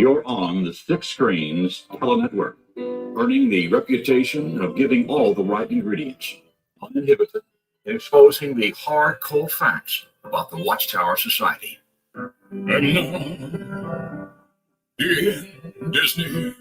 You're on the Six Screens Telenetwork, earning the reputation of giving all the right ingredients, uninhibited, and exposing the hard, cold facts about the Watchtower Society. And now, in Disney.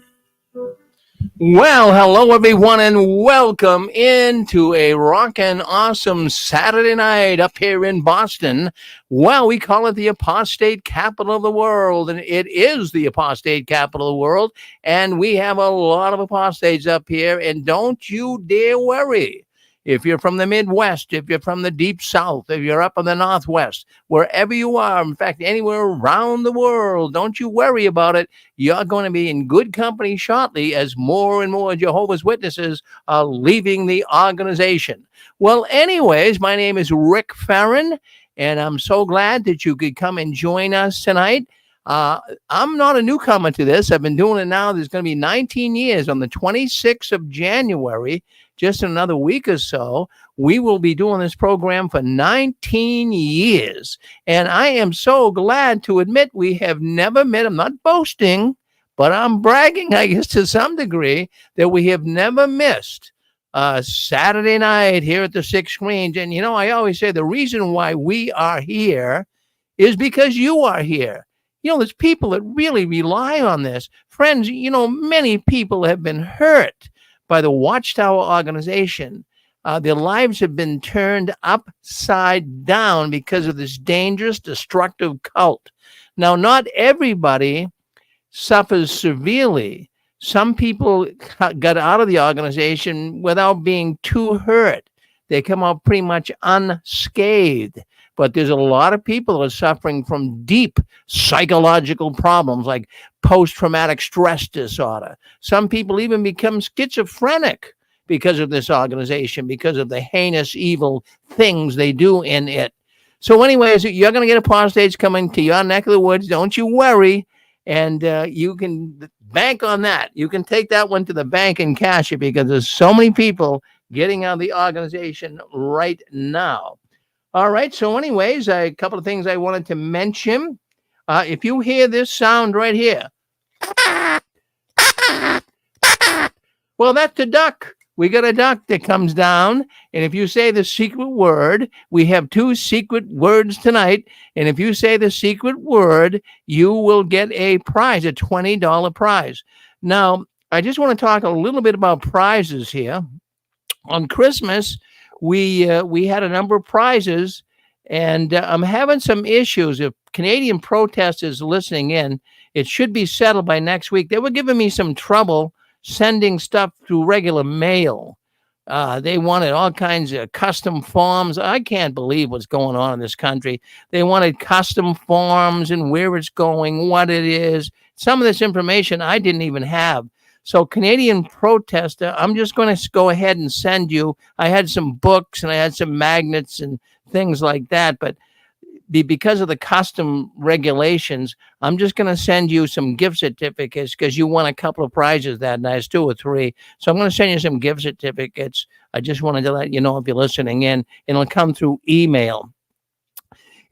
Well, hello everyone, and welcome into a rockin' awesome Saturday night up here in Boston. Well, we call it the apostate capital of the world, and it is the apostate capital of the world, and we have a lot of apostates up here, and don't you dare worry. If you're from the Midwest, if you're from the Deep South, if you're up in the Northwest, wherever you are, in fact, anywhere around the world, don't you worry about it. You're going to be in good company shortly as more and more Jehovah's Witnesses are leaving the organization. Well, anyways, my name is Rick Farron, and I'm so glad that you could come and join us tonight. I'm not a newcomer to this. I've been doing it now. There's going to be 19 years on the 26th of January. Just in another week or so, we will be doing this program for 19 years. And I am so glad to admit we have never met. I'm not boasting, but I'm bragging, I guess, to some degree, that we have never missed a Saturday night here at the Six Screens. And, you know, I always say the reason why we are here is because you are here. You know, there's people that really rely on this. Friends, you know, many people have been hurt by the Watchtower organization. Their lives have been turned upside down because of this dangerous, destructive cult. Now, not everybody suffers severely. Some people got out of the organization without being too hurt. They come out pretty much unscathed. But there's a lot of people that are suffering from deep psychological problems like post-traumatic stress disorder. Some people even become schizophrenic because of this organization, because of the heinous, evil things they do in it. So anyways, you're going to get apostates coming to your neck of the woods. Don't you worry. And you can bank on that. You can take that one to the bank and cash it because there's so many people getting out of the organization right now. All right. So anyways, a couple of things I wanted to mention. If you hear this sound right here, well, that's a duck. We got a duck that comes down. And if you say the secret word, we have 2 secret words tonight. And if you say the secret word, you will get a prize, a $20 prize. Now, I just want to talk a little bit about prizes here. On Christmas, we had a number of prizes, and I'm having some issues. If Canadian protesters listening in, it should be settled by next week. They were giving me some trouble sending stuff through regular mail. They wanted all kinds of custom forms. I can't believe what's going on in this country. They wanted custom forms and where it's going, what it is. Some of this information I didn't even have. So Canadian protester, I'm just going to go ahead and send you. I had some books and I had some magnets and things like that. But because of the custom regulations, I'm just going to send you some gift certificates because you won a couple of prizes that night, 2 or 3. So I'm going to send you some gift certificates. I just wanted to let you know if you're listening in. It'll come through email.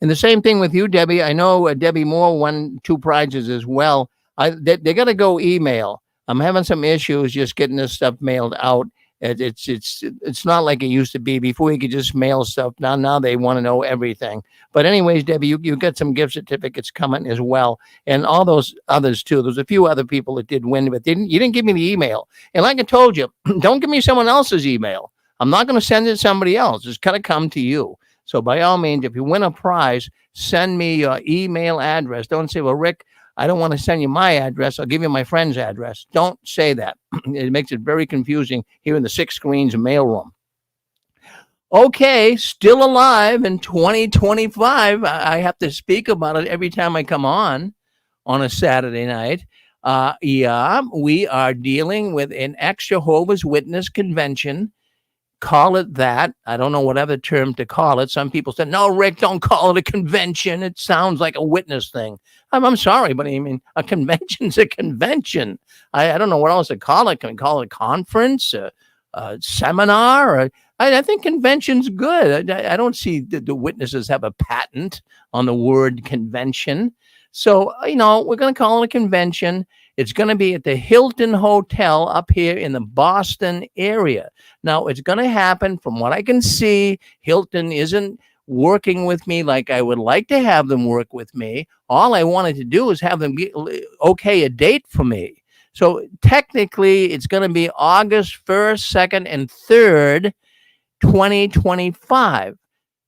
And the same thing with you, Debbie. I know Debbie Moore won 2 prizes as well. They got to go email. I'm having some issues just getting this stuff mailed out. It's not like it used to be. Before you could just mail stuff. Now they want to know everything. But anyways, Debbie, you got some gift certificates coming as well, and all those others too. There's a few other people that did win, but you didn't give me the email. And like I told you, don't give me someone else's email. I'm not going to send it to somebody else. It's going to come to you. So by all means, if you win a prize, send me your email address. Don't say, well, Rick, I don't want to send you my address. I'll give you my friend's address. Don't say that. It makes it very confusing here in the Six Screens mailroom. Okay, still alive in 2025. I have to speak about it every time I come on a Saturday night. Yeah, we are dealing with an ex-Jehovah's Witness convention. Call it that. I don't know what other term to call it. Some people said, no, Rick, don't call it a convention. It sounds like a witness thing. I'm sorry, but I mean, a convention's a convention. I don't know what else to call it. Can we call it a conference, a seminar? I think convention's good. I don't see the witnesses have a patent on the word convention. So, we're going to call it a convention. It's going to be at the Hilton Hotel up here in the Boston area. Now, it's going to happen from what I can see. Hilton isn't working with me like I would like to have them work with me. All I wanted to do is have them okay a date for me. So technically, it's going to be August 1st, 2nd, and 3rd, 2025.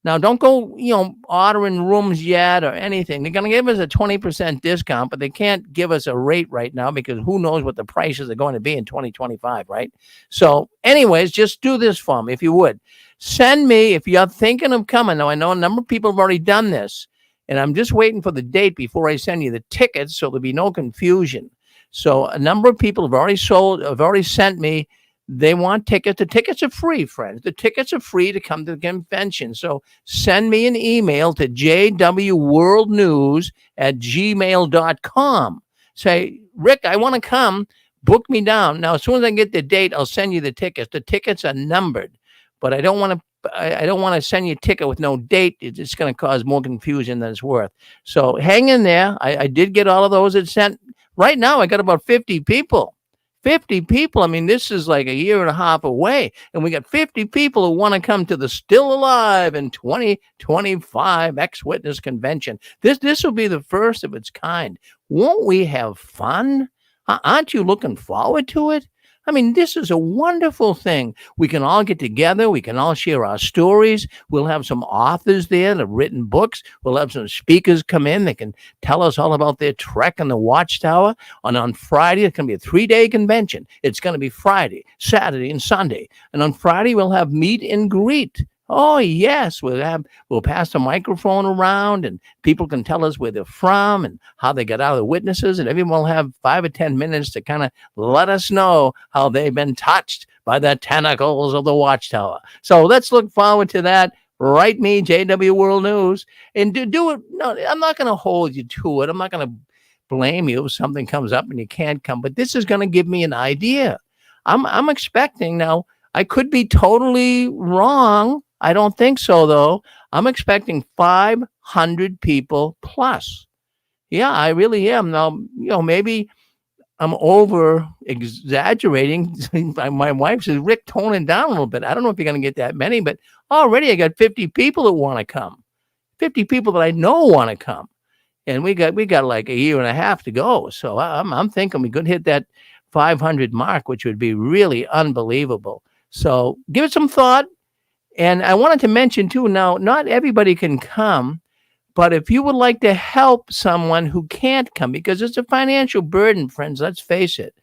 Now, don't go, ordering rooms yet or anything. They're going to give us a 20% discount, but they can't give us a rate right now because who knows what the prices are going to be in 2025, right? So anyways, just do this for me, if you would. Send me, if you're thinking of coming. Now, I know a number of people have already done this, and I'm just waiting for the date before I send you the tickets so there'll be no confusion. So a number of people have already sent me. They want tickets. The tickets are free, friends. The tickets are free to come to the convention. So send me an email to jwworldnews@gmail.com. Say, Rick, I want to come. Book me down. Now, as soon as I get the date, I'll send you the tickets. The tickets are numbered, but I don't want to send you a ticket with no date. It's going to cause more confusion than it's worth. So hang in there. I did get all of those that sent. Right now, I got about 50 people. 50 people. I mean, this is like a year and a half away. And we got 50 people who want to come to the Still Alive in 2025 Ex-Witness Convention. This will be the first of its kind. Won't we have fun? Aren't you looking forward to it? I mean, this is a wonderful thing. We can all get together. We can all share our stories. We'll have some authors there that have written books. We'll have some speakers come in that can tell us all about their trek in the Watchtower. And on Friday, it's going to be a 3-day convention. It's going to be Friday, Saturday, and Sunday. And on Friday, we'll have meet and greet. Oh, yes, we'll pass the microphone around and people can tell us where they're from and how they got out of the witnesses, and everyone will have 5 or 10 minutes to kind of let us know how they've been touched by the tentacles of the Watchtower. So let's look forward to that. Write me, JW World News, and do it. No, I'm not going to hold you to it. I'm not going to blame you if something comes up and you can't come, but this is going to give me an idea. I'm expecting now. I could be totally wrong. I don't think so, though. I'm expecting 500 people plus. Yeah, I really am. Now, maybe I'm over exaggerating. My wife says, Rick, tone it down a little bit. I don't know if you're going to get that many, but already I got 50 people that want to come. 50 people that I know want to come. And we got like a year and a half to go. So I'm thinking we could hit that 500 mark, which would be really unbelievable. So give it some thought. And I wanted to mention, too, now, not everybody can come, but if you would like to help someone who can't come, because it's a financial burden, friends, let's face it.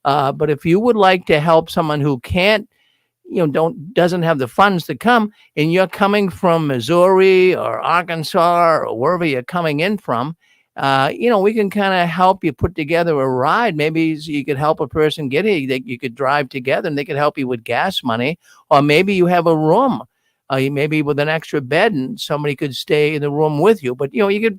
But if you would like to help someone who can't, doesn't have the funds to come, and you're coming from Missouri or Arkansas or wherever you're coming in from, we can kind of help you put together a ride. Maybe you could help a person get here. You could drive together and they could help you with gas money. Or maybe you have a room, maybe with an extra bed and somebody could stay in the room with you. But, you can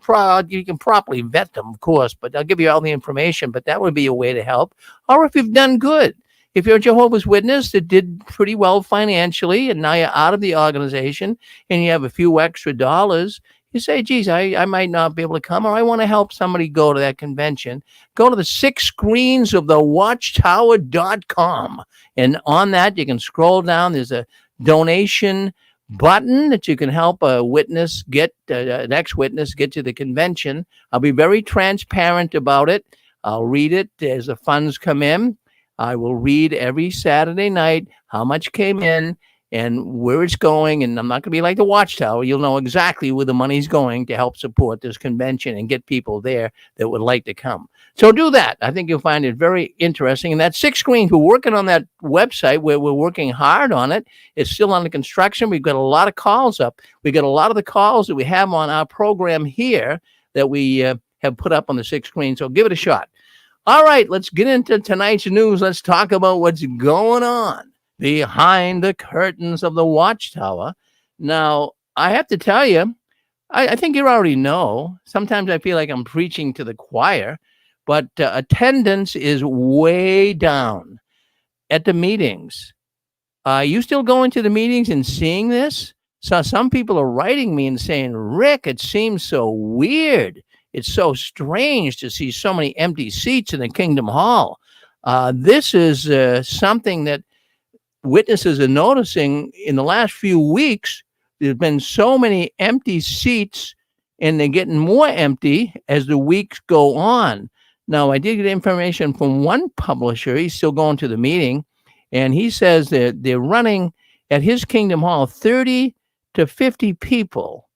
properly vet them, of course, but I'll give you all the information. But that would be a way to help. Or if you've done good. If you're a Jehovah's Witness that did pretty well financially and now you're out of the organization and you have a few extra dollars, you say, geez, I might not be able to come, or I want to help somebody go to that convention. Go to the 6 screens of the watchtower.com. And on that, you can scroll down. There's a donation button that you can help a witness get, an ex-witness get to the convention. I'll be very transparent about it. I'll read it as the funds come in. I will read every Saturday night how much came in and where it's going. And I'm not going to be like the Watchtower. You'll know exactly where the money's going to help support this convention and get people there that would like to come. So do that. I think you'll find it very interesting. And that 6 screens, we're working on that website where we're working hard on it. It's still under construction. We've got a lot of calls up. We got a lot of the calls that we have on our program here that we have put up on the 6 screens. So give it a shot. All right, let's get into tonight's news. Let's talk about what's going on behind the curtains of the Watchtower. Now, I have to tell you, I think you already know. Sometimes I feel like I'm preaching to the choir, but attendance is way down at the meetings. Are you still going to the meetings and seeing this? So some people are writing me and saying, Rick, it seems so weird. it's so strange to see so many empty seats in the Kingdom Hall. This is something that witnesses are noticing in the last few weeks. There's been so many empty seats, and they're getting more empty as the weeks go on. Now, I did get information from one publisher. He's still going to the meeting, and he says that they're running at his Kingdom Hall 30 to 50 people.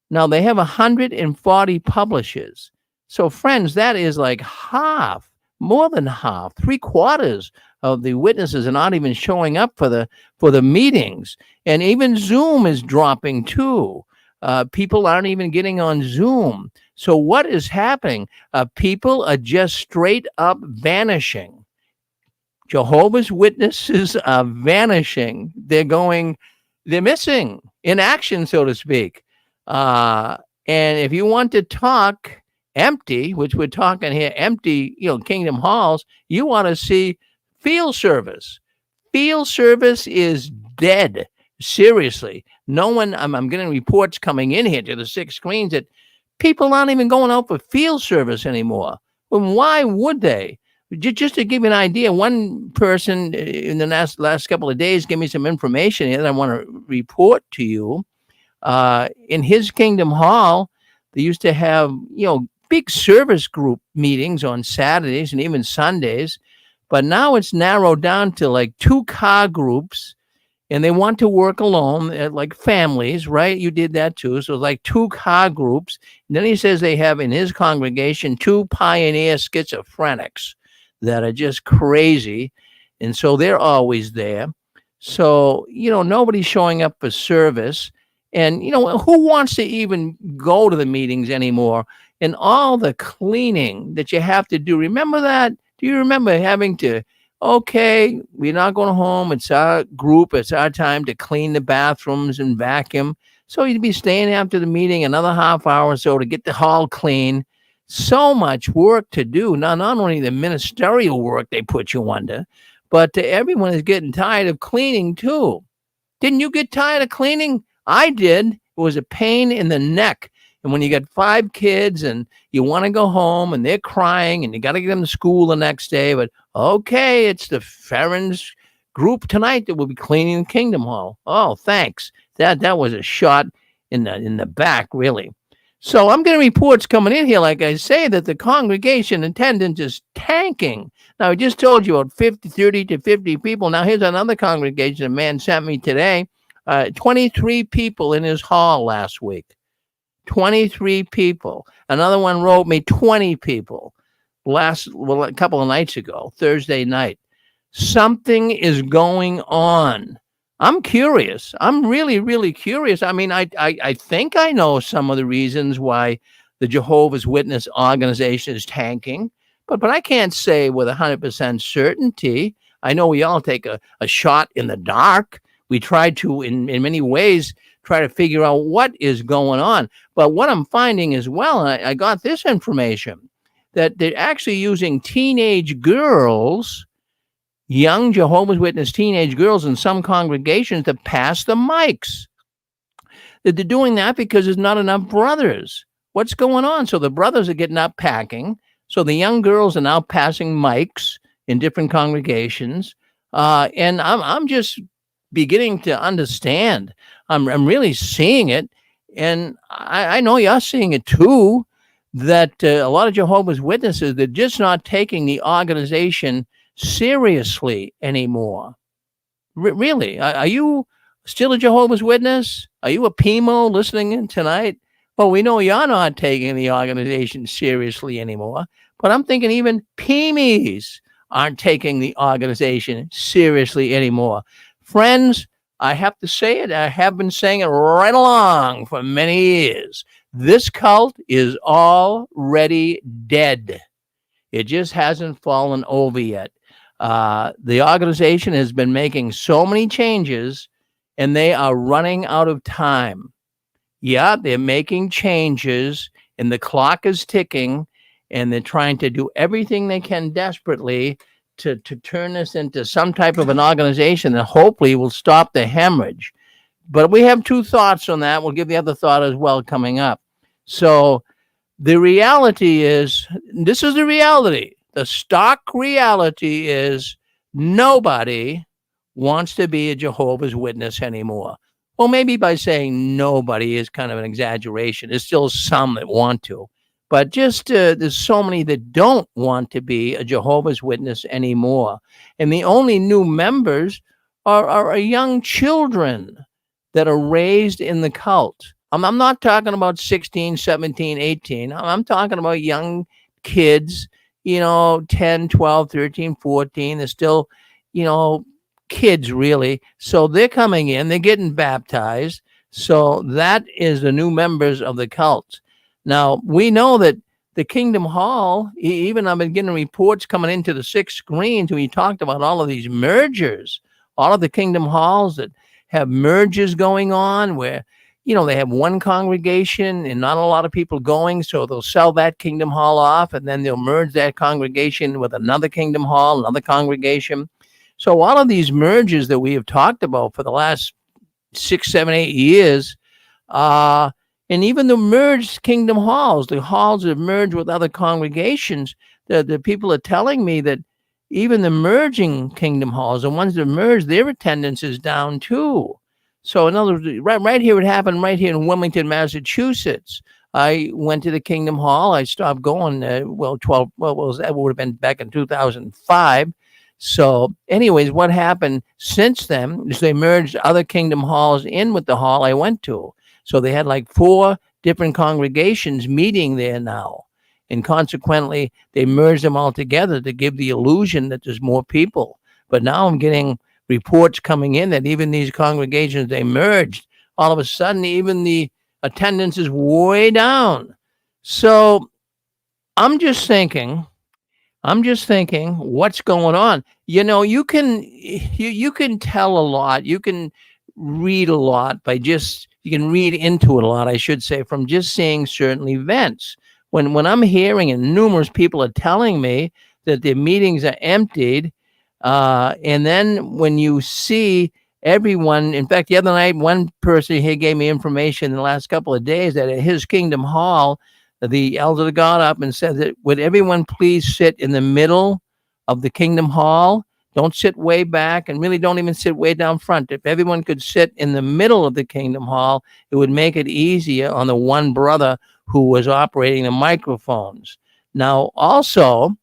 Now, they have 140 publishers. So, friends, that is like half, more than half, 3/4 of the witnesses are not even showing up for the meetings. And even Zoom is dropping too. People aren't even getting on Zoom. So what is happening? People are just straight up vanishing. Jehovah's Witnesses are vanishing. They're missing in action, so to speak. And if you want to talk empty, which we're talking here, empty, Kingdom Halls, you want to see field service. Field service is dead. Seriously. No one, I'm getting reports coming in here to the 6 screens that people aren't even going out for field service anymore. Well, why would they? Just to give you an idea, one person in the last couple of days gave me some information that I want to report to you. In his Kingdom Hall, they used to have, big service group meetings on Saturdays and even Sundays, but now it's narrowed down to like 2 car groups, and they want to work alone, like families, right? You did that too. So like 2 car groups. And then he says they have in his congregation 2 pioneer schizophrenics that are just crazy. And so they're always there. So, nobody's showing up for service. And, who wants to even go to the meetings anymore? And all the cleaning that you have to do. Remember that? Do you remember having to, okay, we're not going home. It's our group. It's our time to clean the bathrooms and vacuum. So you'd be staying after the meeting another half hour or so to get the hall clean. So much work to do. Now, not only the ministerial work they put you under, but everyone is getting tired of cleaning too. Didn't you get tired of cleaning? I did. It was a pain in the neck. And when you got 5 kids and you want to go home and they're crying and you got to get them to school the next day, but okay, it's the Farron's group tonight that will be cleaning the Kingdom Hall. Oh, thanks. That was a shot in the back, really. So I'm getting reports coming in here, like I say, that the congregation attendance is tanking. Now, I just told you about 30 to 50 people. Now, here's another congregation a man sent me today. 23 people in his hall last week. 23 people. Another one wrote me 20 people a couple of nights ago, Thursday night. Something is going on. I'm curious. I'm really, really curious. I mean, I think I know some of the reasons why the Jehovah's Witness organization is tanking, but I can't say with 100% certainty. I know we all take a shot in the dark. We try to, in many ways, try to figure out what is going on. But what I'm finding as well, and I got this information, that they're actually using teenage girls, young Jehovah's Witness teenage girls in some congregations to pass the mics. That they're doing that because there's not enough brothers. What's going on? So the brothers are getting up packing. So the young girls are now passing mics in different congregations. And I'm just beginning to understand. I'm really seeing it. And I know you're seeing it too, that a lot of Jehovah's Witnesses, they're just not taking the organization seriously anymore. Really? Are you still a Jehovah's Witness? Are you a PMO listening in tonight? Well, we know you're not taking the organization seriously anymore, but I'm thinking even PMEs aren't taking the organization seriously anymore. Friends, I have to say it. I have been saying it right along for many years. This cult is already dead. It just hasn't fallen over yet. The organization has been making so many changes, and they are running out of time. Yeah, they're making changes, and the clock is ticking, and they're trying to do everything they can desperately to turn this into some type of an organization that hopefully will stop the hemorrhage. But we have 2 thoughts on that. We'll give the other thought as well coming up. So The reality is, this is the reality. The stock reality is nobody wants to be a Jehovah's Witness anymore. Well, maybe by saying nobody is kind of an exaggeration. There's still some that want to. But just there's so many that don't want to be a Jehovah's Witness anymore. And the only new members are young children that are raised in the cult. I'm not talking about 16, 17, 18. I'm talking about young kids, 10, 12, 13, 14. They're still, kids really. So they're coming in, they're getting baptized. So that is the new members of the cult. Now, we know that the Kingdom Hall, even I've been getting reports coming into the 6 screens when we talked about all of these mergers, all of the Kingdom Halls that have mergers going on where, they have one congregation and not a lot of people going. So they'll sell that Kingdom Hall off and then they'll merge that congregation with another Kingdom Hall, another congregation. So all of these mergers that we have talked about for the last 6, 7, 8 years, and even the merged Kingdom Halls, the halls that have merged with other congregations, the people are telling me that even the merging Kingdom Halls, the ones that merged, their attendance is down too. So in other words, right here, it happened right here in Wilmington, Massachusetts. I went to the Kingdom Hall. I stopped going, that would have been back in 2005. So anyways, what happened since then is they merged other Kingdom Halls in with the hall I went to. So they had like 4 different congregations meeting there now. And consequently, they merged them all together to give the illusion that there's more people. But now I'm getting reports coming in that even these congregations they merged, all of a sudden, even the attendance is way down. So I'm just thinking, what's going on? You can tell a lot. You can read a lot you can read into it a lot, I should say, from just seeing certain events. When I'm hearing and numerous people are telling me that their meetings are emptied, and then when you see everyone, in fact, the other night, one person here gave me information in the last couple of days that at his Kingdom Hall, the elder got up and said that would everyone please sit in the middle of the Kingdom Hall? Don't sit way back and really don't even sit way down front. If everyone could sit in the middle of the Kingdom Hall, it would make it easier on the one brother who was operating the microphones. Now, also,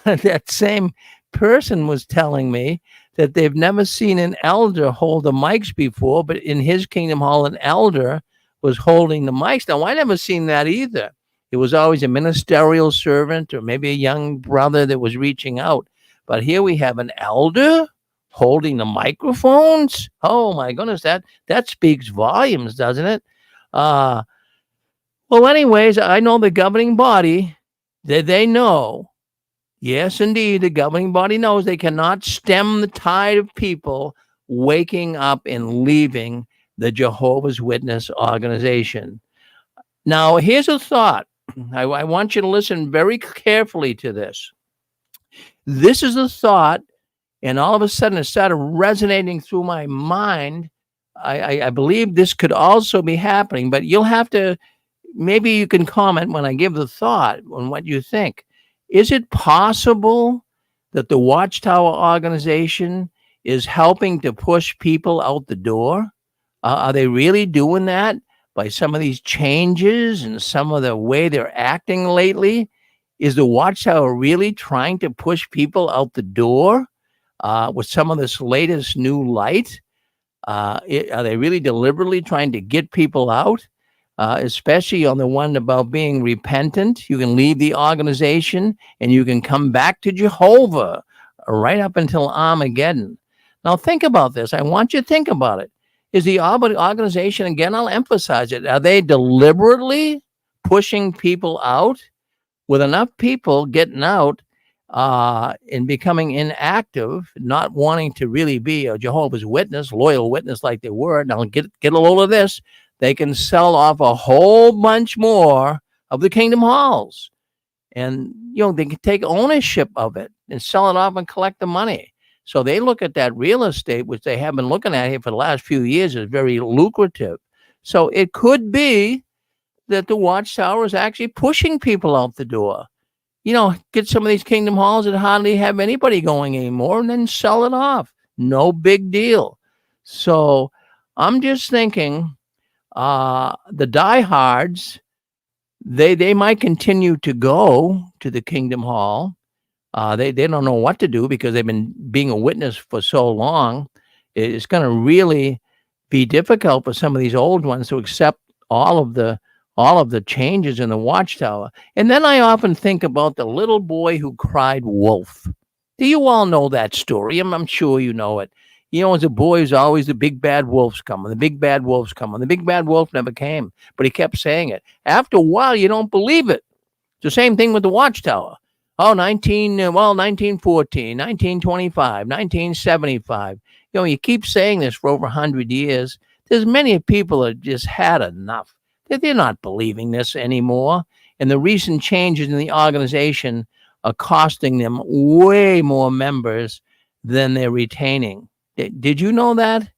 that same person was telling me that they've never seen an elder hold the mics before, but in his Kingdom Hall, an elder was holding the mics. Now, I never seen that either. It was always a ministerial servant or maybe a young brother that was reaching out. But here we have an elder holding the microphones. Oh my goodness, that speaks volumes, doesn't it? Well, anyways, I know the governing body, they know. Yes, indeed, the governing body knows they cannot stem the tide of people waking up and leaving the Jehovah's Witness organization. Now, here's a thought. I want you to listen very carefully to this. This is a thought, and all of a sudden it started resonating through my mind. I believe this could also be happening, but you'll have to, maybe you can comment when I give the thought on what you think. Is it possible that the Watchtower organization is helping to push people out the door? Are they really doing that by some of these changes and some of the way they're acting lately? Is the Watchtower really trying to push people out the door with some of this latest new light? Are they really deliberately trying to get people out? Especially on the one about being repentant. You can leave the organization and you can come back to Jehovah right up until Armageddon. Now think about this. I want you to think about it. Is the organization, again, I'll emphasize it, are they deliberately pushing people out? With enough people getting out and becoming inactive, not wanting to really be a Jehovah's Witness, loyal witness like they were. Now get a load of this. They can sell off a whole bunch more of the Kingdom Halls. And, they can take ownership of it and sell it off and collect the money. So they look at that real estate, which they have been looking at here for the last few years, as very lucrative. So it could be that the Watchtower is actually pushing people out the door. Get some of these Kingdom Halls that hardly have anybody going anymore and then sell it off. No big deal. So I'm just thinking the diehards, they might continue to go to the Kingdom Hall. They don't know what to do because they've been being a witness for so long. It's going to really be difficult for some of these old ones to accept all of the changes in the Watchtower. And then I often think about the little boy who cried wolf. Do you all know that story? I'm sure you know it. As a boy, there's always the big bad wolf's coming. The big bad wolf's coming. The big bad wolf never came, but he kept saying it. After a while, you don't believe it. It's the same thing with the Watchtower. 1914, 1925, 1975. You keep saying this for over 100 years. There's many people that just had enough. They're not believing this anymore. And the recent changes in the organization are costing them way more members than they're retaining. Did you know that?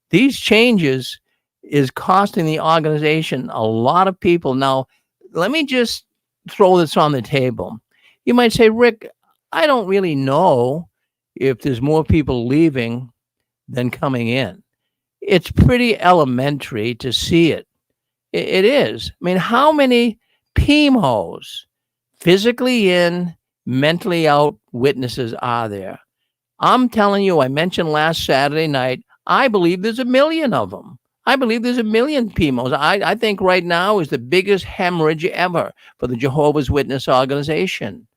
These changes is costing the organization a lot of people. Now, let me just throw this on the table. You might say, Rick, I don't really know if there's more people leaving than coming in. It's pretty elementary to see it. It is. I mean, how many PMOs, physically in, mentally out witnesses are there? I'm telling you, I mentioned last Saturday night, I believe there's 1 million of them. I believe there's 1 million PMOs. I think right now is the biggest hemorrhage ever for the Jehovah's Witness organization.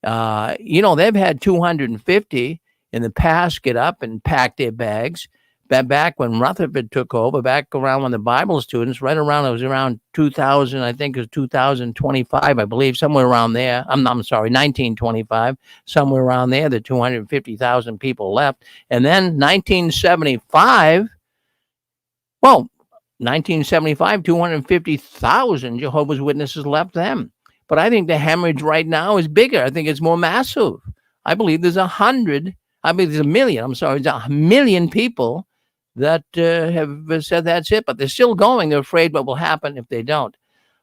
They've had 250 in the past get up and pack their bags. Back when Rutherford took over, back around when the Bible students, it was around 2000, I think it was 2025, I believe, somewhere around there. I'm sorry, 1925, somewhere around there, the 250,000 people left. And then 1975, 250,000 Jehovah's Witnesses left them. But I think the hemorrhage right now is bigger. I think it's more massive. I believe there's 1 million. I'm sorry, there's 1 million people that have said that's it, but they're still going. They're afraid what will happen if they don't.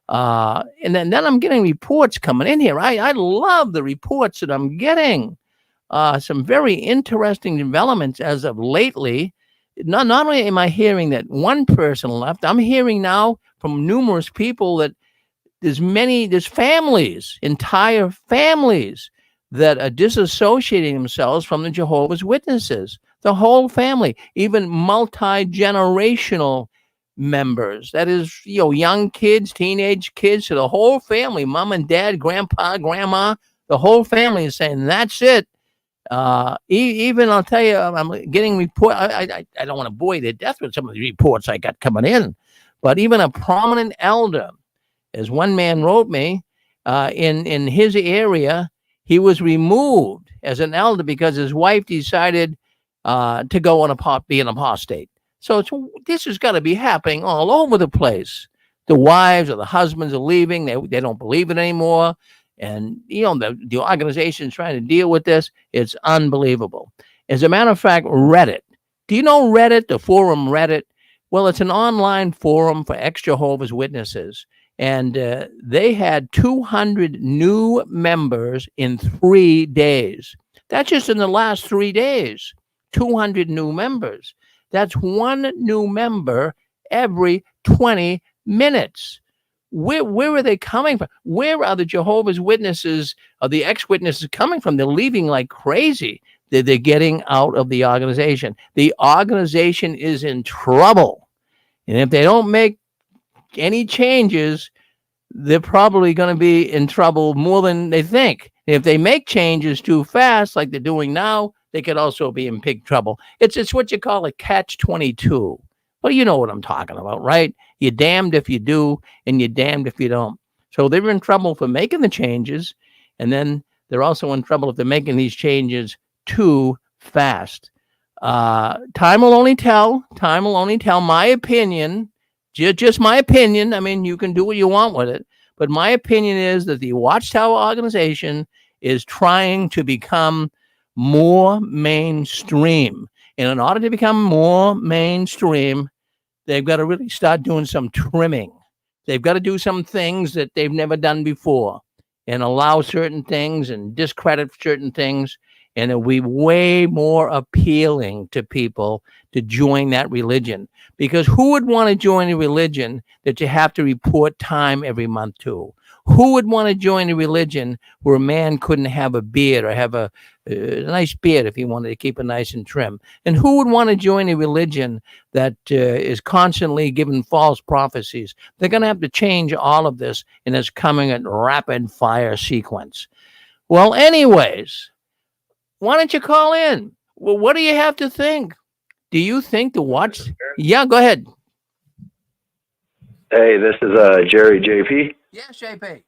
And then I'm getting reports coming in here. I love the reports that I'm getting. Some very interesting developments as of lately. Not only am I hearing that one person left, I'm hearing now from numerous people that there's families, entire families that are disassociating themselves from the Jehovah's Witnesses. The whole family, even multi-generational members. That is, young kids, teenage kids, so the whole family, mom and dad, grandpa, grandma, the whole family is saying, that's it. Even I'll tell you, I'm getting report. I don't want to bore you to death with some of the reports I got coming in, but even a prominent elder, as one man wrote me, in his area, he was removed as an elder because his wife decided to go on be an apostate. So this has got to be happening all over the place. The wives or the husbands are leaving. They don't believe it anymore. And, the organization is trying to deal with this. It's unbelievable. As a matter of fact, Reddit. Do you know Reddit, the forum Reddit? Well, it's an online forum for ex-Jehovah's Witnesses. And they had 200 new members in 3 days. That's just in the last 3 days. 200 new members. That's one new member every 20 minutes. Where are they coming from? Where are the Jehovah's Witnesses or the ex-witnesses coming from? They're leaving like crazy. They're getting out of the organization. The organization is in trouble. And if they don't make any changes, they're probably going to be in trouble more than they think. If they make changes too fast, like they're doing now, they could also be in big trouble. It's what you call a catch-22. Well, you know what I'm talking about, right? You're damned if you do, and you're damned if you don't. So they're in trouble for making the changes, and then they're also in trouble if they're making these changes too fast. Time will only tell. Time will only tell. My opinion, just my opinion. I mean, you can do what you want with it, but my opinion is that the Watchtower organization is trying to become more mainstream. And in order to become more mainstream, they've got to really start doing some trimming. They've got to do some things that they've never done before and allow certain things and discredit certain things. And it'll be way more appealing to people to join that religion. Because who would want to join a religion that you have to report time every month to? Who would want to join a religion where a man couldn't have a beard or have a nice beard if he wanted to keep it nice and trim? And who would want to join a religion that is constantly giving false prophecies? They're going to have to change all of this, and it's coming at rapid fire sequence. Well, anyways, why don't you call in? Well, what do you have to think? Do you think the watch? Yeah, go ahead. Hey, this is Jerry JP. Yes, JP.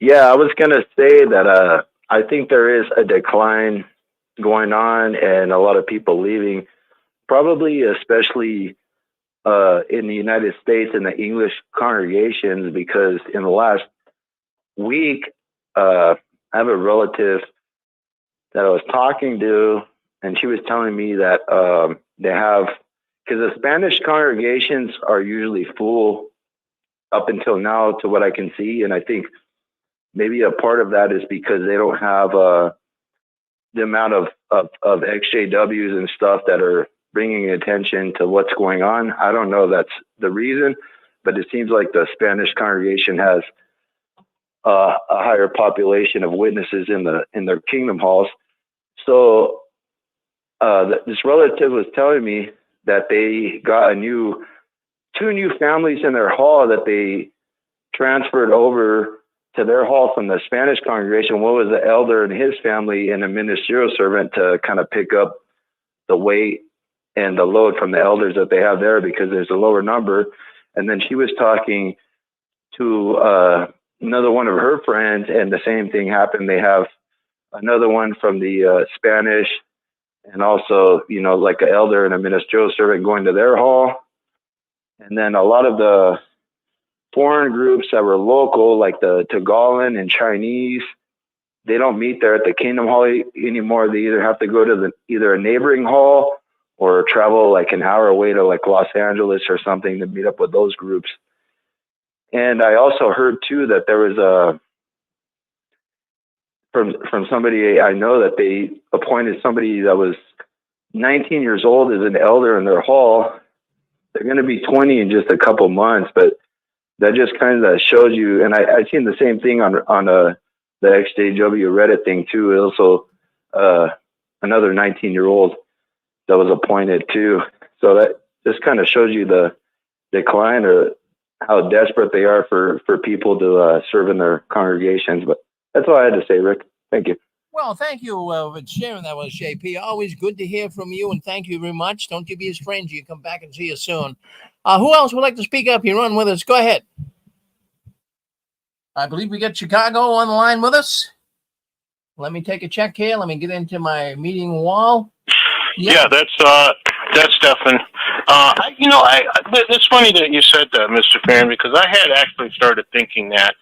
Yeah, I was gonna say that I think there is a decline going on and a lot of people leaving, probably especially in the United States in the English congregations, because in the last week, I have a relative that I was talking to, and she was telling me that they have, because the Spanish congregations are usually full up until now, to what I can see, and I think maybe a part of that is because they don't have the amount of XJWs and stuff that are bringing attention to what's going on. I don't know if that's the reason, but it seems like the Spanish congregation has a higher population of witnesses in their kingdom halls. So this relative was telling me that they got two new families in their hall that they transferred over to their hall from the Spanish congregation. One was the elder and his family, and a ministerial servant to kind of pick up the weight and the load from the elders that they have there, because there's a lower number. And then she was talking to another one of her friends, and the same thing happened. They have another one from the Spanish, and also, like an elder and a ministerial servant going to their hall. And then a lot of the foreign groups that were local, like the Tagalan and Chinese, they don't meet there at the Kingdom Hall anymore. They either have to go to either a neighboring hall or travel like an hour away to like Los Angeles or something to meet up with those groups. And I also heard too that there was from somebody I know, that they appointed somebody that was 19 years old as an elder in their hall. They're going to be 20 in just a couple months, but that just kind of shows you. And I seen the same thing on the XJW Reddit thing too. Also, another 19-year-old that was appointed too. So that just kind of shows you the decline, or how desperate they are for people to serve in their congregations. But that's all I had to say, Rick. Thank you. Well, thank you for sharing that with us, JP. Always good to hear from you, and thank you very much. Don't you be a stranger. You come back and see you soon. Who else would like to speak up? You're on with us. Go ahead. I believe we got Chicago on the line with us. Let me take a check here. Let me get into my meeting wall. Yeah, that's Stefan. It's funny that you said that, Mr. Farron, because I had actually started thinking that,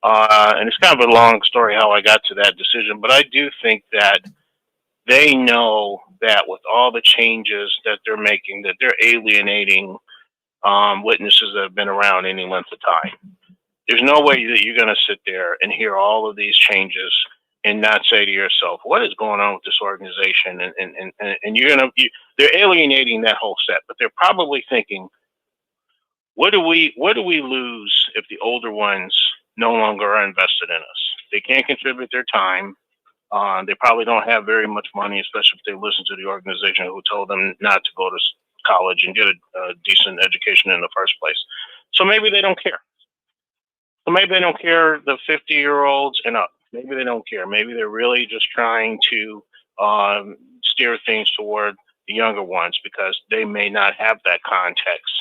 and it's kind of a long story how I got to that decision, but I do think that they know that with all the changes that they're making, that they're alienating witnesses that have been around any length of time. There's no way that you're going to sit there and hear all of these changes and not say to yourself, what is going on with this organization? And they're alienating that whole set, but they're probably thinking, what do we lose if the older ones no longer are invested in us? They can't contribute their time. They probably don't have very much money, especially if they listen to the organization who told them not to go to college and get a decent education in the first place. So maybe they don't care. So maybe they don't care, the 50-year-olds and up. Maybe they don't care. Maybe they're really just trying to steer things toward the younger ones, because they may not have that context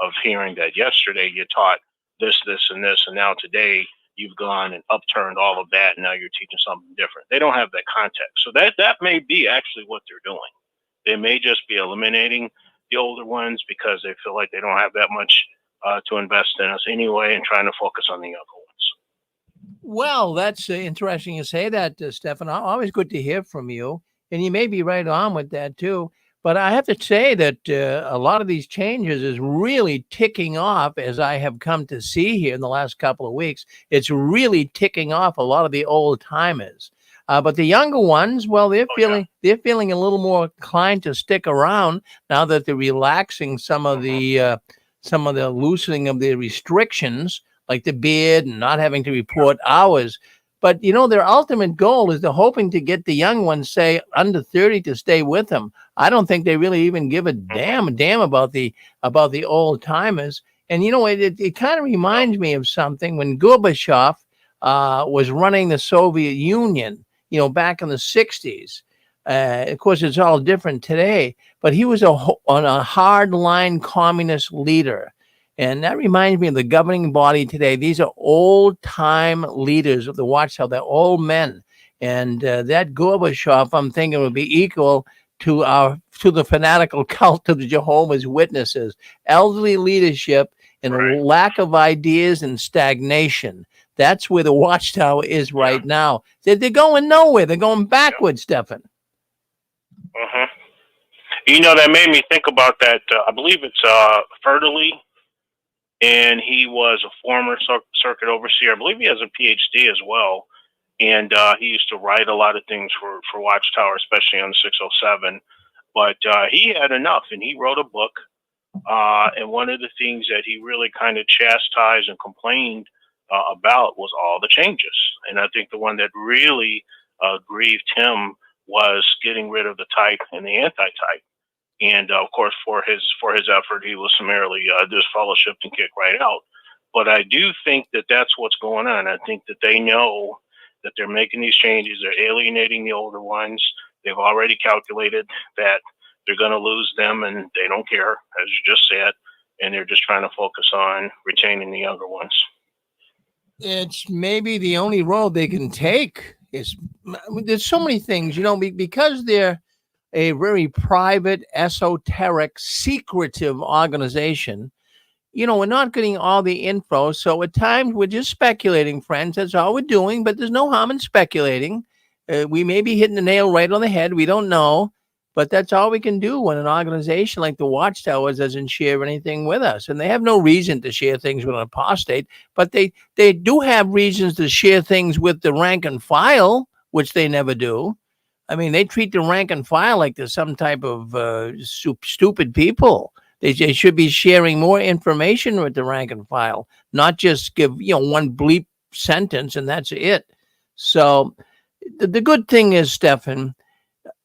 of hearing that yesterday you taught this, and this, and now today you've gone and upturned all of that, and now you're teaching something different. They don't have that context. So that may be actually what they're doing. They may just be eliminating the older ones because they feel like they don't have that much to invest in us anyway, and trying to focus on the younger ones. Well, that's interesting you say that, Stefan. Always good to hear from you. And you may be right on with that, too. But I have to say that a lot of these changes is really ticking off, as I have come to see here in the last couple of weeks. It's really ticking off a lot of the old timers. But the younger ones, well, they're feeling a little more inclined to stick around now that they're relaxing some of the loosening of the restrictions, like the bid and not having to report hours. But their ultimate goal is they're hoping to get the young ones, say under 30, to stay with them. I don't think they really even give a damn about the old timers. And it kind of reminds me of something when Gorbachev was running the Soviet Union, back in the 60s. Of course, it's all different today, but he was on a hardline communist leader. And that reminds me of the governing body today. These are old-time leaders of the Watchtower. They're old men. And that Gorbachev, I'm thinking, would be equal to the fanatical cult of the Jehovah's Witnesses. Elderly leadership and a lack of ideas and stagnation. That's where the Watchtower is right now. They're going nowhere. They're going backwards, Stefan. That made me think about that. I believe it's Fertilly, and he was a former circuit overseer. I believe he has a PhD as well. And he used to write a lot of things for Watchtower, especially on 607. But he had enough, and he wrote a book. And one of the things that he really kind of chastised and complained about was all the changes. And I think the one that really grieved him was getting rid of the type and the anti-type. And of course, for his effort, he was summarily disfellowshipped and kicked right out. But I do think that that's what's going on. I think that they know that they're making these changes. They're alienating the older ones. They've already calculated that they're going to lose them, and they don't care, as you just said. And they're just trying to focus on retaining the younger ones. It's maybe the only road they can take. There's so many things, because they're a very private, esoteric, secretive organization. We're not getting all the info. So at times we're just speculating, friends. That's all we're doing, but there's no harm in speculating. We may be hitting the nail right on the head. We don't know, but that's all we can do when an organization like the Watchtower doesn't share anything with us. And they have no reason to share things with an apostate, but they do have reasons to share things with the rank and file, which they never do. I mean, they treat the rank and file like they're some type of stupid people. They should be sharing more information with the rank and file, not just give one bleep sentence and that's it. So the good thing is, Stefan,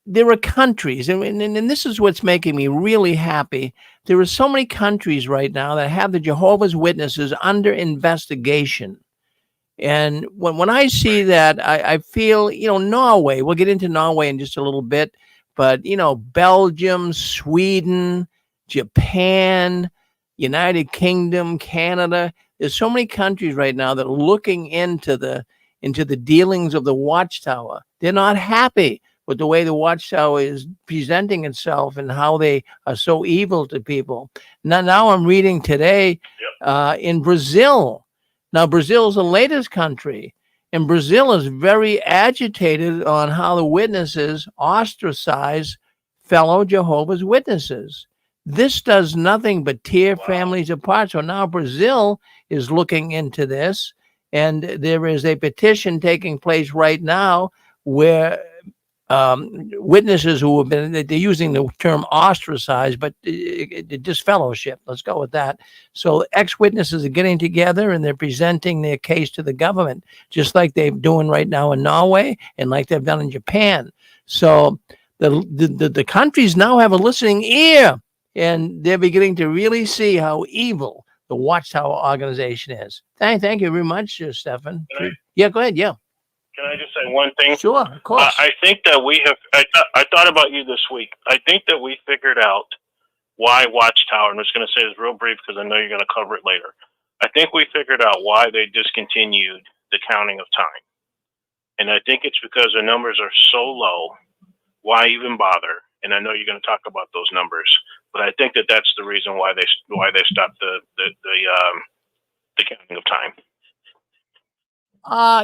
there are countries, and this is what's making me really happy. There are so many countries right now that have the Jehovah's Witnesses under investigation. And when I see that, I feel, Norway, we'll get into Norway in just a little bit, but, Belgium, Sweden, Japan, United Kingdom, Canada, there's so many countries right now that are looking into the dealings of the Watchtower. They're not happy with the way the Watchtower is presenting itself and how they are so evil to people. Now I'm reading today in Brazil. Now, Brazil is the latest country, and Brazil is very agitated on how the witnesses ostracize fellow Jehovah's Witnesses. This does nothing but tear families apart. So now Brazil is looking into this, and there is a petition taking place right now where witnesses who have been, they're using the term ostracized, but disfellowship. Let's go with that. So ex-witnesses are getting together and they're presenting their case to the government, just like they're doing right now in Norway and like they've done in Japan. So the countries now have a listening ear, and they're beginning to really see how evil the Watchtower organization is. Thank you very much, Stefan. Yeah, go ahead. Yeah. Can I just say one thing? Sure, of course. I think that we have, I thought about you this week. I think that we figured out why Watchtower, and I'm just going to say this real brief because I know you're going to cover it later. I think we figured out why they discontinued the counting of time. And I think it's because the numbers are so low. Why even bother? And I know you're going to talk about those numbers, but I think that that's the reason why they stopped the counting of time.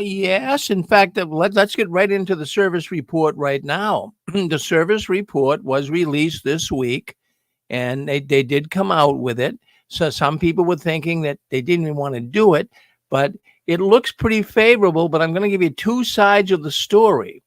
Yes. In fact, let's get right into the service report right now. the service report was released this week, and they did come out with it. So some people were thinking that they didn't even want to do it, but it looks pretty favorable. But I'm going to give you two sides of the story.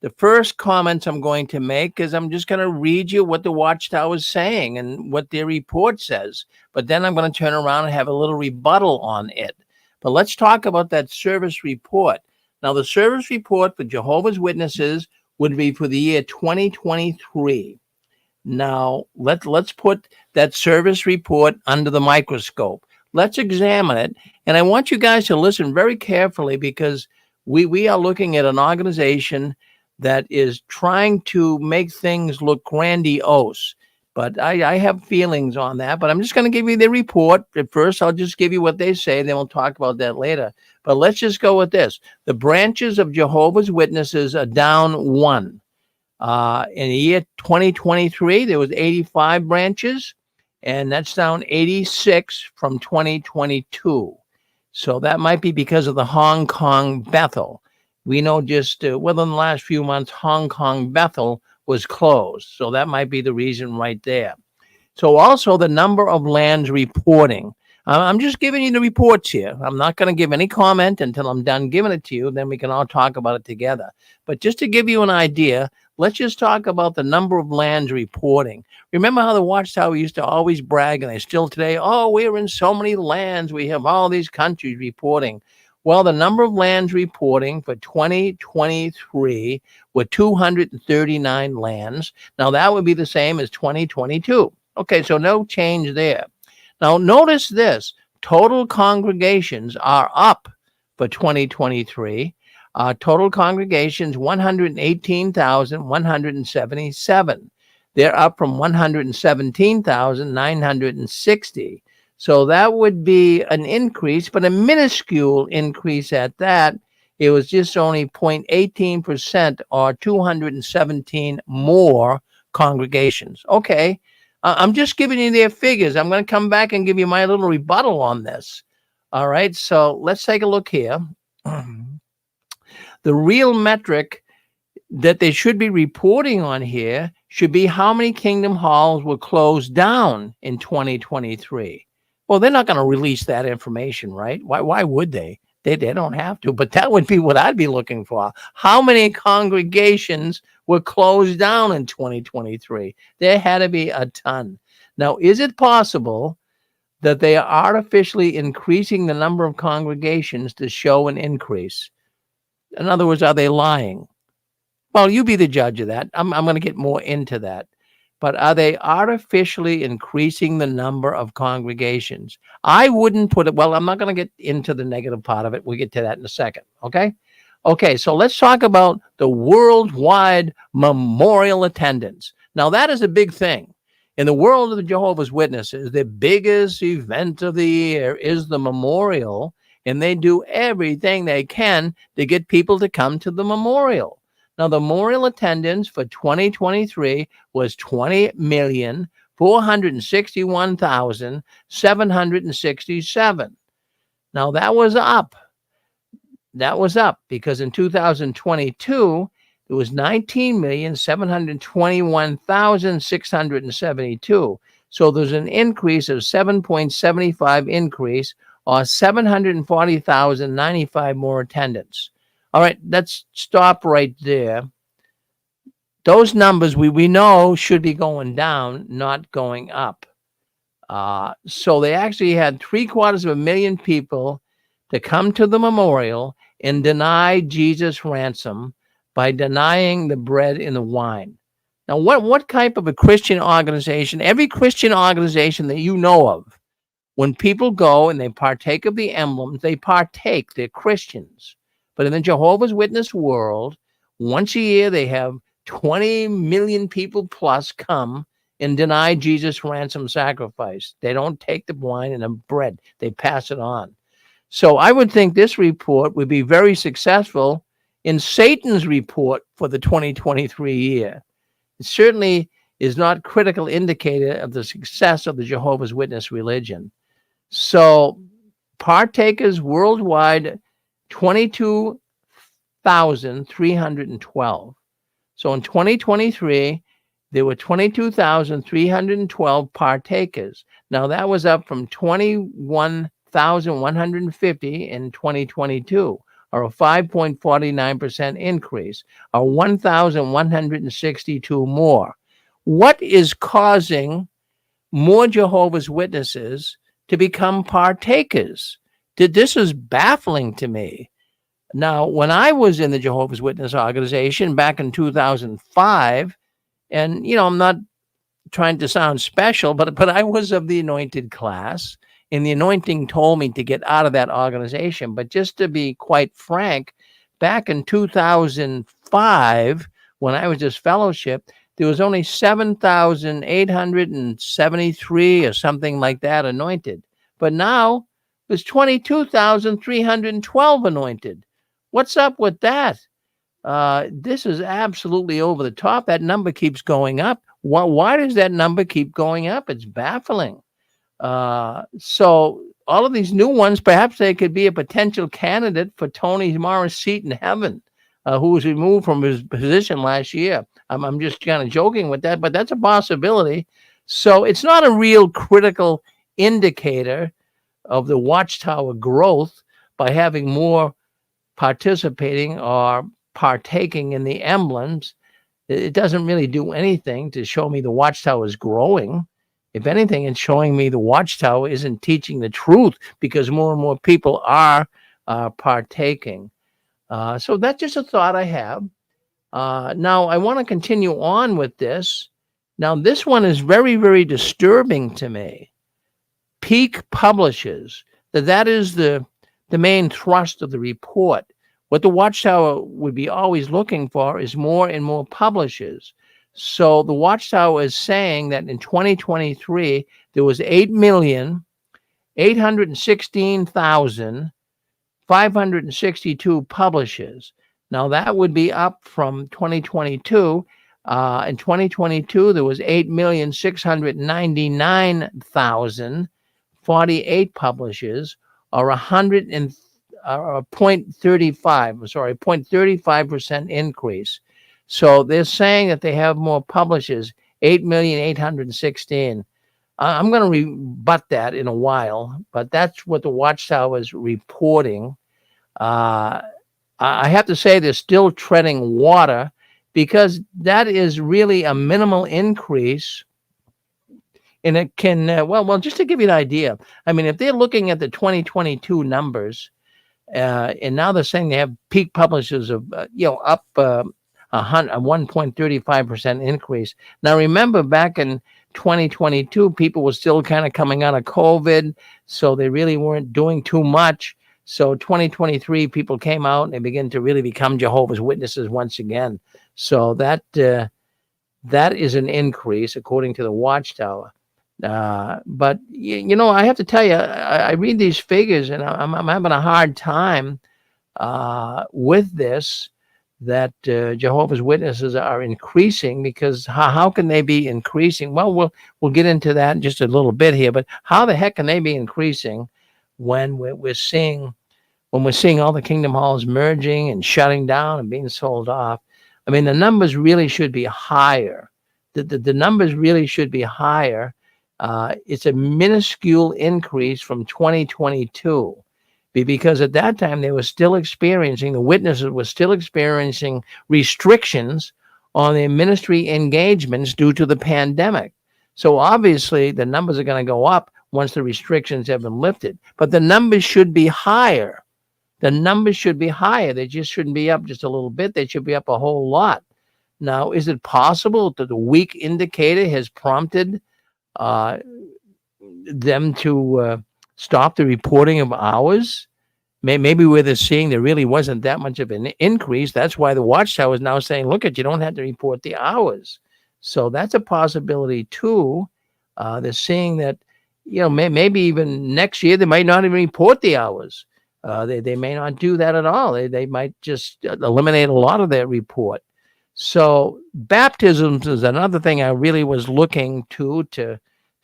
The first comments I'm going to make is I'm just going to read you what the Watchtower is saying and what their report says. But then I'm going to turn around and have a little rebuttal on it. But let's talk about that service report. Now, the service report for Jehovah's Witnesses would be for the year 2023. Now, let's put that service report under the microscope. Let's examine it. And I want you guys to listen very carefully, because we are looking at an organization that is trying to make things look grandiose. But I have feelings on that. But I'm just going to give you the report. At first, I'll just give you what they say. Then we'll talk about that later. But let's just go with this. The branches of Jehovah's Witnesses are down 1. In the year 2023, there was 85 branches, and that's down 86 from 2022. So that might be because of the Hong Kong Bethel. We know just within the last few months, Hong Kong Bethel was closed. So that might be the reason right there. So also the number of lands reporting. I'm just giving you the reports here. I'm not going to give any comment until I'm done giving it to you. Then we can all talk about it together. But just to give you an idea, let's just talk about the number of lands reporting. Remember how the Watchtower used to always brag, and they still today, oh, we're in so many lands. We have all these countries reporting. Well, the number of lands reporting for 2023 were 239 lands. Now, that would be the same as 2022. Okay, so no change there. Now, notice this. Total congregations are up for 2023. Total congregations, 118,177. They're up from 117,960. So that would be an increase, but a minuscule increase at that. It was just only 0.18% or 217 more congregations. Okay. I'm just giving you their figures. I'm going to come back and give you my little rebuttal on this. All right. So let's take a look here. The real metric that they should be reporting on here should be how many kingdom halls were closed down in 2023. Well, they're not going to release that information, right? Why would they? They don't have to, but that would be what I'd be looking for. How many congregations were closed down in 2023? There had to be a ton. Now, is it possible that they are artificially increasing the number of congregations to show an increase? In other words, are they lying? Well, you be the judge of that. I'm going to get more into that. But are they artificially increasing the number of congregations? I wouldn't put it, well, I'm not going to get into the negative part of it. We'll get to that in a second, okay? Okay, so let's talk about the worldwide memorial attendance. Now, that is a big thing. In the world of the Jehovah's Witnesses, the biggest event of the year is the memorial, and they do everything they can to get people to come to the memorial. Now, the memorial attendance for 2023 was 20,461,767. Now, that was up. That was up because in 2022, it was 19,721,672. So there's an increase of 7.75 increase, or 740,095 more attendance. All right, let's stop right there. Those numbers we know should be going down, not going up. So they actually had 750,000 people to come to the memorial and deny Jesus ransom by denying the bread and the wine. Now, what type of a Christian organization, every Christian organization that you know of, when people go and they partake of the emblems, they partake, they're Christians. But in the Jehovah's Witness world, once a year, they have 20 million people plus come and deny Jesus' ransom sacrifice. They don't take the wine and the bread. They pass it on. So I would think this report would be very successful in Satan's report for the 2023 year. It certainly is not critical indicator of the success of the Jehovah's Witness religion. So partakers worldwide, 22,312. So in 2023, there were 22,312 partakers. Now that was up from 21,150 in 2022, or a 5.49% increase, or 1,162 more. What is causing more Jehovah's Witnesses to become partakers? This is baffling to me. Now, when I was in the Jehovah's Witness organization back in 2005, and, I'm not trying to sound special, but I was of the anointed class, and the anointing told me to get out of that organization. But just to be quite frank, back in 2005, when I was this fellowship, there was only 7,873 or something like that anointed. But now there's 22,312 anointed. What's up with that? This is absolutely over the top. That number keeps going up. Why does that number keep going up? It's baffling. So all of these new ones, perhaps they could be a potential candidate for Tony Morris' seat in heaven, who was removed from his position last year. I'm just kind of joking with that, but that's a possibility. So it's not a real critical indicator of the Watchtower growth by having more participating or partaking in the emblems. It doesn't really do anything to show me the Watchtower is growing. If anything, it's showing me the Watchtower isn't teaching the truth, because more and more people are partaking. So that's just a thought I have. Now, I want to continue on with this. Now, this one is very, very disturbing to me. Peak publishes. That is the main thrust of the report. What the Watchtower would be always looking for is more and more publishers. So the Watchtower is saying that in 2023, there was 8,816,562 publishers. Now that would be up from 2022. In 2022, there was 8,699,048 publishers, or 0.35% increase. So they're saying that they have more publishers, 8,816,000. I'm going to rebut that in a while, but that's what the Watchtower is reporting. I have to say they're still treading water, because that is really a minimal increase. And it can, well, just to give you an idea, I mean, if they're looking at the 2022 numbers, and now they're saying they have peak publishers of, up a 1.35% increase. Now, remember, back in 2022, people were still kind of coming out of COVID, so they really weren't doing too much. So 2023, people came out and they began to really become Jehovah's Witnesses once again. So that is an increase according to the Watchtower. But I have to tell you, I read these figures and I'm having a hard time with this, that Jehovah's Witnesses are increasing, because how can they be increasing? Well, we'll get into that in just a little bit here, but how the heck can they be increasing when we're seeing all the kingdom halls merging and shutting down and being sold off? I mean, the numbers really should be higher. The numbers really should be higher. It's a minuscule increase from 2022, because at that time the witnesses were still experiencing restrictions on their ministry engagements due to the pandemic. So obviously the numbers are going to go up once the restrictions have been lifted, but the numbers should be higher. The numbers should be higher. They just shouldn't be up just a little bit. They should be up a whole lot. Now, is it possible that the weak indicator has prompted them to stop the reporting of hours? Maybe where they're seeing there really wasn't that much of an increase. That's why the Watchtower is now saying, look, you don't have to report the hours. So that's a possibility too. They're seeing that, maybe even next year they might not even report the hours. They may not do that at all. They might just eliminate a lot of their report. So baptisms is another thing I really was looking to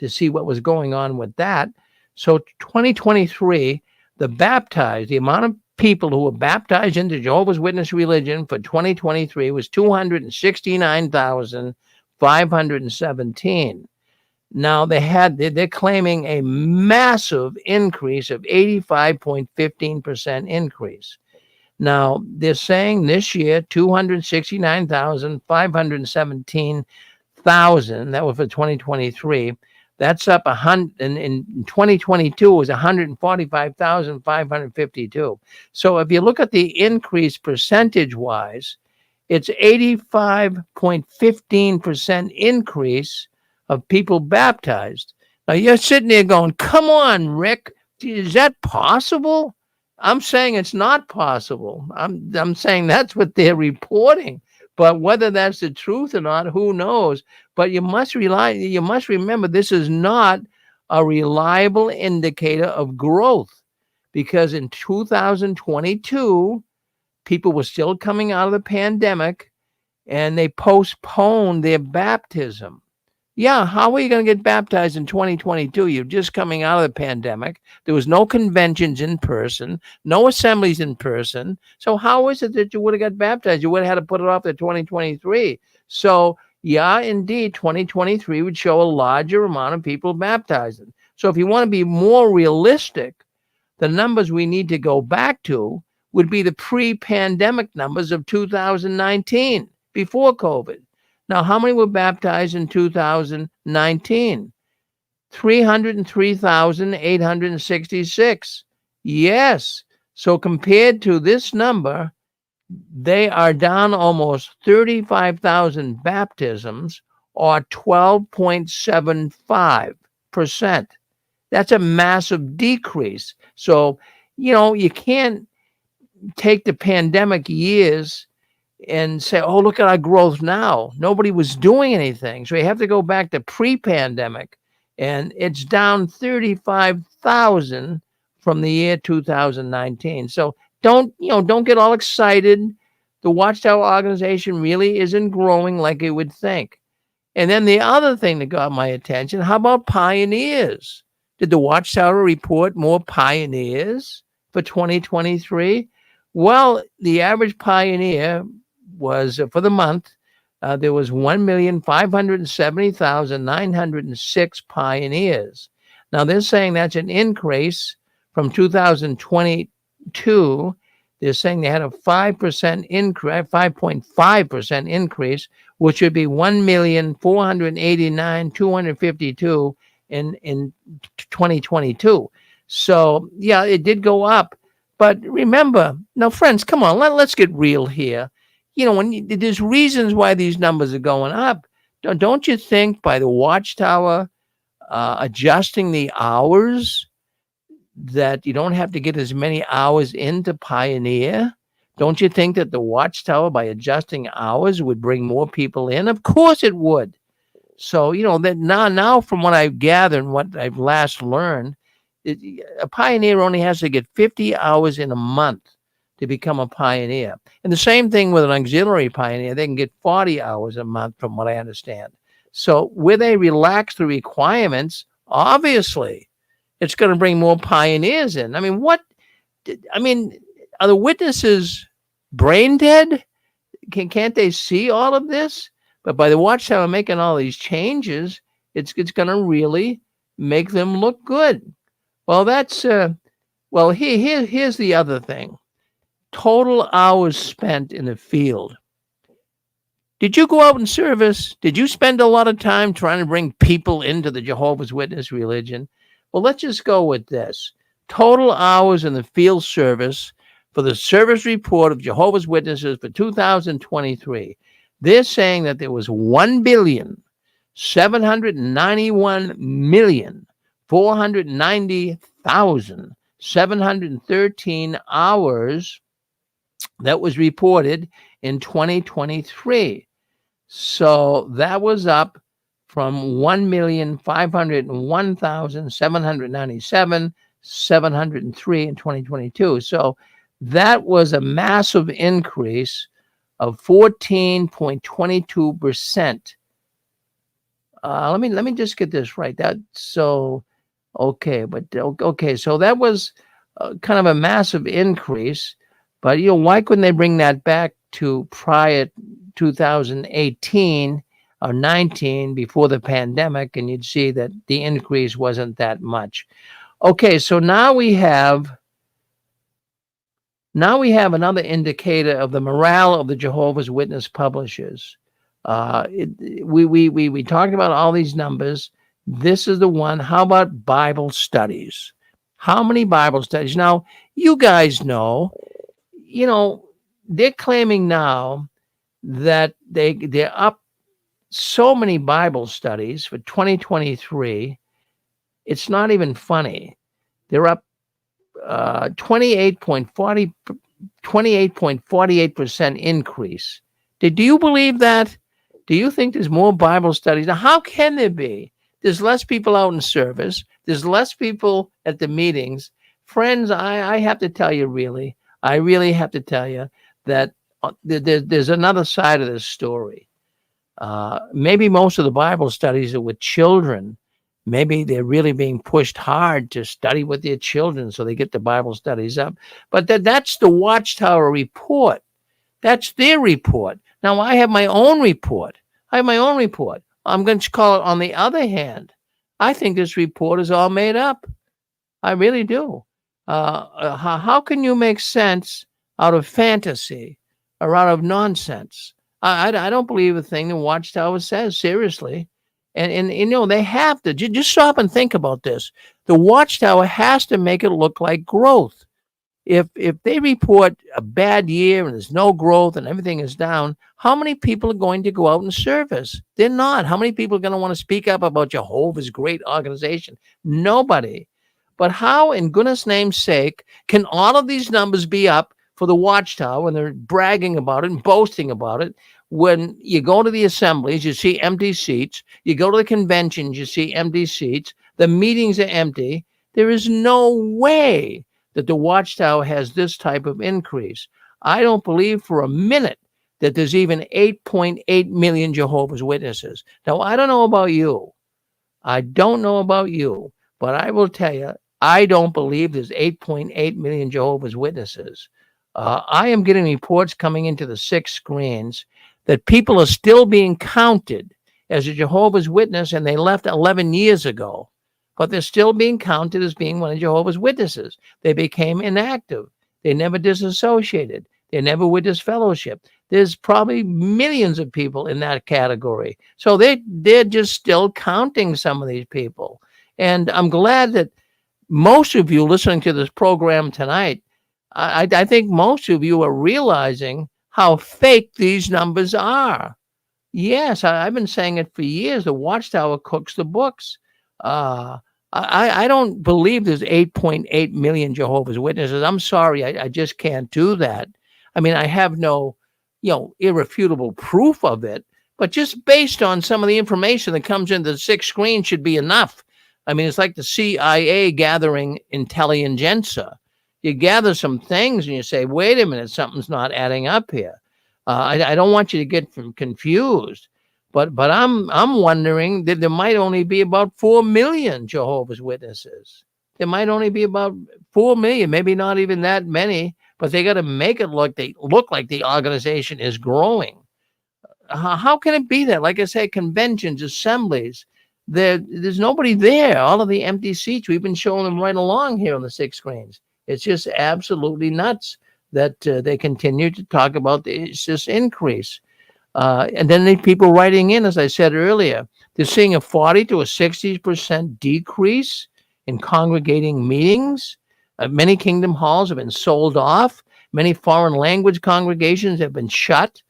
see what was going on with that. So 2023, the amount of people who were baptized into Jehovah's Witness religion for 2023 was 269,517. Now they're claiming a massive increase of 85.15% increase. Now they're saying this year 269,517,000. That was for 2023. That's up 100. In 2022 it was 145,552. So if you look at the increase percentage wise, it's 85.15% increase of people baptized. Now you're sitting there going, come on, Rick, is that possible? I'm saying it's not possible. I'm saying that's what they're reporting. But whether that's the truth or not, who knows? But you must remember this is not a reliable indicator of growth, because in 2022, people were still coming out of the pandemic and they postponed their baptism. Yeah, how are you going to get baptized in 2022? You're just coming out of the pandemic. There was no conventions in person, no assemblies in person. So how is it that you would have got baptized? You would have had to put it off to 2023. So yeah, indeed, 2023 would show a larger amount of people baptizing. So if you want to be more realistic, the numbers we need to go back to would be the pre-pandemic numbers of 2019, before COVID. Now, how many were baptized in 2019? 303,866. Yes. So compared to this number, they are down almost 35,000 baptisms, or 12.75%. That's a massive decrease. So, you can't take the pandemic years and say, oh, look at our growth now. Nobody was doing anything. So you have to go back to pre-pandemic, and it's down 35,000 from the year 2019. So don't get all excited. The Watchtower organization really isn't growing like you would think. And then the other thing that got my attention, how about pioneers? Did the Watchtower report more pioneers for 2023? Well, the average pioneer was, for the month, there was 1,570,906 pioneers. Now they're saying that's an increase from 2022. They're saying they had a 5% increase, 5.5% increase, which would be 1,489,252 in 2022. So yeah, it did go up. But remember, now friends, come on, let's get real here. There's reasons why these numbers are going up. Don't you think by the Watchtower adjusting the hours that you don't have to get as many hours into Pioneer? Don't you think that the Watchtower, by adjusting hours, would bring more people in? Of course it would. So, that now from what I've gathered and what I've last learned, a pioneer only has to get 50 hours in a month to become a pioneer. And the same thing with an auxiliary pioneer. They can get 40 hours a month, from what I understand. So where they relax the requirements, obviously, it's going to bring more pioneers in. Are the witnesses brain dead? Can't they see all of this? But by the Watchtower making all these changes, it's going to really make them look good. Well, that's here's the other thing. Total hours spent in the field. Did you go out in service? Did you spend a lot of time trying to bring people into the Jehovah's Witness religion? Well, let's just go with this. Total hours in the field service for the service report of Jehovah's Witnesses for 2023. They're saying that there was 1,791,490,713 hours that was reported in 2023. So that was up from 1,501,797,703 in 2022. So that was a massive increase of 14.22%. Let me just get this right. So that was kind of a massive increase. But, why couldn't they bring that back to prior 2018 or 19 before the pandemic, and you'd see that the increase wasn't that much. Okay, so now we have another indicator of the morale of the Jehovah's Witness publishers. We talked about all these numbers. This is the one. How about Bible studies? How many Bible studies? Now, you guys know, they're claiming now that they're up so many Bible studies for 2023. It's not even funny. They're up 28.48% increase. Do you believe that? Do you think there's more Bible studies? Now, how can there be? There's less people out in service. There's less people at the meetings. Friends, I have to tell you, I really have to tell you that there's another side of this story. Maybe most of the Bible studies are with children. Maybe they're really being pushed hard to study with their children so they get the Bible studies up. But that's the Watchtower report. That's their report. Now, I have my own report. I'm going to call it on the other hand. I think this report is all made up. I really do. How can you make sense out of fantasy or out of nonsense? I don't believe a thing the Watchtower says, seriously. And they have to. Just stop and think about this. The Watchtower has to make it look like growth. If they report a bad year and there's no growth and everything is down, how many people are going to go out in service? They're not. How many people are going to want to speak up about Jehovah's great organization? Nobody. But how, in goodness name's sake, can all of these numbers be up for the Watchtower when they're bragging about it and boasting about it? When you go to the assemblies, you see empty seats. You go to the conventions, you see empty seats. The meetings are empty. There is no way that the Watchtower has this type of increase. I don't believe for a minute that there's even 8.8 million Jehovah's Witnesses. Now, I don't know about you. But I will tell you, I don't believe there's 8.8 million Jehovah's Witnesses. I am getting reports coming into the 6 screens that people are still being counted as a Jehovah's Witness, and they left 11 years ago. But they're still being counted as being one of Jehovah's Witnesses. They became inactive. They never disassociated. They never witnessed fellowship. There's probably millions of people in that category. So they're just still counting some of these people. And I'm glad that most of you listening to this program tonight, I think most of you are realizing how fake these numbers are. Yes, I've been saying it for years. The Watchtower cooks the books. I don't believe there's 8.8 million Jehovah's Witnesses. I'm sorry, I just can't do that. I mean, I have no, irrefutable proof of it, but just based on some of the information that comes into the 6 screen should be enough. I mean, it's like the CIA gathering intelligentsia. You gather some things and you say, wait a minute, something's not adding up here. I don't want you to get confused. But I'm wondering that there might only be about 4 million Jehovah's Witnesses. There might only be about 4 million, maybe not even that many, but they got to make it look like the organization is growing. How can it be that? Like I say, conventions, assemblies, there's nobody there. All of the empty seats, we've been showing them right along here on the 6 screens. It's just absolutely nuts that they continue to talk about this increase. And then the people writing in, as I said earlier, they're seeing a 40 to a 60% decrease in congregating meetings. Many kingdom halls have been sold off. Many foreign language congregations have been shut.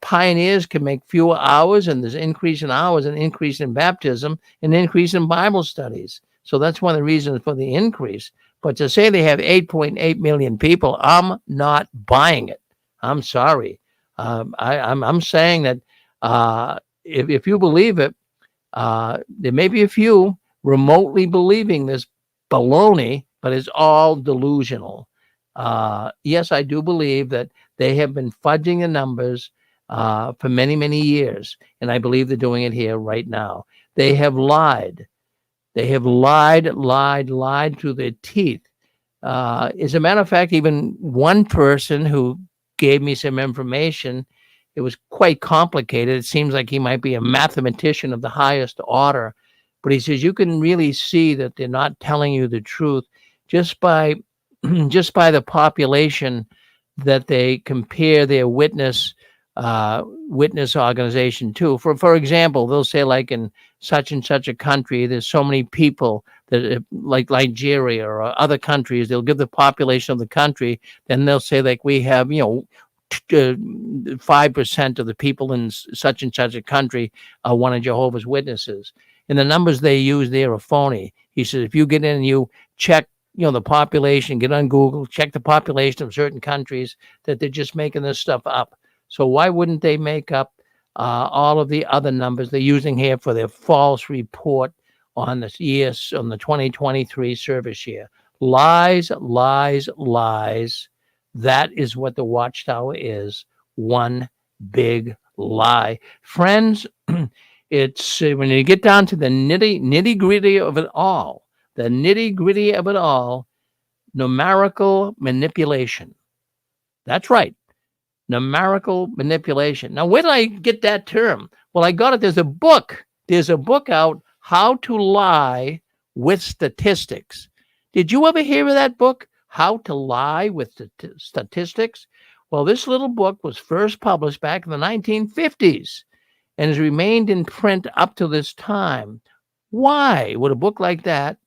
Pioneers can make fewer hours, and there's increase in hours, an increase in baptism, an increase in Bible studies. So that's one of the reasons for the increase. But to say they have 8.8 million people, I'm not buying it. I'm sorry. I'm saying that if you believe it, there may be a few remotely believing this baloney, but it's all delusional. Yes, I do believe that they have been fudging the numbers for many, many years, and I believe they're doing it here right now. They have lied. They have lied through their teeth. As a matter of fact, even one person who gave me some information, it was quite complicated. It seems like he might be a mathematician of the highest order, but he says you can really see that they're not telling you the truth just by just by the population that they compare their witness organization to. For example, they'll say like in such and such a country, there's so many people that like Nigeria or other countries, they'll give the population of the country, then they'll say like we have 5% of the people in such and such a country are one of Jehovah's Witnesses, and the numbers they use there are phony. He says if you get in and you check the population, get on Google, check the population of certain countries, that they're just making this stuff up. So why wouldn't they make up all of the other numbers they're using here for their false report on the 2023 service year? Lies, lies, lies. That is what the Watchtower is. One big lie. Friends, it's when you get down to the nitty gritty of it all, numerical manipulation. That's right. Numerical manipulation. Now, where did I get that term? Well, I got it. There's a book out, How to Lie with Statistics. Did you ever hear of that book, How to Lie with Statistics? Well, this little book was first published back in the 1950s and has remained in print up to this time. Why would a book like that,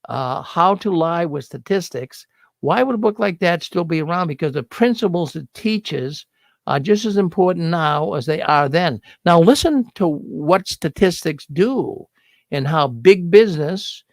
How to Lie with Statistics, why would a book like that still be around? Because the principles it teaches are just as important now as they are then. Now, listen to what statistics do and how big business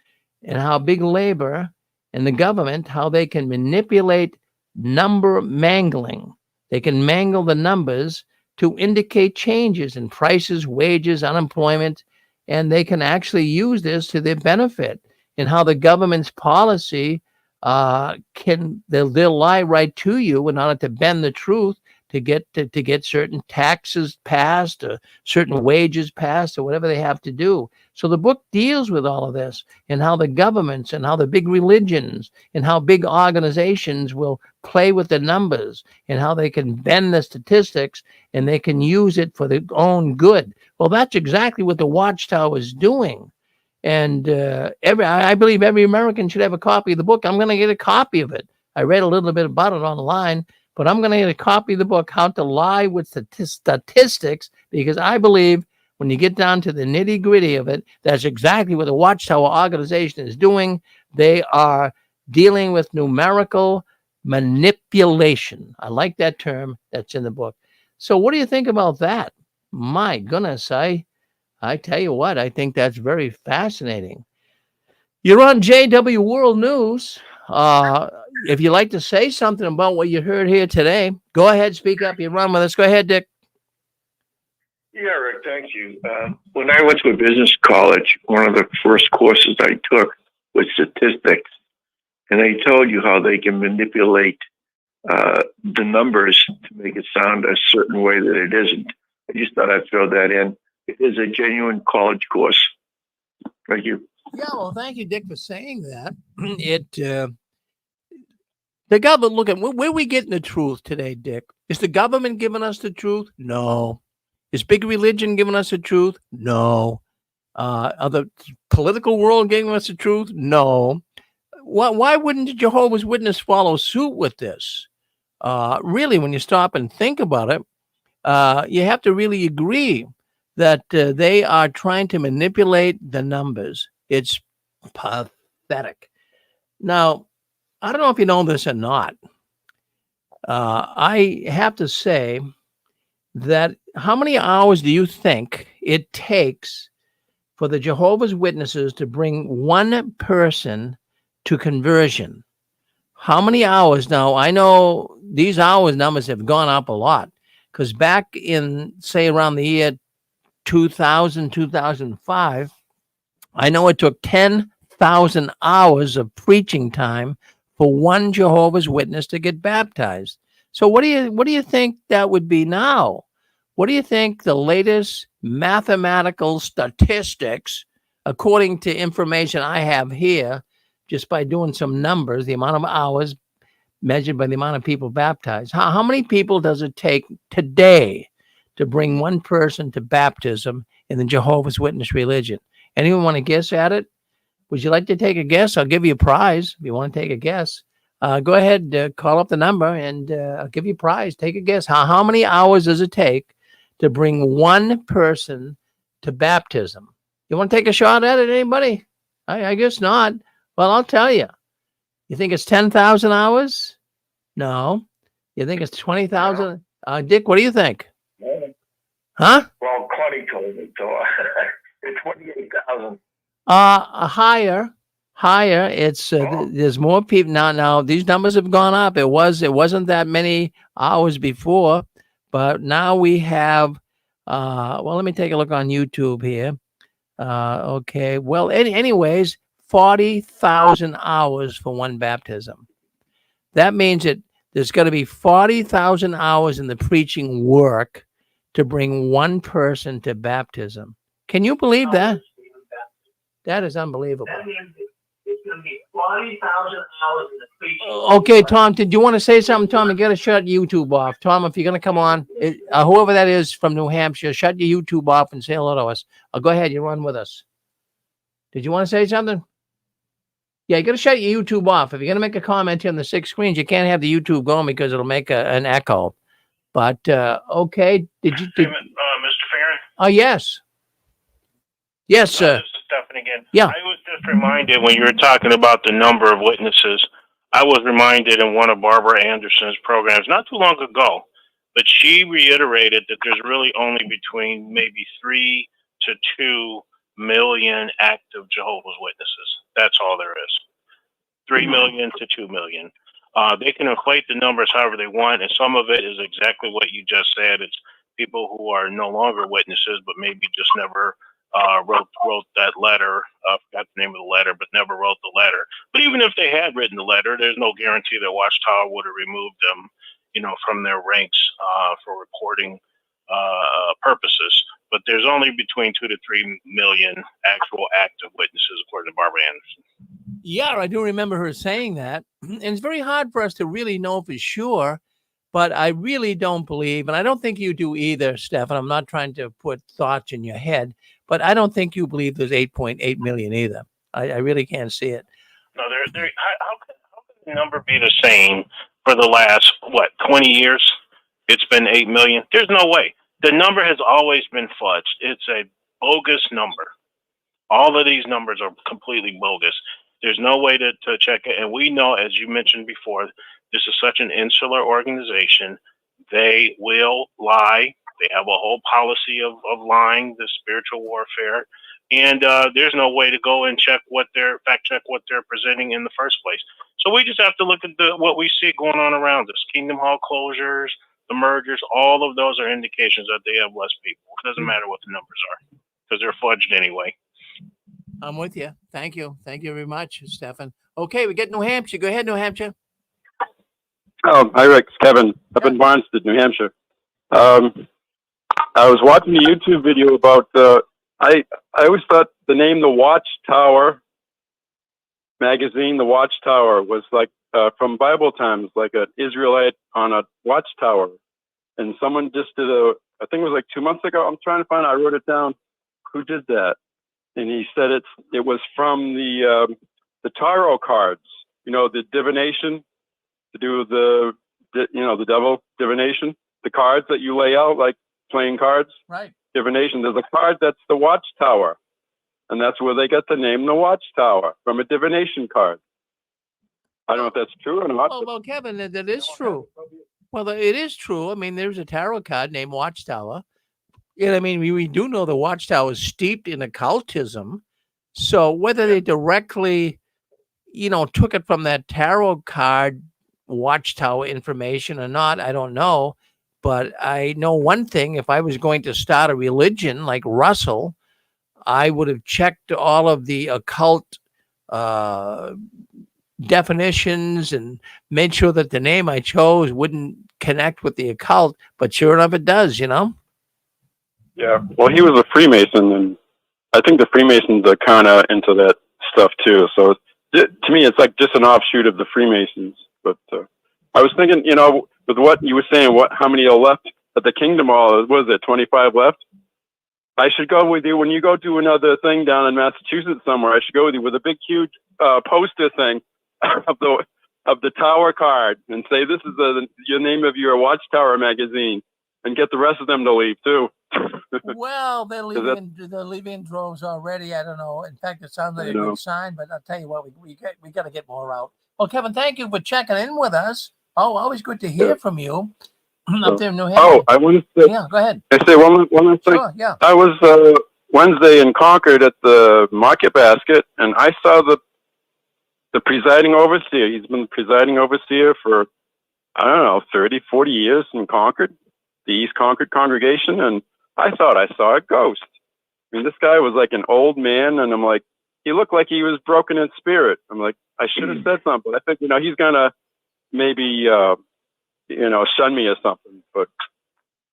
and how big labor and the government, how they can manipulate number mangling. They can mangle the numbers to indicate changes in prices, wages, unemployment, and they can actually use this to their benefit, and how the government's policy they'll lie right to you in order to bend the truth to get certain taxes passed or certain wages passed or whatever they have to do. So the book deals with all of this and how the governments and how the big religions and how big organizations will play with the numbers and how they can bend the statistics and they can use it for their own good. Well, that's exactly what the Watchtower is doing. And I believe every American should have a copy of the book. I'm going to get a copy of it. I read a little bit about it online, but I'm going to get a copy of the book, How to Lie with Statistics, because I believe when you get down to the nitty gritty of it, that's exactly what the Watchtower organization is doing. They are dealing with numerical manipulation. I like that term that's in the book. So what do you think about that? My goodness, I tell you what, I think that's very fascinating. You're on JW World News. If you'd like to say something about what you heard here today, go ahead, speak up. You're on with us. Go ahead, Dick. Yeah, Rick, thank you. When I went to a business college, one of the first courses I took was statistics, and they told you how they can manipulate the numbers to make it sound a certain way that it isn't. I just thought I'd throw that in. It is a genuine college course. Thank you. Yeah, well, thank you, Dick, for saying that. The government, look at where we getting the truth today, Dick. Is the government giving us the truth? No. Is big religion giving us the truth? No. Are the political world giving us the truth? No. Why wouldn't the Jehovah's Witness follow suit with this? Really, when you stop and think about it, you have to really agree that they are trying to manipulate the numbers. It's pathetic. Now, I don't know if you know this or not. I have to say that how many hours do you think it takes for the Jehovah's Witnesses to bring one person to conversion? How many hours? Now, I know these hours numbers have gone up a lot because back in, say, around the year 2000, 2005, I know it took 10,000 hours of preaching time for one Jehovah's Witness to get baptized. So what do you think that would be now? What do you think the latest mathematical statistics, according to information I have here, just by doing some numbers, the amount of hours measured by the amount of people baptized. How many people does it take today to bring one person to baptism in the Jehovah's Witness religion? Anyone want to guess at it? Would you like to take a guess? I'll give you a prize if you want to take a guess. Go ahead, call up the number, and I'll give you a prize. Take a guess. How many hours does it take to bring one person to baptism? You want to take a shot at it, anybody? I guess not. Well, I'll tell you. You think it's 10,000 hours? No. You think it's 20,000? Dick, what do you think? Huh? Well, Connie told me, so it's 28,000. Higher. It's there's more people now. These numbers have gone up. It wasn't that many hours before, but now we have. Well, let me take a look on YouTube here. Okay. Well, anyways, 40,000 hours for one baptism. That means that there's going to be 40,000 hours in the preaching work to bring one person to baptism. Can you believe that? That is unbelievable. That means it's going to be 40,000 hours in the preaching. Okay, Tom, did you want to say something, Tom? And get to shut YouTube off. Tom, if you're going to come on, whoever that is from New Hampshire, shut your YouTube off and say hello to us. Go ahead, you run with us. Did you want to say something? Yeah, you got to shut your YouTube off. If you're going to make a comment here on the 6 screens, you can't have the YouTube going because it'll make an echo. But, okay. Did you... Mr. Farron? Oh, yes. Yes, sir. This is Stephen again. Yeah. I was just reminded when you were talking about the number of witnesses, I was reminded in one of Barbara Anderson's programs not too long ago, but she reiterated that there's really only between maybe 3 to 2 million active Jehovah's Witnesses. That's all there is. 3 million to 2 million. They can inflate the numbers however they want, and some of it is exactly what you just said. It's people who are no longer witnesses, but maybe just never wrote that letter. Forgot the name of the letter, but never wrote the letter. But even if they had written the letter, there's no guarantee that Watchtower would have removed them, from their ranks for reporting purposes. But there's only between 2 to 3 million actual active witnesses, according to Barbara Anderson. Yeah, I do remember her saying that. And it's very hard for us to really know for sure. But I really don't believe, and I don't think you do either, Stefan. I'm not trying to put thoughts in your head, but I don't think you believe there's 8.8 million either. I really can't see it. No, how can the number be the same for the last, 20 years? It's been 8 million. There's no way. The number has always been fudged. It's a bogus number. All of these numbers are completely bogus. There's no way to check it. And we know, as you mentioned before, this is such an insular organization. They will lie. They have a whole policy of lying, the spiritual warfare. And there's no way to go and fact check what they're presenting in the first place. So we just have to look at what we see going on around us. Kingdom Hall closures, the mergers, all of those are indications that they have less people. It doesn't matter what the numbers are because they're fudged anyway. I'm with you. Thank you. Thank you very much, Stefan. Okay, we get New Hampshire. Go ahead, New Hampshire. Oh, hi, Rick. It's Kevin up in Barnstead, New Hampshire. I was watching a YouTube video about, I always thought the name The Watchtower magazine, The Watchtower, was like from Bible times, like an Israelite on a watchtower. And someone just did I think it was like 2 months ago. I'm trying to find, I wrote it down. Who did that? And he said it was from the tarot cards, the divination, to do the devil divination, the cards that you lay out, like playing cards. Right. Divination. There's a card that's the Watchtower. And that's where they got the name the Watchtower, from a divination card. I don't know if that's true or not. Oh, well, Kevin, that is true. Well, it is true. I mean, there's a tarot card named Watchtower. Yeah, I mean, we do know the Watchtower is steeped in occultism. So whether they directly, took it from that tarot card Watchtower information or not, I don't know. But I know one thing: if I was going to start a religion like Russell, I would have checked all of the occult definitions and made sure that the name I chose wouldn't connect with the occult. But sure enough, it does. Yeah, well, he was a Freemason, and I think the Freemasons are kind of into that stuff too. So to me, it's like just an offshoot of the Freemasons. But I was thinking, with what you were saying, how many are left at the Kingdom Hall? Was it 25 left? I should go with you when you go do another thing down in Massachusetts somewhere. I should go with you with a big, huge poster thing of the Tower card and say, "This is your name of your Watchtower magazine," and get the rest of them to leave too. Well, they're leaving in droves already. I don't know. In fact, it sounds like a good sign, but I'll tell you what, we got to get more out. Well, Kevin, thank you for checking in with us. Oh, always good to hear from you. Up there in New Hampshire. Oh, I wanted to. Yeah, go ahead. I say one last thing. Sure, yeah. I was Wednesday in Concord at the Market Basket, and I saw the presiding overseer. He's been presiding overseer for, I don't know, 30, 40 years in Concord, the East Concord congregation, and I thought I saw a ghost. I mean, this guy was like an old man, and I'm like, he looked like he was broken in spirit. I'm like, I should have said something. I think, he's going to maybe, shun me or something, but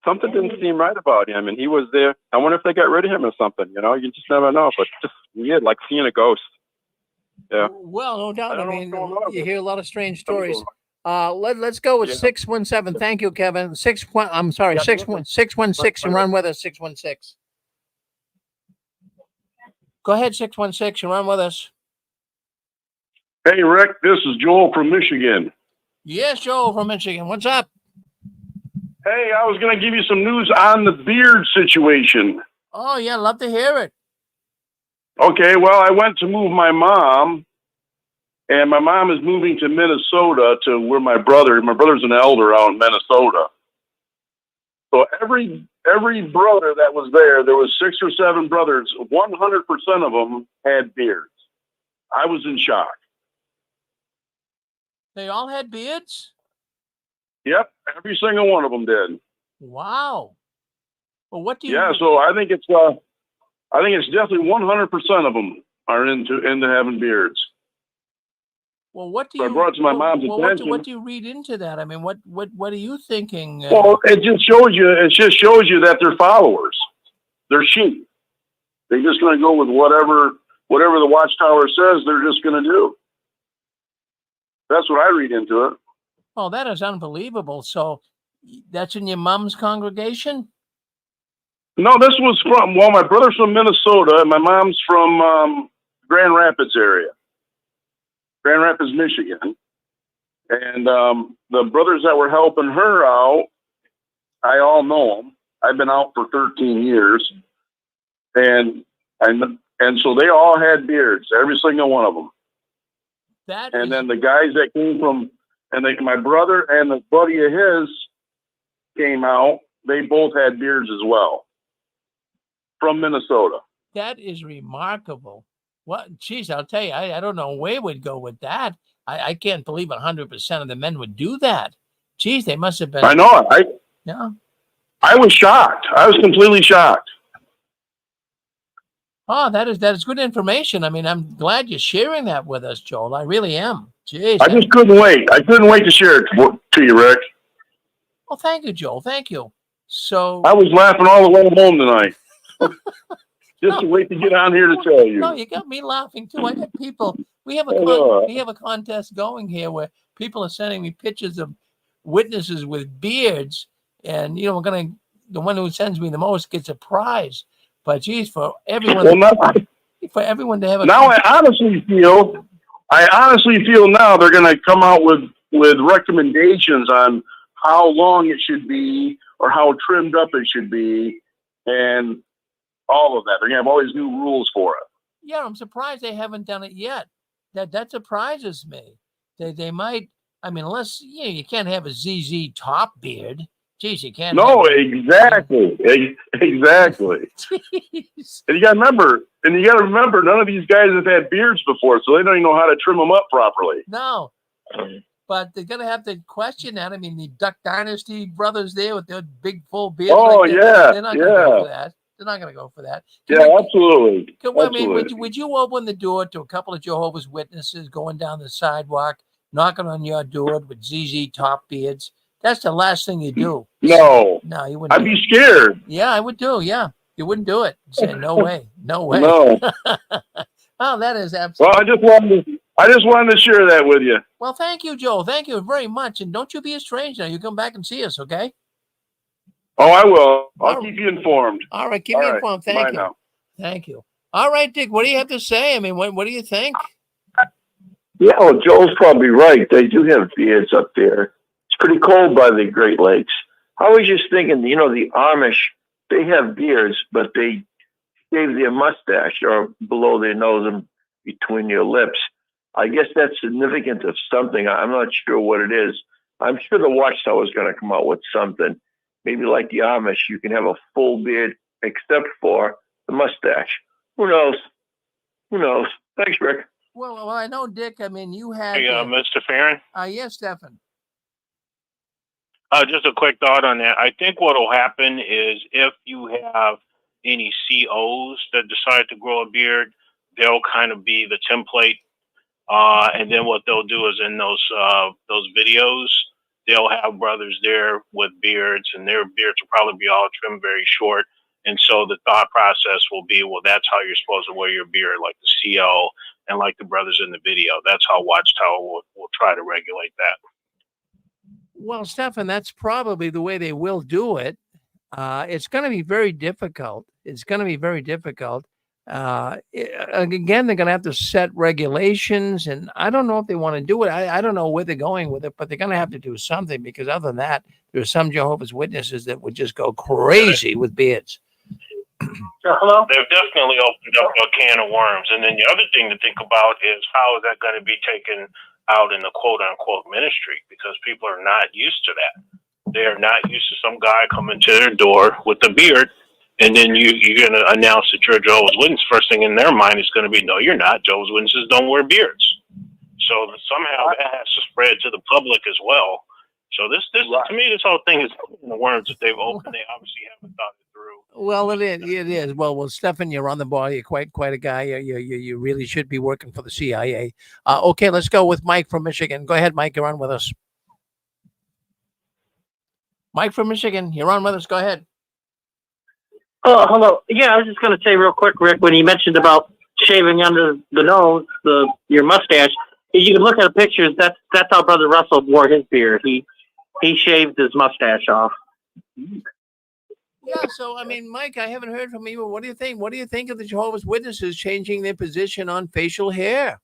something didn't seem right about him, and he was there. I wonder if they got rid of him or something, you just never know, but just weird, like seeing a ghost. Yeah. Well, no doubt. I mean, on. you hear a lot of strange stories. Let's go with 617. Thank you, Kevin. 616 and run with us. 616. Go ahead, 616 and run with us. Hey, Rick, this is Joel from Michigan. Yes, Joel from Michigan. What's up? Hey, I was going to give you some news on the beard situation. Oh, yeah, love to hear it. Okay, well, I went to move my mom, and my mom is moving to Minnesota to where my brother's an elder out in Minnesota. So every brother that was there was 6 or 7 brothers, 100% of them had beards. I was in shock. They all had beards? Yep, every single one of them did. Wow. Well, what do you? Yeah, so I think it's definitely 100% of them are into having beards. Well, what do so you? I brought it to my mom's attention. What do you read into that? I mean, what are you thinking? Well, it just shows you that they're followers. They're sheep. They're just going to go with whatever the Watchtower says. They're just going to do. That's what I read into it. Oh, that is unbelievable. So that's in your mom's congregation? No, this was my brother's from Minnesota and my mom's from Grand Rapids area. Grand Rapids, Michigan. And the brothers that were helping her out, I all know them. I've been out for 13 years. And so they all had beards, every single one of them. Then the guys that came from, my brother and the buddy of his came out, they both had beards as well. From Minnesota. That is remarkable. What? Geez, I'll tell you, I don't know where we'd go with that. I can't believe 100% of the men would do that. Geez, they must have been. I know. Yeah. I was shocked. I was completely shocked. Oh, that is good information. I mean, I'm glad you're sharing that with us, Joel. I really am. Jeez. I just couldn't wait. I couldn't wait to share it to you, Rick. Well, thank you, Joel. Thank you. So I was laughing all the way home tonight. Just to wait to get on here to tell you. No, you got me laughing too. I got people. We have a contest going here where people are sending me pictures of witnesses with beards, and the one who sends me the most gets a prize. But geez, for everyone, to have a now, I honestly feel now they're going to come out with recommendations on how long it should be or how trimmed up it should be, and all of that. They're going to have all these new rules for it. Yeah, I'm surprised they haven't done it yet. That surprises me. They might. I mean, unless you can't have a ZZ Top beard. Geez, you can't. No, exactly. Exactly. Jeez. And you got to remember, none of these guys have had beards before, so they don't even know how to trim them up properly. No. But they're going to have to question that. I mean, the Duck Dynasty brothers there with their big full beards. Oh, like yeah. They're not going to go for that. They're not going to go for that. Absolutely. I mean, would you open the door to a couple of Jehovah's Witnesses going down the sidewalk, knocking on your door with ZZ Top beards? That's the last thing you do. No, you wouldn't. I'd be scared. Yeah, I would do. Yeah, you wouldn't do it. Say no way, no way. No. Oh, that is absolutely. Well, I just wanted to share that with you. Well, thank you, Joe. Thank you very much. And don't you be a stranger. You come back and see us, okay? Oh, I will. I'll All keep you informed. All right, keep All me right. informed. Bye Thank you. now. Thank you. All right, Dick, what do you have to say? I mean, what do you think? Yeah, well, Joel's probably right. They do have beards up there. It's pretty cold by the Great Lakes. I was just thinking, the Amish, they have beards, but they shave their mustache or below their nose and between your lips. I guess that's significant of something. I'm not sure what it is. I'm sure the Watchtower is going to come out with something. Maybe like the Amish, you can have a full beard except for the mustache. Who knows? Who knows? Thanks, Rick. Well, I know, Dick. I mean, you had. Hey, Mr. Farron. Yes, Stefan. Just a quick thought on that. I think what will happen is if you have any COs that decide to grow a beard, they'll kind of be the template. And then what they'll do is in those videos, they'll have brothers there with beards, and their beards will probably be all trimmed very short. And so the thought process will be, well, that's how you're supposed to wear your beard, like the CO and like the brothers in the video. That's how Watchtower will try to regulate that. Well, Stefan, that's probably the way they will do it. It's going to be very difficult. It's going to be very difficult. Again, they're going to have to set regulations, and I don't know if they want to do it. I don't know where they're going with it, but they're going to have to do something, because other than that, there's some Jehovah's Witnesses that would just go crazy with beards. Hello? They've definitely opened up a can of worms. And then the other thing to think about is how is that going to be taken out in the quote unquote ministry, because people are not used to that. They are not used to some guy coming to their door with a beard, and then you're going to announce that you're a Jehovah's Witness. First thing in their mind is going to be, no, you're not. Jehovah's Witnesses don't wear beards. So somehow that has to spread to the public as well. So this right. To me, this whole thing is in the worms that they've opened. They obviously haven't thought it through. Well, it is. Well, Stefan, you're on the ball. You're quite a guy. You really should be working for the CIA. Okay, let's go with Mike from Michigan. Go ahead, Mike. You're on with us. Mike from Michigan, you're on with us. Go ahead. Oh, hello. Yeah, I was just going to say real quick, Rick, when you mentioned about shaving under the nose, your mustache, if you can look at the pictures, that's how Brother Russell wore his beard. He shaved his mustache off. Yeah, so, I mean, Mike, I haven't heard from you. What do you think? What do you think of the Jehovah's Witnesses changing their position on facial hair?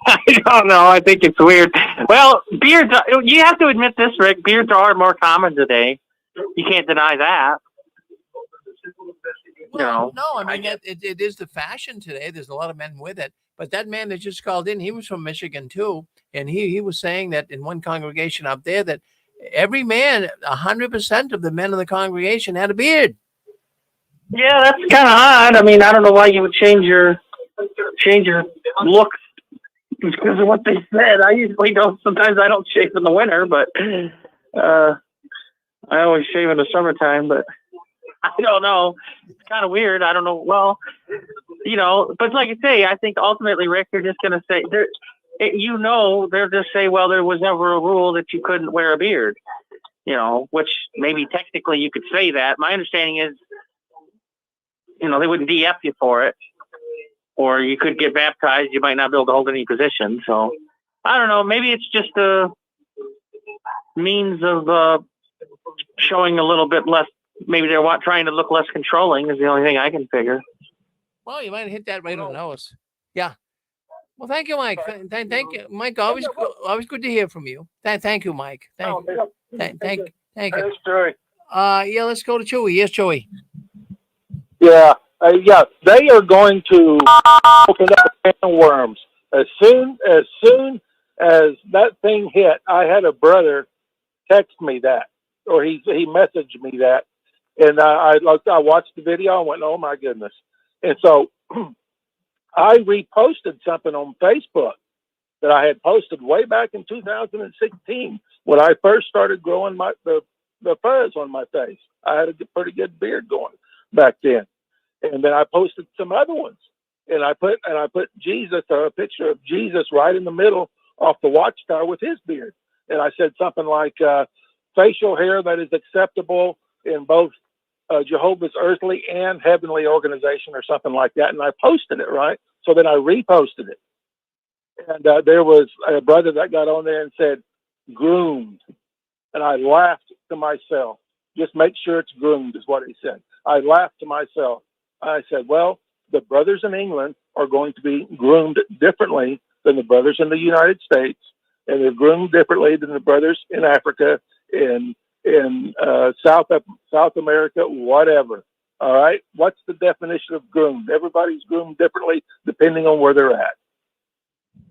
I don't know. I think it's weird. Well, beards, you have to admit this, Rick, beards are more common today. You can't deny that. Well, no, I mean, it is the fashion today. There's a lot of men with it. But that man that just called in, he was from Michigan, too. And he was saying that in one congregation up there that every man, 100% of the men in the congregation had a beard. Yeah, that's kind of odd. I mean, I don't know why you would change your look because of what they said. I usually don't. Sometimes I don't shave in the winter, but I always shave in the summertime. But I don't know. It's kind of weird. I don't know. Well, but like I say, I think ultimately, Rick, they're just going to say they'll just say, well, there was never a rule that you couldn't wear a beard. Which maybe technically you could say that. My understanding is, they wouldn't DF you for it. Or you could get baptized. You might not be able to hold any position. So, I don't know. Maybe it's just a means of showing a little bit less. Maybe they're trying to look less controlling is the only thing I can figure. Well, you might hit that right on the nose. Yeah. Well, thank you, Mike. Thank you, Mike. Always good to hear from you. Thank you, Mike. Thank you. Thank you. Thanks, Joey. Yeah, let's go to Chewy. Yes, Chewy. Yeah, they are going to open up a can of worms. As soon as that thing hit, I had a brother text me that, or he messaged me that, and I watched the video and went, oh my goodness. And so I reposted something on Facebook that I had posted way back in 2016 when I first started growing the fuzz on my face. I had a pretty good beard going back then. And then I posted some other ones, and I put Jesus, a picture of Jesus right in the middle off the Watchtower with his beard. And I said something like facial hair that is acceptable in both Jehovah's earthly and heavenly organization or something like that. And I posted it, right? So then I reposted it. And there was a brother that got on there and said, groomed. And I laughed to myself. Just make sure it's groomed is what he said. I laughed to myself. I said, well, the brothers in England are going to be groomed differently than the brothers in the United States. And they're groomed differently than the brothers in Africa, in South America, whatever. All right. What's the definition of groomed? Everybody's groomed differently depending on where they're at.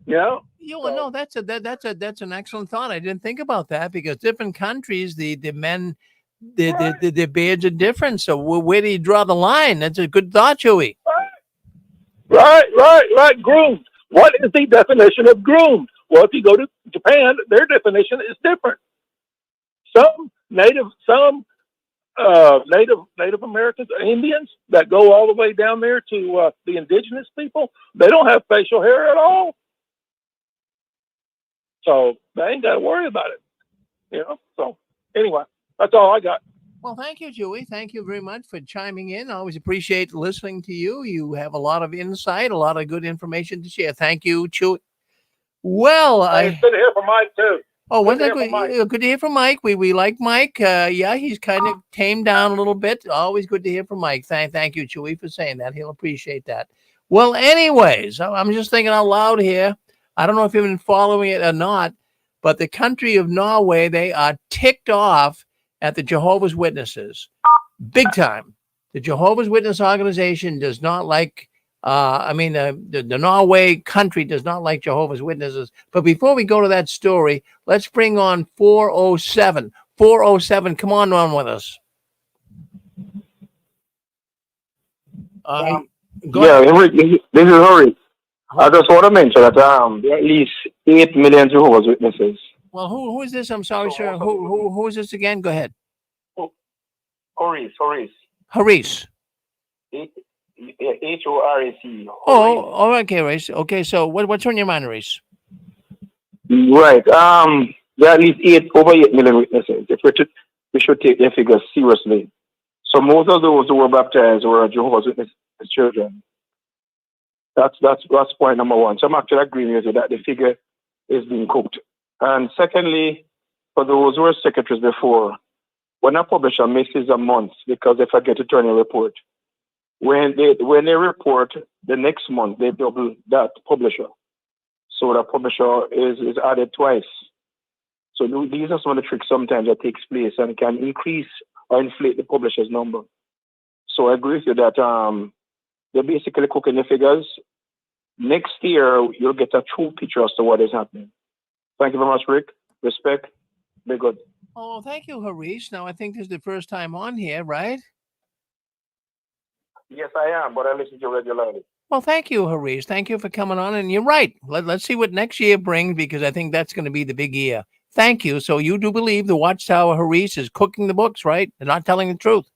You know? Well, no, that's an excellent thought. I didn't think about that because different countries, the men, the beards are different. So where do you draw the line? That's a good thought, Joey. Right. Groomed. What is the definition of groomed? Well, if you go to Japan, their definition is different. Some Native Americans, Indians that go all the way down there to the indigenous people, they don't have facial hair at all. So they ain't got to worry about it. You know? So anyway, that's all I got. Well, thank you, Joey. Thank you very much for chiming in. I always appreciate listening to you. You have a lot of insight, a lot of good information to share. Thank you, Chewy. Well, it's good to hear from Mike, too. Oh, one thing, good to hear from Mike. We like Mike. Yeah, he's kind of tamed down a little bit. Always good to hear from Mike. Thank you, Chewy, for saying that. He'll appreciate that. Well, anyways, I'm just thinking out loud here. I don't know if you've been following it or not, but the country of Norway, they are ticked off at the Jehovah's Witnesses. Big time. The Jehovah's Witness organization does not like, the Norway country does not like Jehovah's Witnesses. But before we go to that story, let's bring on 407. 407, come on with us. Henry, this is Hurry. I just want to mention that there are at least 8 million Jehovah's Witnesses. Well, who is this? I'm sorry, sir. Who is this again? Go ahead. Horace. Haris. H-O-R-A-C. Oh, okay, Race. Okay, so what's on your mind, Race? Right. There are at least over 8 million witnesses. We should take their figures seriously. So most of those who were baptized were Jehovah's Witness children. That's point number one. So I'm actually agreeing with you that the figure is being cooked. And secondly, for those who were secretaries before, when a publisher misses a month because they forget to turn a report, when they report the next month, they double that publisher. So the publisher is added twice. So these are some of the tricks sometimes that takes place and can increase or inflate the publisher's number. So I agree with you that they're basically cooking the figures. Next year, you'll get a true picture as to what is happening. Thank you very much, Rick. Respect. Be good. Oh, thank you, Harish. Now, I think this is the first time on here, right? Yes, I am, but I listen to you regularly. Well, thank you, Harish. Thank you for coming on. And you're right. Let's see what next year brings, because I think that's going to be the big year. Thank you. So you do believe the Watchtower Harish is cooking the books, right? They're not telling the truth.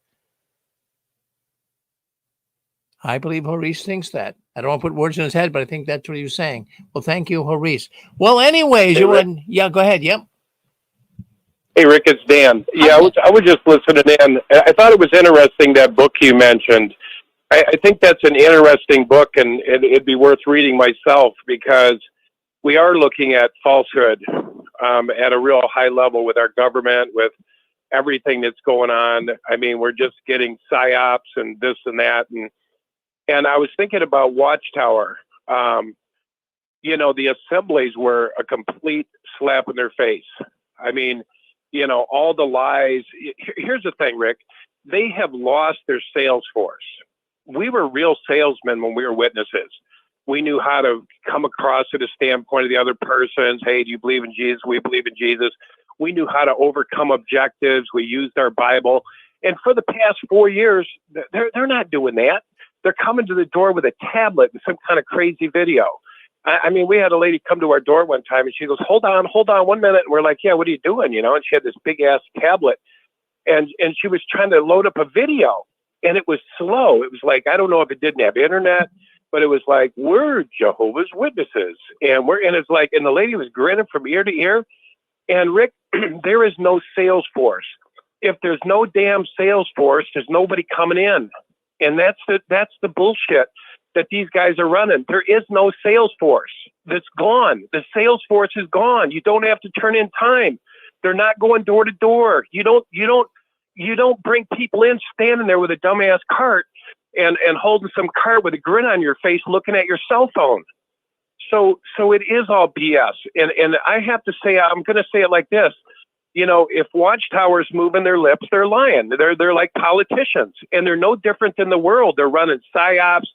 I believe Harish thinks that. I don't want to put words in his head, but I think that's what he was saying. Well, thank you, Harish. Well, anyways, Hey, yeah, go ahead. Yep. Hey, Rick, it's Dan. Yeah, I was just listening in. I thought it was interesting, that book you mentioned. I think that's an interesting book, and it'd be worth reading myself, because we are looking at falsehood at a real high level with our government, with everything that's going on. I mean, we're just getting psyops and this and that. And I was thinking about Watchtower. The assemblies were a complete slap in their face. I mean, all the lies. Here's the thing, Rick. They have lost their sales force. We were real salesmen when we were witnesses. We knew how to come across to the standpoint of the other person's. Hey, do you believe in Jesus? We believe in Jesus. We knew how to overcome objectives. We used our Bible. And for the past 4 years, they're not doing that. They're coming to the door with a tablet and some kind of crazy video. I mean, we had a lady come to our door one time, and she goes, hold on 1 minute. And we're like, yeah, what are you doing? And she had this big ass tablet, and she was trying to load up a video, and it was slow. It was like, I don't know if it didn't have internet, but it was like, we're Jehovah's Witnesses. And it's like, and the lady was grinning from ear to ear. And Rick, there is no sales force. If there's no damn sales force, there's nobody coming in. And that's the bullshit that these guys are running. There is no sales force. That's gone. The sales force is gone. You don't have to turn in time. They're not going door to door. You don't bring people in standing there with a dumbass cart and holding some cart with a grin on your face looking at your cell phone. So it is all BS. And I have to say, I'm going to say it like this. You know, if Watchtower's moving their lips, they're lying. They're like politicians, and they're no different than the world. They're running psyops.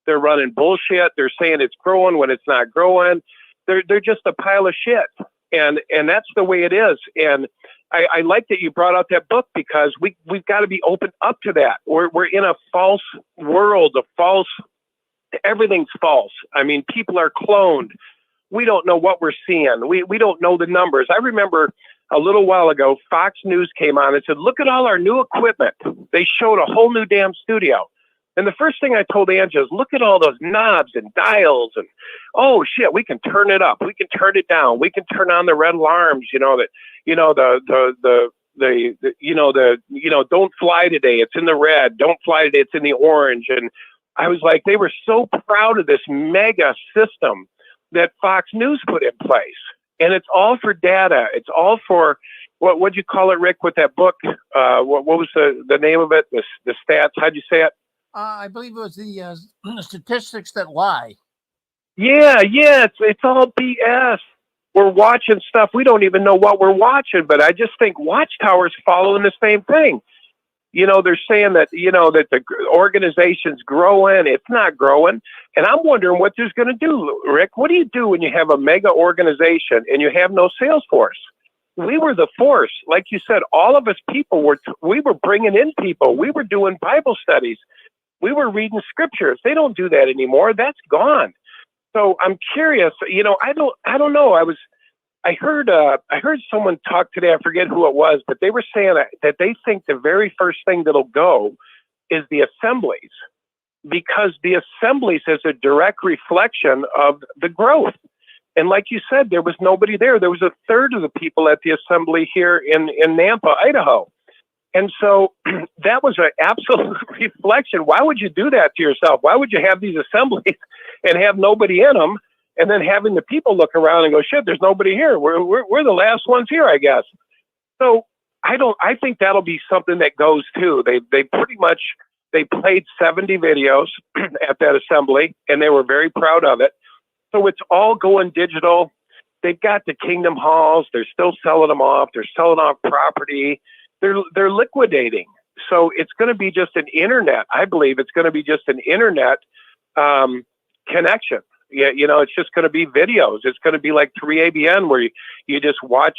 They're running bullshit. They're saying it's growing when it's not growing. They're just a pile of shit. And that's the way it is. And I like that you brought out that book, because we've got to be open up to that. We're in a false world, everything's false. I mean, people are cloned. We don't know what we're seeing. We don't know the numbers. I remember a little while ago, Fox News came on and said, look at all our new equipment. They showed a whole new damn studio. And the first thing I told Angela is, look at all those knobs and dials, and oh shit, we can turn it up, we can turn it down, we can turn on the red alarms. Don't fly today, it's in the red. Don't fly today, it's in the orange. And I was like, they were so proud of this mega system that Fox News put in place, and it's all for data. It's all for what'd you call it, Rick, with that book? What was the name of it? The stats? How'd you say it? I believe it was the statistics that lie. Yeah, it's all BS. We're watching stuff. We don't even know what we're watching, but I just think Watchtower's following the same thing. You know, they're saying that, that the organization's growing. It's not growing. And I'm wondering what there's going to do, Rick. What do you do when you have a mega organization and you have no sales force? We were the force. Like you said, all of us people we were bringing in people. We were doing Bible studies. We were reading scriptures. They don't do that anymore. That's gone. So I'm curious, I don't know. I heard someone talk today. I forget who it was, but they were saying that they think the very first thing that'll go is the assemblies, because the assemblies is a direct reflection of the growth. And like you said, there was nobody there. There was a third of the people at the assembly here in Nampa, Idaho. And so that was an absolute reflection. Why would you do that to yourself? Why would you have these assemblies and have nobody in them, and then having the people look around and go, shit, there's nobody here. We're the last ones here, I guess. So I think that'll be something that goes too. They played 70 videos at that assembly, and they were very proud of it. So it's all going digital. They've got the Kingdom Halls. They're still selling them off. They're selling off property. They're liquidating. So it's going to be just an internet. I believe it's going to be just an internet connection. Yeah, it's just going to be videos. It's going to be like 3ABN, where you just watch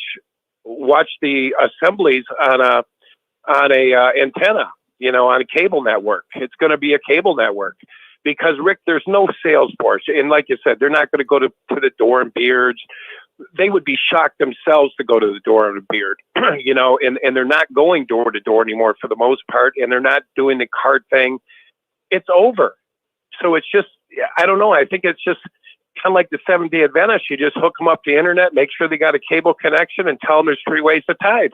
the assemblies on a antenna, on a cable network. It's going to be a cable network, because Rick, there's no sales force, and like you said, they're not going to go to the door and beards. They would be shocked themselves to go to the door and a beard, and they're not going door to door anymore for the most part, and they're not doing the card thing. It's over. So it's just, I don't know. I think it's just kind of like the Seventh-day Adventists. You just hook them up to the internet, make sure they got a cable connection, and tell them there's 3 ways to tithe.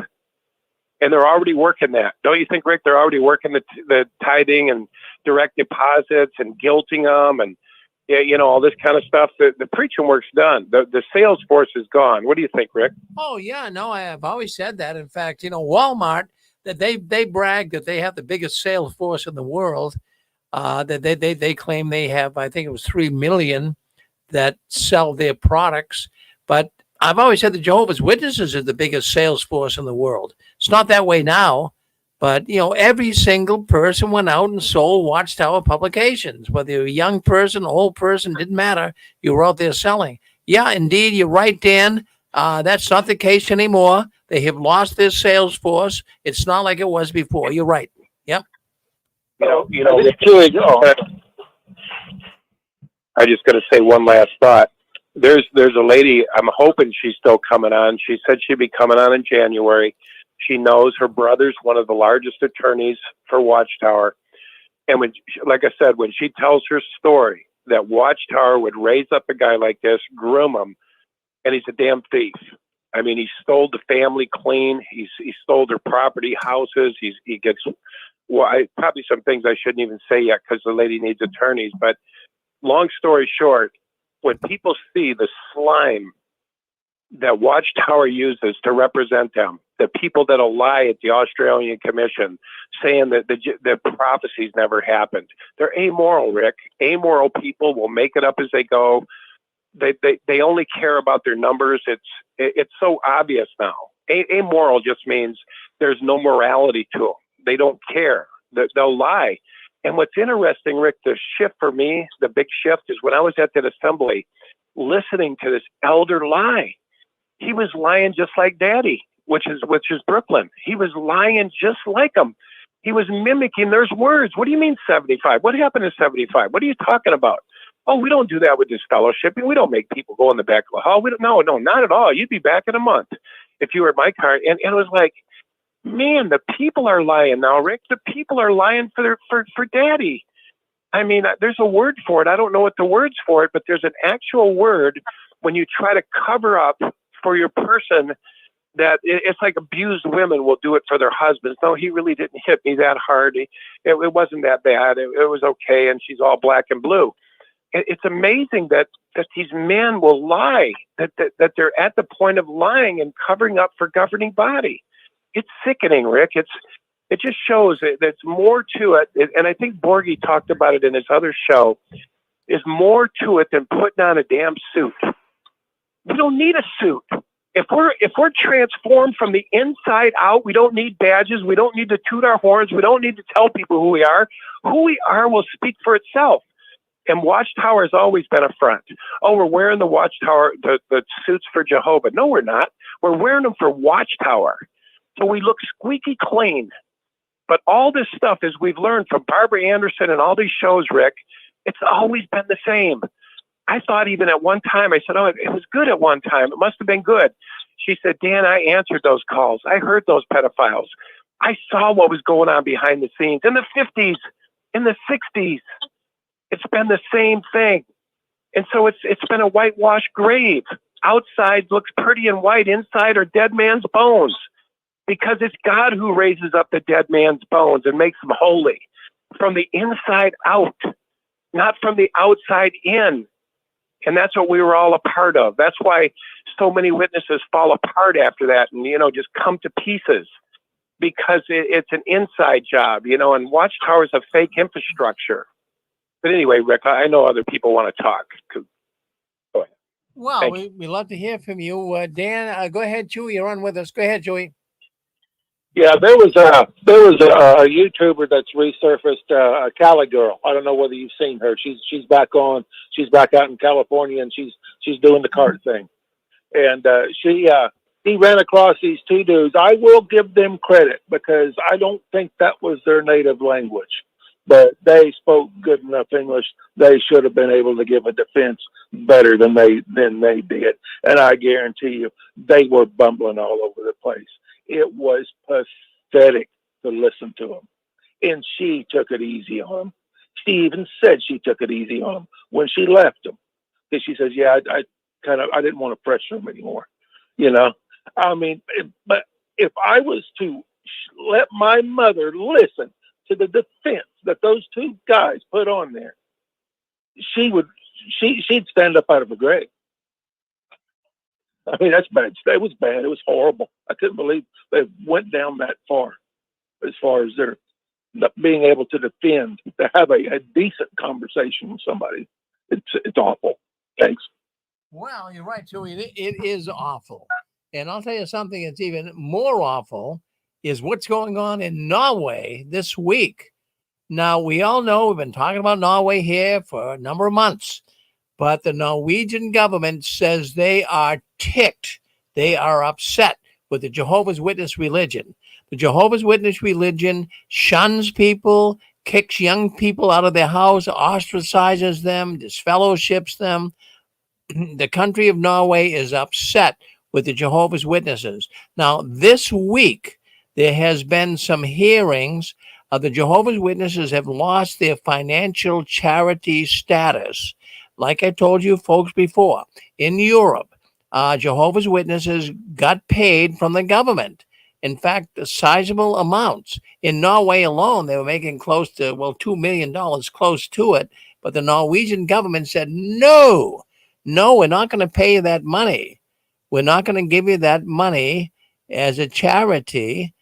And they're already working that. Don't you think, Rick? They're already working the tithing and direct deposits and guilting them and, all this kind of stuff. The preaching work's done. The sales force is gone. What do you think, Rick? Oh, yeah. No, I have always said that. In fact, Walmart, that they brag that they have the biggest sales force in the world. That they claim they have, I think it was 3 million that sell their products. But I've always said the Jehovah's Witnesses are the biggest sales force in the world. It's not that way now, but every single person went out and sold Watchtower publications. Whether you're a young person, old person, didn't matter. You were out there selling. Yeah, indeed, you're right, Dan. That's not the case anymore. They have lost their sales force. It's not like it was before. You're right. Yep. I just got to say one last thought. There's a lady, I'm hoping she's still coming on. She said she'd be coming on in January. She knows her brother's one of the largest attorneys for Watchtower. And like I said, when she tells her story that Watchtower would raise up a guy like this, groom him, and he's a damn thief. I mean, he stole the family clean. He stole their property, houses. He gets, probably some things I shouldn't even say yet because the lady needs attorneys. But long story short, when people see the slime that Watchtower uses to represent them, the people that'll lie at the Australian Commission saying that the prophecies never happened, they're amoral, Rick. Amoral people will make it up as they go. They only care about their numbers. It's so obvious now. Amoral just means there's no morality to them. They don't care. They'll lie. And what's interesting, Rick, the shift for me, the big shift, is when I was at that assembly listening to this elder lie. He was lying just like Daddy, which is Brooklyn. He was lying just like him. He was mimicking their words. What do you mean 75? What happened in 75? What are you talking about? Oh, we don't do that with this fellowship. We don't make people go in the back of the hall. No, not at all. You'd be back in a month if you were at my car. And it was like, man, the people are lying now, Rick. The people are lying for Daddy. I mean, there's a word for it. I don't know what the word's for it, but there's an actual word when you try to cover up for your person that it's like abused women will do it for their husbands. No, he really didn't hit me that hard. It wasn't that bad. It was okay. And she's all black and blue. It's amazing that these men will lie, that they're at the point of lying and covering up for governing body. It's sickening, Rick. It just shows that there's more to it. And I think Borgie talked about it in his other show. Is more to it than putting on a damn suit. We don't need a suit. If we're transformed from the inside out, we don't need badges. We don't need to toot our horns. We don't need to tell people who we are. Who we are will speak for itself. And Watchtower has always been a front. Oh, we're wearing the Watchtower, the suits for Jehovah. No, we're not. We're wearing them for Watchtower. So we look squeaky clean. But all this stuff, as we've learned from Barbara Anderson and all these shows, Rick, it's always been the same. I thought even at one time, I said, oh, it was good at one time. It must have been good. She said, Dan, I answered those calls. I heard those pedophiles. I saw what was going on behind the scenes in the 50s, in the 60s. It's been the same thing. And so it's been a whitewashed grave. Outside looks pretty and white. Inside are dead man's bones. Because it's God who raises up the dead man's bones and makes them holy. From the inside out, not from the outside in. And that's what we were all a part of. That's why so many witnesses fall apart after that and, just come to pieces. Because it's an inside job, and Watchtower's a fake infrastructure. But anyway, Rick, I know other people want to talk. Go ahead. Well, we love to hear from you. Dan, go ahead, Chewy. You're on with us. Go ahead, Chewy. Yeah, there was a YouTuber that's resurfaced, a Cali girl. I don't know whether you've seen her. She's back on. She's back out in California, and she's doing the cart thing. And he ran across these two dudes. I will give them credit because I don't think that was their native language, but they spoke good enough English. They should have been able to give a defense better than they did. And I guarantee you, they were bumbling all over the place. It was pathetic to listen to them. And she took it easy on him. She even said she took it easy on him when she left him. Because she says, yeah, I didn't want to pressure him anymore. I mean, but if I was to let my mother listen to the defense that those two guys put on there, she'd stand up out of her grave. I mean, that's bad. It was bad. It was horrible. I couldn't believe they went down that far as their being able to defend, to have a decent conversation with somebody. It's awful. Thanks. Well, you're right, Chewy. It is awful. And I'll tell you something that's even more awful is what's going on in Norway this week. Now, we all know we've been talking about Norway here for a number of months. But the Norwegian government says they are ticked. They are upset with the Jehovah's Witness religion. The Jehovah's Witness religion shuns people, kicks young people out of their house, ostracizes them, disfellowships them. The country of Norway is upset with the Jehovah's Witnesses. Now, this week, there has been some hearings. The Jehovah's Witnesses have lost their financial charity status. Like I told you folks before, in Europe, Jehovah's Witnesses got paid from the government. In fact, sizable amounts. In Norway alone, they were making close to, $2 million, close to it. But the Norwegian government said, no, we're not going to pay you that money. We're not going to give you that money as a charity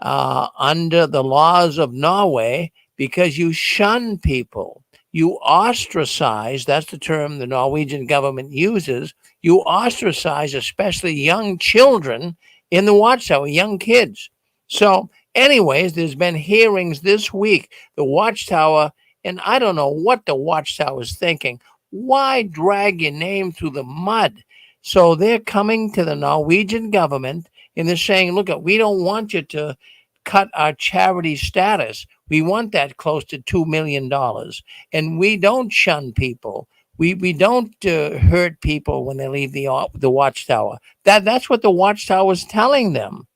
under the laws of Norway because you shun people. You ostracize, that's the term the Norwegian government uses. You ostracize especially young children in the Watchtower, young kids. So anyways, there's been hearings this week. The Watchtower, and I don't know what the Watchtower is thinking. Why drag your name through the mud? So they're coming to the Norwegian government and they're saying, look, we don't want you to cut our charity status. We want that close to $2 million. And we don't shun people. We don't hurt people when they leave the Watchtower. That's what the Watchtower is telling them.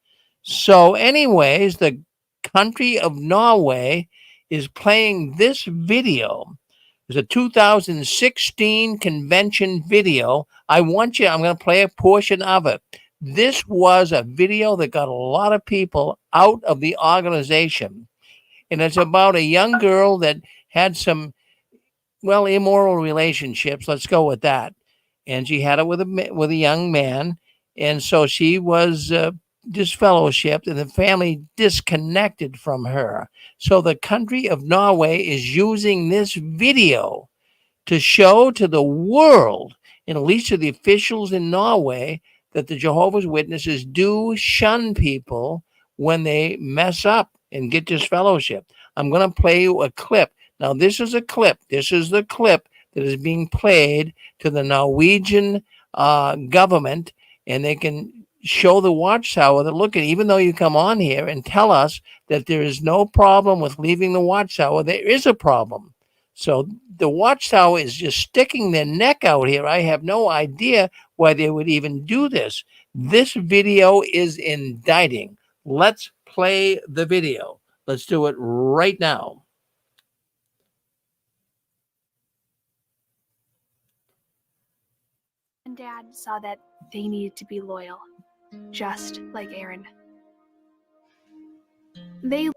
So anyways, the country of Norway is playing this video. It's a 2016 convention video. I'm going to play a portion of it. This was a video that got a lot of people out of the organization. And it's about a young girl that had some, immoral relationships. Let's go with that. And she had it with a young man. And so she was disfellowshipped and the family disconnected from her. So the country of Norway is using this video to show to the world, and at least to the officials in Norway, that the Jehovah's Witnesses do shun people when they mess up and get disfellowship. I'm going to play you a clip. Now, this is a clip. This is the clip that is being played to the Norwegian government, and they can show the Watchtower that, look, even though you come on here and tell us that there is no problem with leaving the Watchtower, there is a problem. So the Watchtower is just sticking their neck out here. I have no idea why they would even do this. This video is indicting. Let's play the video. Let's do it right now. And Dad saw that they needed to be loyal, just like Aaron. They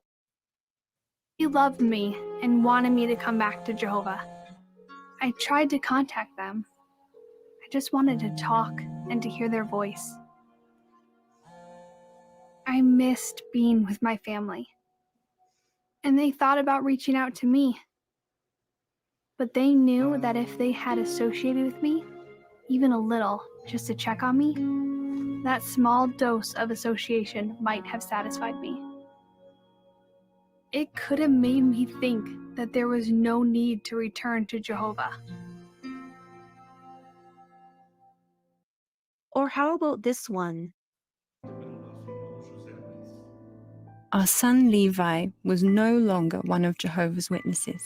loved me and wanted me to come back to Jehovah. I tried to contact them. I just wanted to talk and to hear their voice. I missed being with my family. And they thought about reaching out to me. But they knew that if they had associated with me, even a little, just to check on me, that small dose of association might have satisfied me. It could have made me think that there was no need to return to Jehovah. Or how about this one? Our son Levi was no longer one of Jehovah's Witnesses.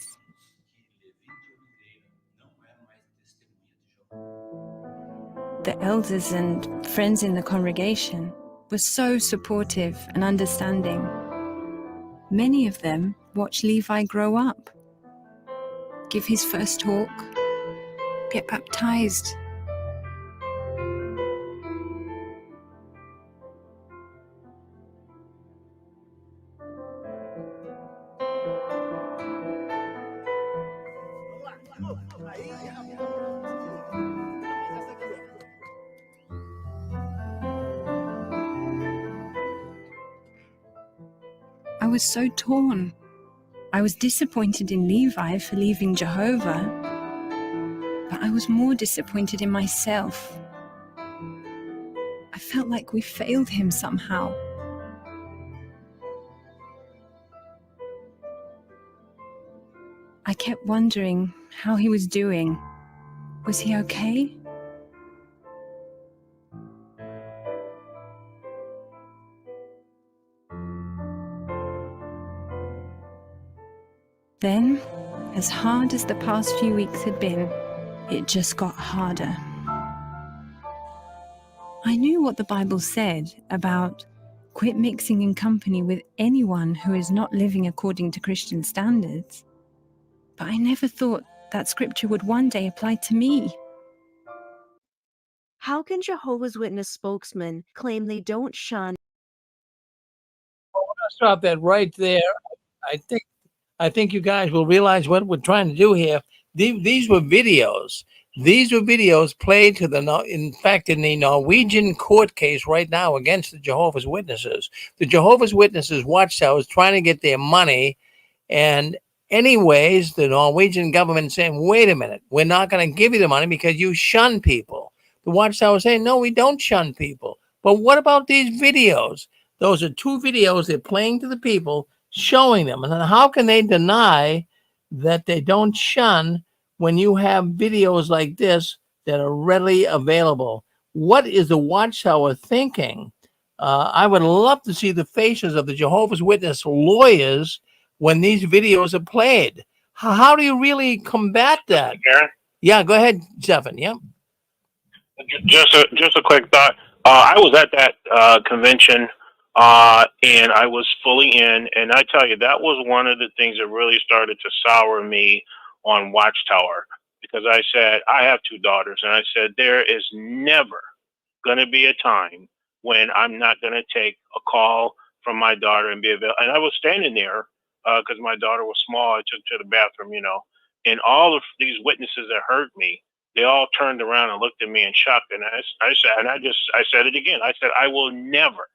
The elders and friends in the congregation were so supportive and understanding. Many of them watched Levi grow up, give his first talk, get baptized. I was so torn. I was disappointed in Levi for leaving Jehovah, but I was more disappointed in myself. I felt like we failed him somehow. I kept wondering how he was doing. Was he okay? Then, as hard as the past few weeks had been, it just got harder. I knew what the Bible said about quit mixing in company with anyone who is not living according to Christian standards, but I never thought that scripture would one day apply to me. How can Jehovah's Witness spokesmen claim they don't shun? Well, we're going to stop that right there. I think you guys will realize what we're trying to do here. These were videos. These were videos played to in fact, in the Norwegian court case right now against the Jehovah's Witnesses. The Jehovah's Witnesses Watchtower is trying to get their money. And anyways, the Norwegian government is saying, wait a minute, we're not going to give you the money because you shun people. The Watchtower is saying, no, we don't shun people. But what about these videos? Those are 2 videos they're playing to the people, showing them. And then how can they deny that they don't shun when you have videos like this that are readily available? What is the Watchtower thinking? I would love to see the faces of the Jehovah's Witness lawyers when these videos are played. How do you really combat that? Aaron? Yeah, go ahead, Stephen. Yeah. Just a quick thought. I was at that convention, and I was fully in, and I tell you, that was one of the things that really started to sour me on Watchtower, because I said, I have 2 daughters, and I said, there is never going to be a time when I'm not going to take a call from my daughter and be available. And I was standing there because my daughter was small. I took her to the bathroom, and all of these witnesses that hurt me, they all turned around and looked at me in shock. And I said it again. I said, I will never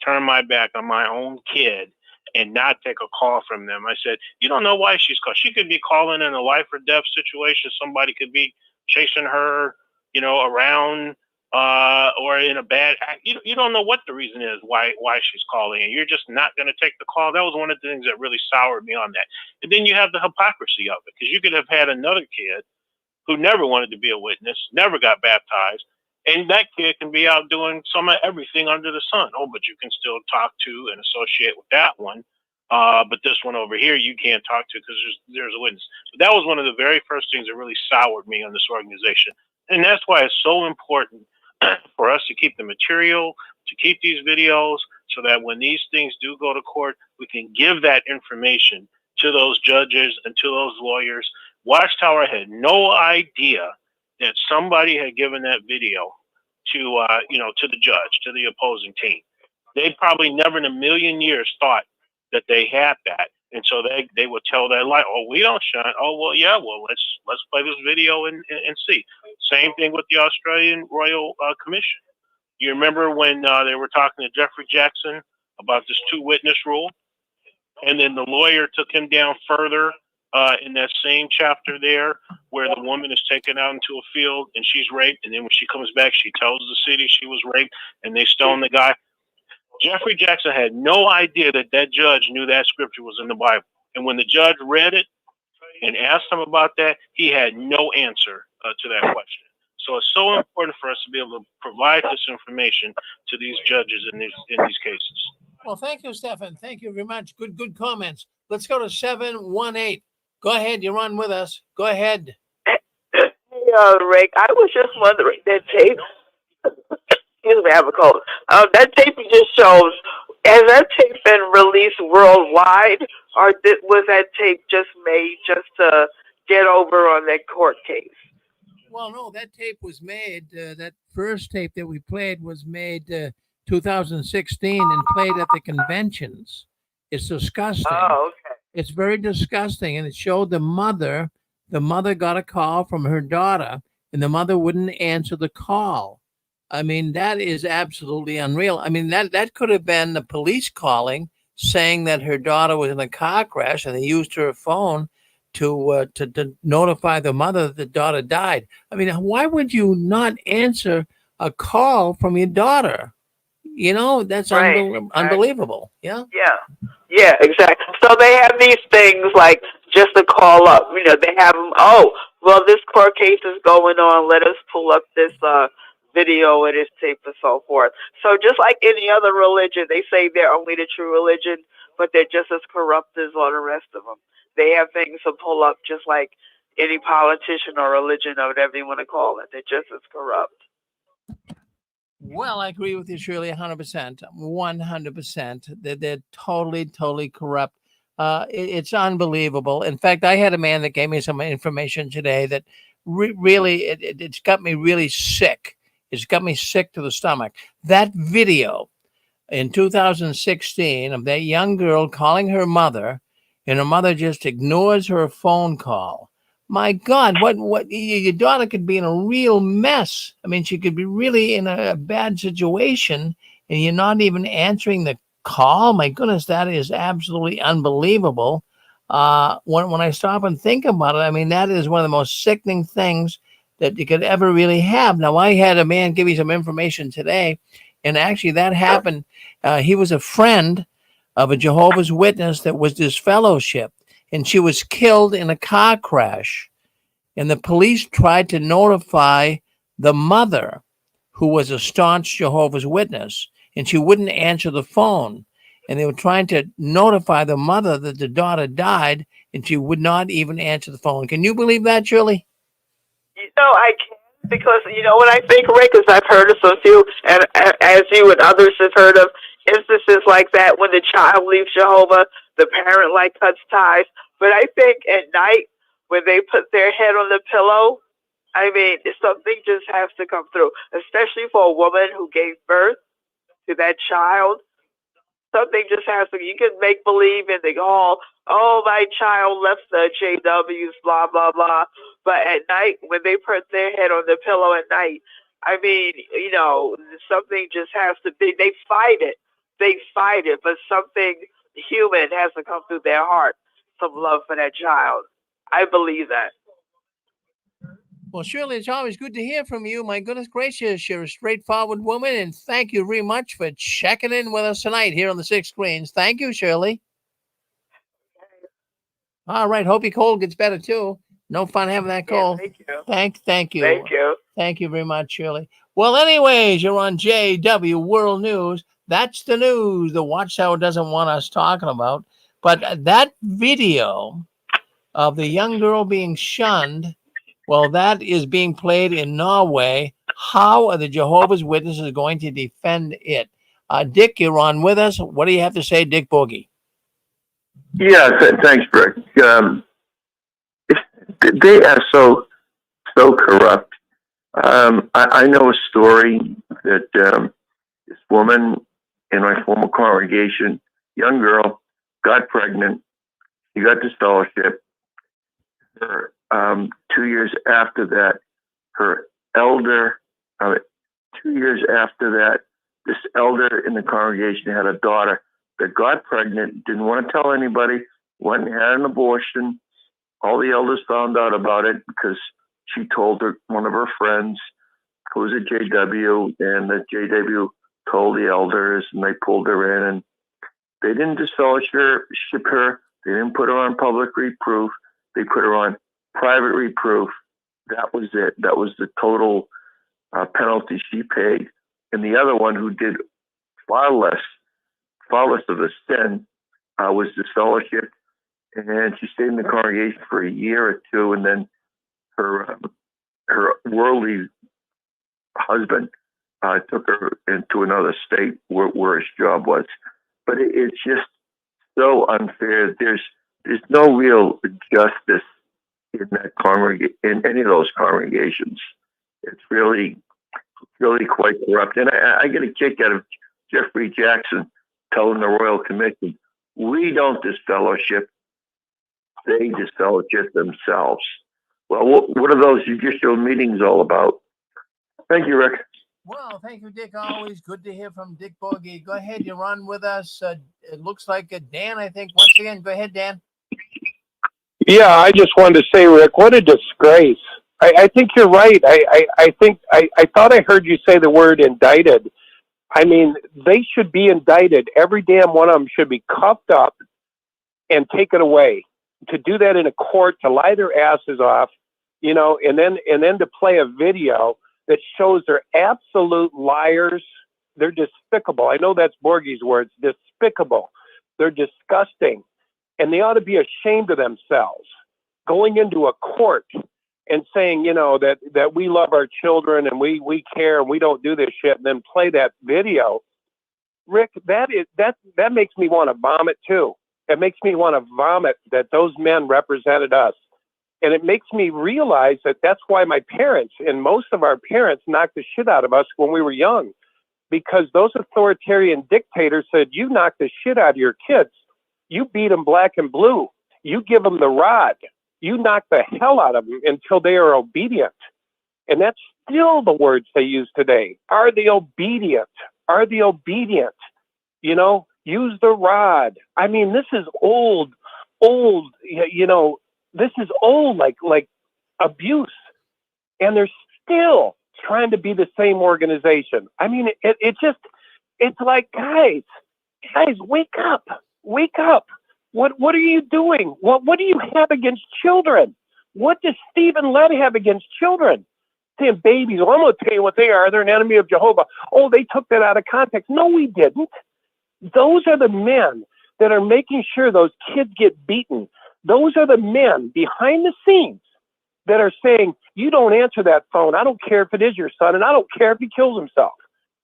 turn my back on my own kid and not take a call from them. I said, you don't know why she's called. She could be calling in a life or death situation. Somebody could be chasing her, around, or in a bad act. You don't know what the reason is why she's calling, and you're just not going to take the call. That was one of the things that really soured me on that. And then you have the hypocrisy of it, because you could have had another kid who never wanted to be a witness, never got baptized, and that kid can be out doing some of everything under the sun. Oh, but you can still talk to and associate with that one. But this one over here, you can't talk to because there's a witness. But that was one of the very first things that really soured me on this organization. And that's why it's so important for us to keep the material, to keep these videos, so that when these things do go to court, we can give that information to those judges and to those lawyers. Watchtower had no idea that somebody had given that video to the judge, to the opposing team. They probably never in a million years thought that they had that, and so they would tell that lie. Oh, we don't shun. Oh, well, yeah. Well, let's play this video and see. Same thing with the Australian Royal Commission. You remember when they were talking to Jeffrey Jackson about this 2-witness rule, and then the lawyer took him down further in that same chapter there, where the woman is taken out into a field and she's raped, and then when she comes back, she tells the city she was raped, and they stone the guy. Jeffrey Jackson had no idea that that judge knew that scripture was in the Bible. And when the judge read it and asked him about that, he had no answer to that question. So it's so important for us to be able to provide this information to these judges in these cases. Well, thank you, Stephen. Thank you very much. Good comments. Let's go to 718. Go ahead. You're on with us. Go ahead. Hey, Rick, I was just wondering, that tape, excuse me, I have a cold. That tape you just shows, has that tape been released worldwide, or was that tape just made just to get over on that court case? Well, no, that tape was made, that first tape that we played was made 2016 and played at the conventions. It's disgusting. Oh, okay. It's very disgusting. And it showed the mother got a call from her daughter, and the mother wouldn't answer the call. I mean, that is absolutely unreal. I mean, that could have been the police calling, saying that her daughter was in a car crash, and they used her phone to notify the mother that the daughter died. I mean, why would you not answer a call from your daughter? That's right. Unbelievable. Yeah. Yeah, exactly. So they have these things like just to call up. They have them. Oh, well, this court case is going on. Let us pull up this video and this tape and so forth. So just like any other religion, they say they're only the true religion, but they're just as corrupt as all the rest of them. They have things to pull up just like any politician or religion or whatever you want to call it. They're just as corrupt. Well, I agree with you, Shirley, 100%. 100%. They're totally corrupt. It's unbelievable. In fact, I had a man that gave me some information today that really, it's got me really sick. It's got me sick to the stomach. That video in 2016 of that young girl calling her mother, and her mother just ignores her phone call. my God, what your daughter could be in a real mess. I mean, she could be really in a bad situation, and you're not even answering the call. My goodness, that is absolutely unbelievable. When I stop and think about it, I mean, that is one of the most sickening things that you could ever really have. Now, I had a man give me some information today, and actually that happened. He was a friend of a Jehovah's Witness that was disfellowshipped, and she was killed in a car crash. And the police tried to notify the mother, who was a staunch Jehovah's Witness, and she wouldn't answer the phone. And they were trying to notify the mother that the daughter died, and she would not even answer the phone. Can you believe that, Shirley? I can, because what I think, Rick, is I've heard of some few, and as you and others have heard of instances like that when the child leaves Jehovah, the parent cuts ties. But I think at night when they put their head on the pillow, I mean, something just has to come through, especially for a woman who gave birth to that child. Something just has to. You can make believe and think, oh, my child left the JWs, blah blah blah. But at night, when they put their head on the pillow at night, I mean, something just has to be. They fight it, but something human has to come through their heart, some love for that child. I believe that. Well, Shirley, it's always good to hear from you. My goodness gracious, you're a straightforward woman, and thank you very much for checking in with us tonight here on the Six Screens. Thank you, Shirley. All right, hope your cold gets better too. No fun having that cold. Thank you. Thank you. Thank you. Thank you very much, Shirley. Well, anyways, you're on JW World News. That's the news the Watchtower doesn't want us talking about. But that video of the young girl being shunned, well, that is being played in Norway. How are the Jehovah's Witnesses going to defend it? Dick, you're on with us. What do you have to say, Dick Boogie? Yeah, thanks, Rick. They are so corrupt. I know a story that this woman in my former congregation, young girl, got pregnant. She got disfellowship. 2 years after that, her elder, 2 years after that, this elder in the congregation had a daughter that got pregnant, didn't want to tell anybody, went and had an abortion. All the elders found out about it because she told one of her friends who was a JW, and the JW told the elders, and they pulled her in, and they didn't disfellowship her. They didn't put her on public reproof. They put her on private reproof. That was it. That was the total penalty she paid. And the other one, who did far less of a sin, was disfellowshipped, and she stayed in the congregation for a year or two, and then her worldly husband took her into another state where his job was. But it's just so unfair. There's no real justice in that in any of those congregations. It's really quite corrupt. And I get a kick out of Jeffrey Jackson telling the Royal Commission, we don't disfellowship, they disfellowship themselves. Well, what are those judicial meetings all about? Thank you, Rick. Well, thank you, Dick. Always good to hear from Dick Boogie. Go ahead, you're on with us. It looks like Dan, I think. Once again, go ahead, Dan. Yeah, I just wanted to say, Rick, what a disgrace. I think you're right. I think I thought I heard you say the word indicted. I mean, they should be indicted. Every damn one of them should be cuffed up and taken away. To do that in a court, to lie their asses off, and then to play a video that shows they're absolute liars. They're despicable. I know that's Borgie's words, despicable. They're disgusting. And they ought to be ashamed of themselves going into a court and saying, that we love our children and we care and we don't do this shit, and then play that video. Rick, that makes me want to vomit too. It makes me want to vomit that those men represented us. And it makes me realize that that's why my parents and most of our parents knocked the shit out of us when we were young, because those authoritarian dictators said, you knock the shit out of your kids. You beat them black and blue. You give them the rod. You knock the hell out of them until they are obedient. And that's still the words they use today. Are they obedient? Are they obedient? You know, use the rod. I mean, this is old, you know, this is old, like abuse. And they're still trying to be the same organization. I mean, it's like, guys, wake up. What are you doing? What do you have against children? What does Stephen Lett have against children? Saying babies. Well, I'm going to tell you what they are. They're an enemy of Jehovah. Oh, they took that out of context. No, we didn't. Those are the men that are making sure those kids get beaten. Those are the men behind the scenes that are saying, you don't answer that phone. I don't care if it is your son, and I don't care if he kills himself.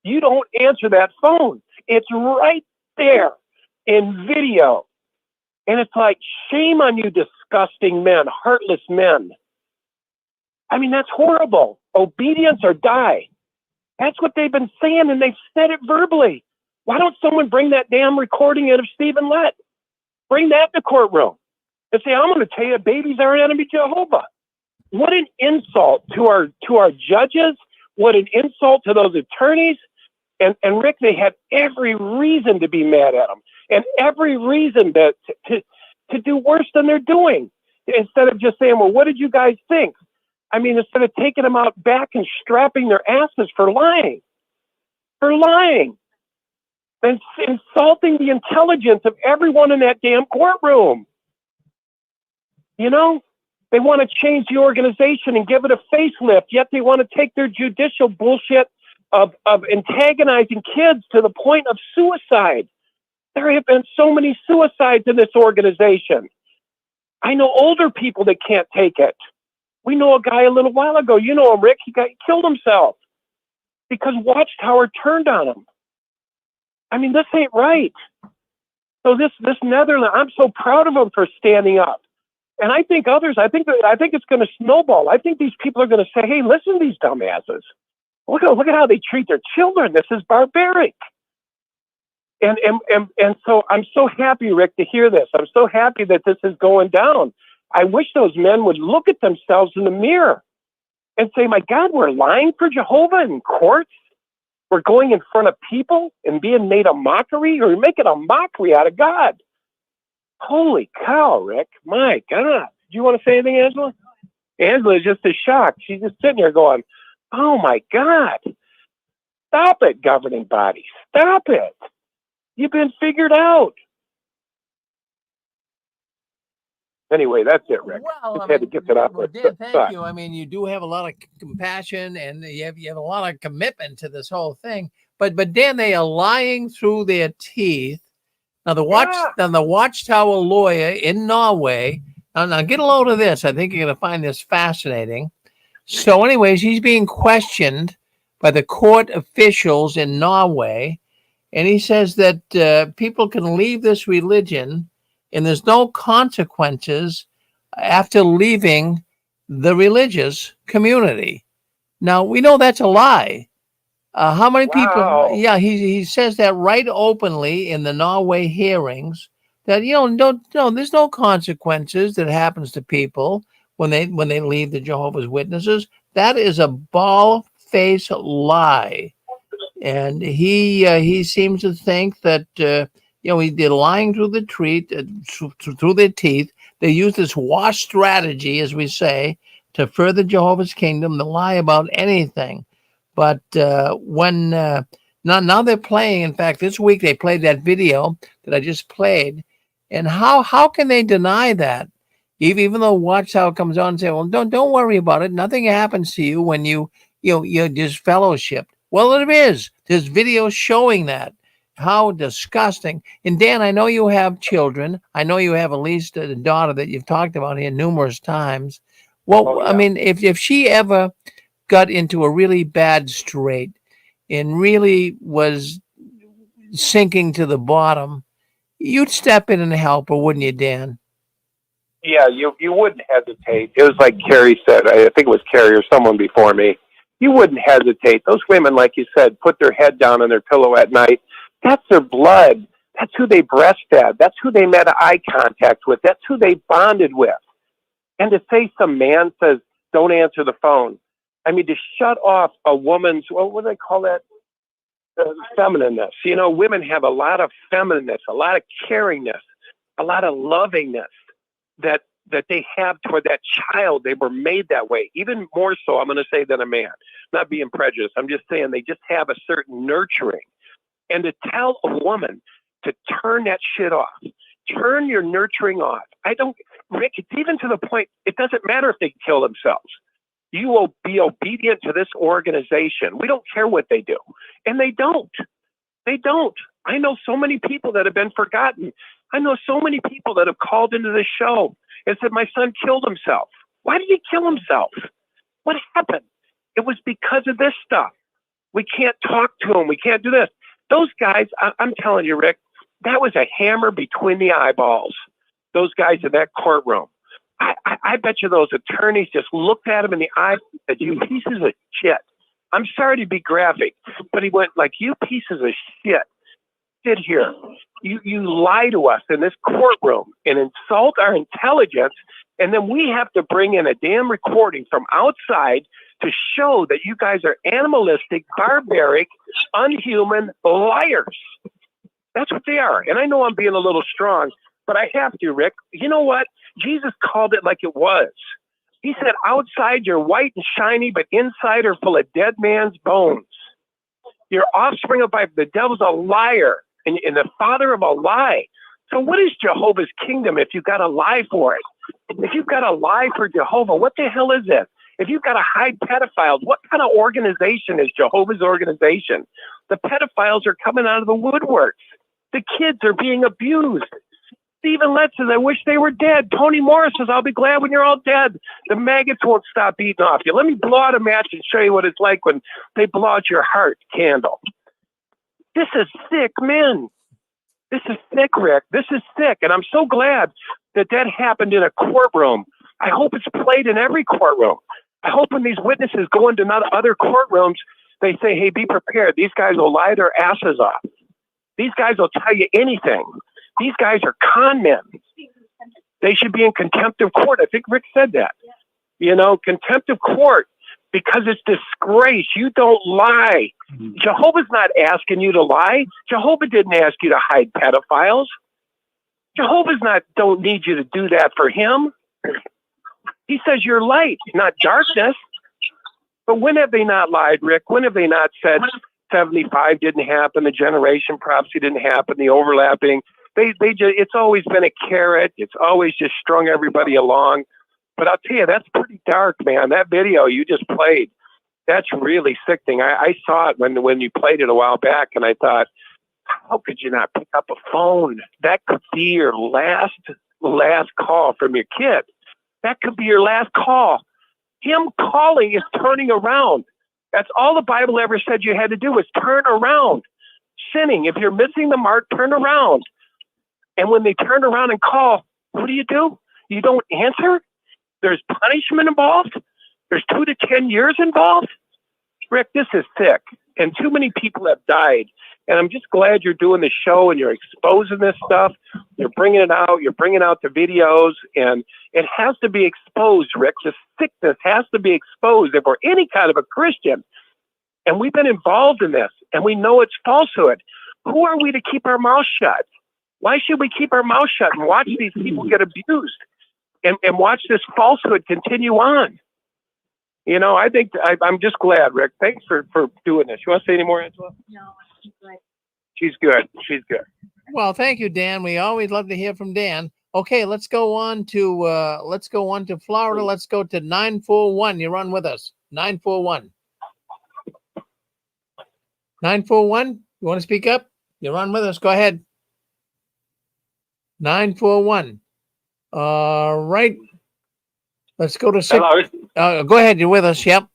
You don't answer that phone. It's right there in video. And it's like, shame on you, disgusting men, heartless men. I mean, that's horrible. Obedience or die. That's what they've been saying, and they've said it verbally. Why don't someone bring that damn recording in of Stephen Lett? Bring that in the courtroom and say, I'm going to tell you, babies are an enemy of Jehovah. What an insult to our judges. What an insult to those attorneys. And Rick, they had every reason to be mad at them and every reason to do worse than they're doing. Instead of just saying, well, what did you guys think? I mean, instead of taking them out back and strapping their asses for lying, and insulting the intelligence of everyone in that damn courtroom. You know, they want to change the organization and give it a facelift, yet they want to take their judicial bullshit of antagonizing kids to the point of suicide. There have been so many suicides in this organization. I know older people that can't take it. We know a guy a little while ago, you know him, Rick, he killed himself because Watchtower turned on him. I mean, this ain't right. So this Netherlands, I'm so proud of them for standing up. And I think others, I think it's going to snowball. I think these people are going to say, hey, listen to these dumbasses. Look at how they treat their children. This is barbaric. And so I'm so happy, Rick, to hear this. I'm so happy that this is going down. I wish those men would look at themselves in the mirror and say, my God, we're lying for Jehovah in courts. We're going in front of people and being made a mockery, or making a mockery out of God. Holy cow, Rick. My God. Do you want to say anything, Angela? Angela is just as shocked. She's just sitting there going, oh my God. Stop it, governing body. Stop it. You've been figured out. Anyway, that's it, Rick. Well, Just had to get that out. Well, Dan, thank you. I mean, you do have a lot of compassion, and you have a lot of commitment to this whole thing. But Dan, they are lying through their teeth. Now the Watchtower lawyer in Norway. Now get a load of this. I think you're going to find this fascinating. So, anyways, he's being questioned by the court officials in Norway, and he says that people can leave this religion, and there's no consequences after leaving the religious community. Now, we know that's a lie. How many people? Yeah, he says that right openly in the Norway hearings, that, there's no consequences that happens to people when they leave the Jehovah's Witnesses. That is a bald-faced lie. And he seems to think that, they're lying through through their teeth. They use this wash strategy, as we say, to further Jehovah's kingdom, to lie about anything. But when now they're playing, in fact, this week they played that video that I just played. And how can they deny that? Even though Watchtower comes on and say, well, don't worry about it. Nothing happens to you when you're disfellowshipped. Well, it is. There's video showing that. How disgusting. And Dan, I know you have children. I know you have at least a daughter that you've talked about here numerous times. Well, I mean, if she ever got into a really bad strait and really was sinking to the bottom, you'd step in and help her, wouldn't you, Dan? Yeah, you wouldn't hesitate. It was like Carrie said. I think it was Carrie or someone before me. You wouldn't hesitate. Those women, like you said, put their head down on their pillow at night. That's their blood. That's who they breastfed. That's who they made eye contact with. That's who they bonded with. And to say some man says, don't answer the phone. I mean, to shut off a woman's, what do they call that? Feminineness. You know, women have a lot of feminineness, a lot of caringness, a lot of lovingness that they have toward that child. They were made that way. Even more so, I'm going to say, than a man. Not being prejudiced. I'm just saying they just have a certain nurturing. And to tell a woman to turn that shit off, turn your nurturing off. Rick, it's even to the point, it doesn't matter if they kill themselves. You will be obedient to this organization. We don't care what they do. And they don't. They don't. I know so many people that have been forgotten. I know so many people that have called into this show and said, my son killed himself. Why did he kill himself? What happened? It was because of this stuff. We can't talk to him. We can't do this. Those guys, I'm telling you, Rick, that was a hammer between the eyeballs. Those guys in that courtroom. I bet you those attorneys just looked at him in the eye and said, you pieces of shit. I'm sorry to be graphic, but he went like, you pieces of shit. Sit here. You lie to us in this courtroom and insult our intelligence, and then we have to bring in a damn recording from outside to show that you guys are animalistic, barbaric, unhuman liars. That's what they are. And I know I'm being a little strong, but I have to, Rick. You know what? Jesus called it like it was. He said, outside you're white and shiny, but inside are full of dead man's bones. Your offspring of the devil's a liar and the father of a lie. So what is Jehovah's kingdom if you've got to lie for it? If you've got to lie for Jehovah, what the hell is this? If you've got to hide pedophiles, what kind of organization is Jehovah's organization? The pedophiles are coming out of the woodworks. The kids are being abused. Stephen Letts says, I wish they were dead. Tony Morris says, I'll be glad when you're all dead. The maggots won't stop eating off you. Let me blow out a match and show you what it's like when they blow out your heart candle. This is sick, men. This is sick, Rick. This is sick. And I'm so glad that happened in a courtroom. I hope it's played in every courtroom. I hope when these witnesses go into other courtrooms, they say, hey, be prepared. These guys will lie their asses off. These guys will tell you anything. These guys are con men. They should be in contempt of court. I think Rick said that. You know, contempt of court, because it's disgrace. You don't lie. Jehovah's not asking you to lie. Jehovah didn't ask you to hide pedophiles. Jehovah's don't need you to do that for him. He says you're light, not darkness. But when have they not lied, Rick? When have they not said 75 didn't happen, the generation prophecy didn't happen, the overlapping? It's always been a carrot. It's always just strung everybody along. But I'll tell you, that's pretty dark, man. That video you just played, that's really sickening. I saw it when you played it a while back, and I thought, how could you not pick up a phone? That could be your last call from your kid. That could be your last call. Him calling is turning around. That's all the Bible ever said you had to do was turn around. Sinning. If you're missing the mark, turn around. And when they turn around and call, what do? You don't answer? There's punishment involved? There's 2 to 10 years involved? Rick, this is sick. And too many people have died. And I'm just glad you're doing the show and you're exposing this stuff. You're bringing it out. You're bringing out the videos. And it has to be exposed, Rick. The sickness has to be exposed if we're any kind of a Christian. And we've been involved in this. And we know it's falsehood. Who are we to keep our mouth shut? Why should we keep our mouth shut and watch these people get abused and watch this falsehood continue on? You know, I think I'm just glad, Rick. Thanks for doing this. You want to say any more, Angela? No, she's good. She's good. She's good. Well, thank you, Dan. We always love to hear from Dan. Okay, let's go on to Florida. Let's go to 941. You're on with us. 941. 941. You want to speak up? You're on with us. Go ahead. 941. All right. Let's go to 6. Hello. Go ahead. You're with us. Yep.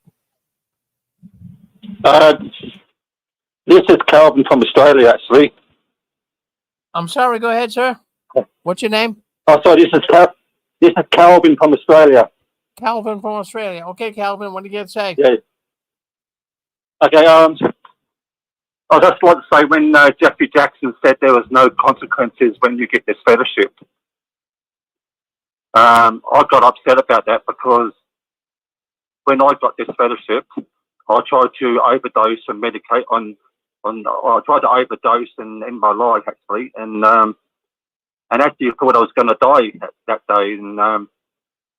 This is Calvin from Australia, actually. I'm sorry. Go ahead, sir. What's your name? Oh, sorry. This is Calvin from Australia. Calvin from Australia. Okay, Calvin. What do you got to say? Yeah. Okay. I'd just like to say when Jeffrey Jackson said there was no consequences when you get this fellowship, I got upset about that because when I got this fellowship, I tried to overdose and medicate I tried to overdose and end my life actually, and actually thought I was going to die that day, and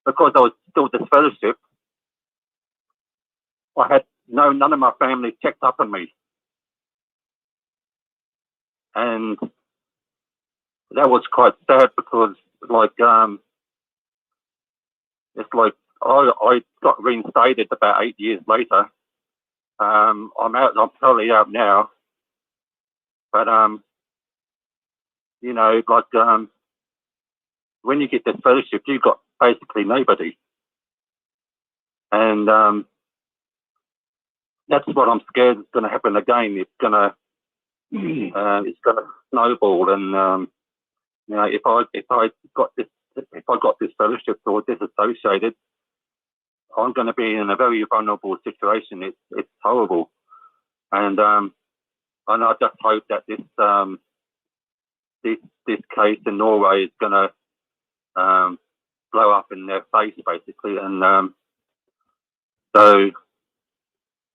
because I was still this fellowship, I had none of my family checked up on me, and that was quite sad because like it's like I got reinstated about 8 years later. I'm out. I'm totally out now. But you know, like when you get this fellowship, you've got basically nobody, and that's what I'm scared is going to happen again. It's going to snowball, and you know, if I got this fellowship or disassociated, I'm going to be in a very vulnerable situation. It's horrible, and I just hope that this case in Norway is going to blow up in their face, basically. And so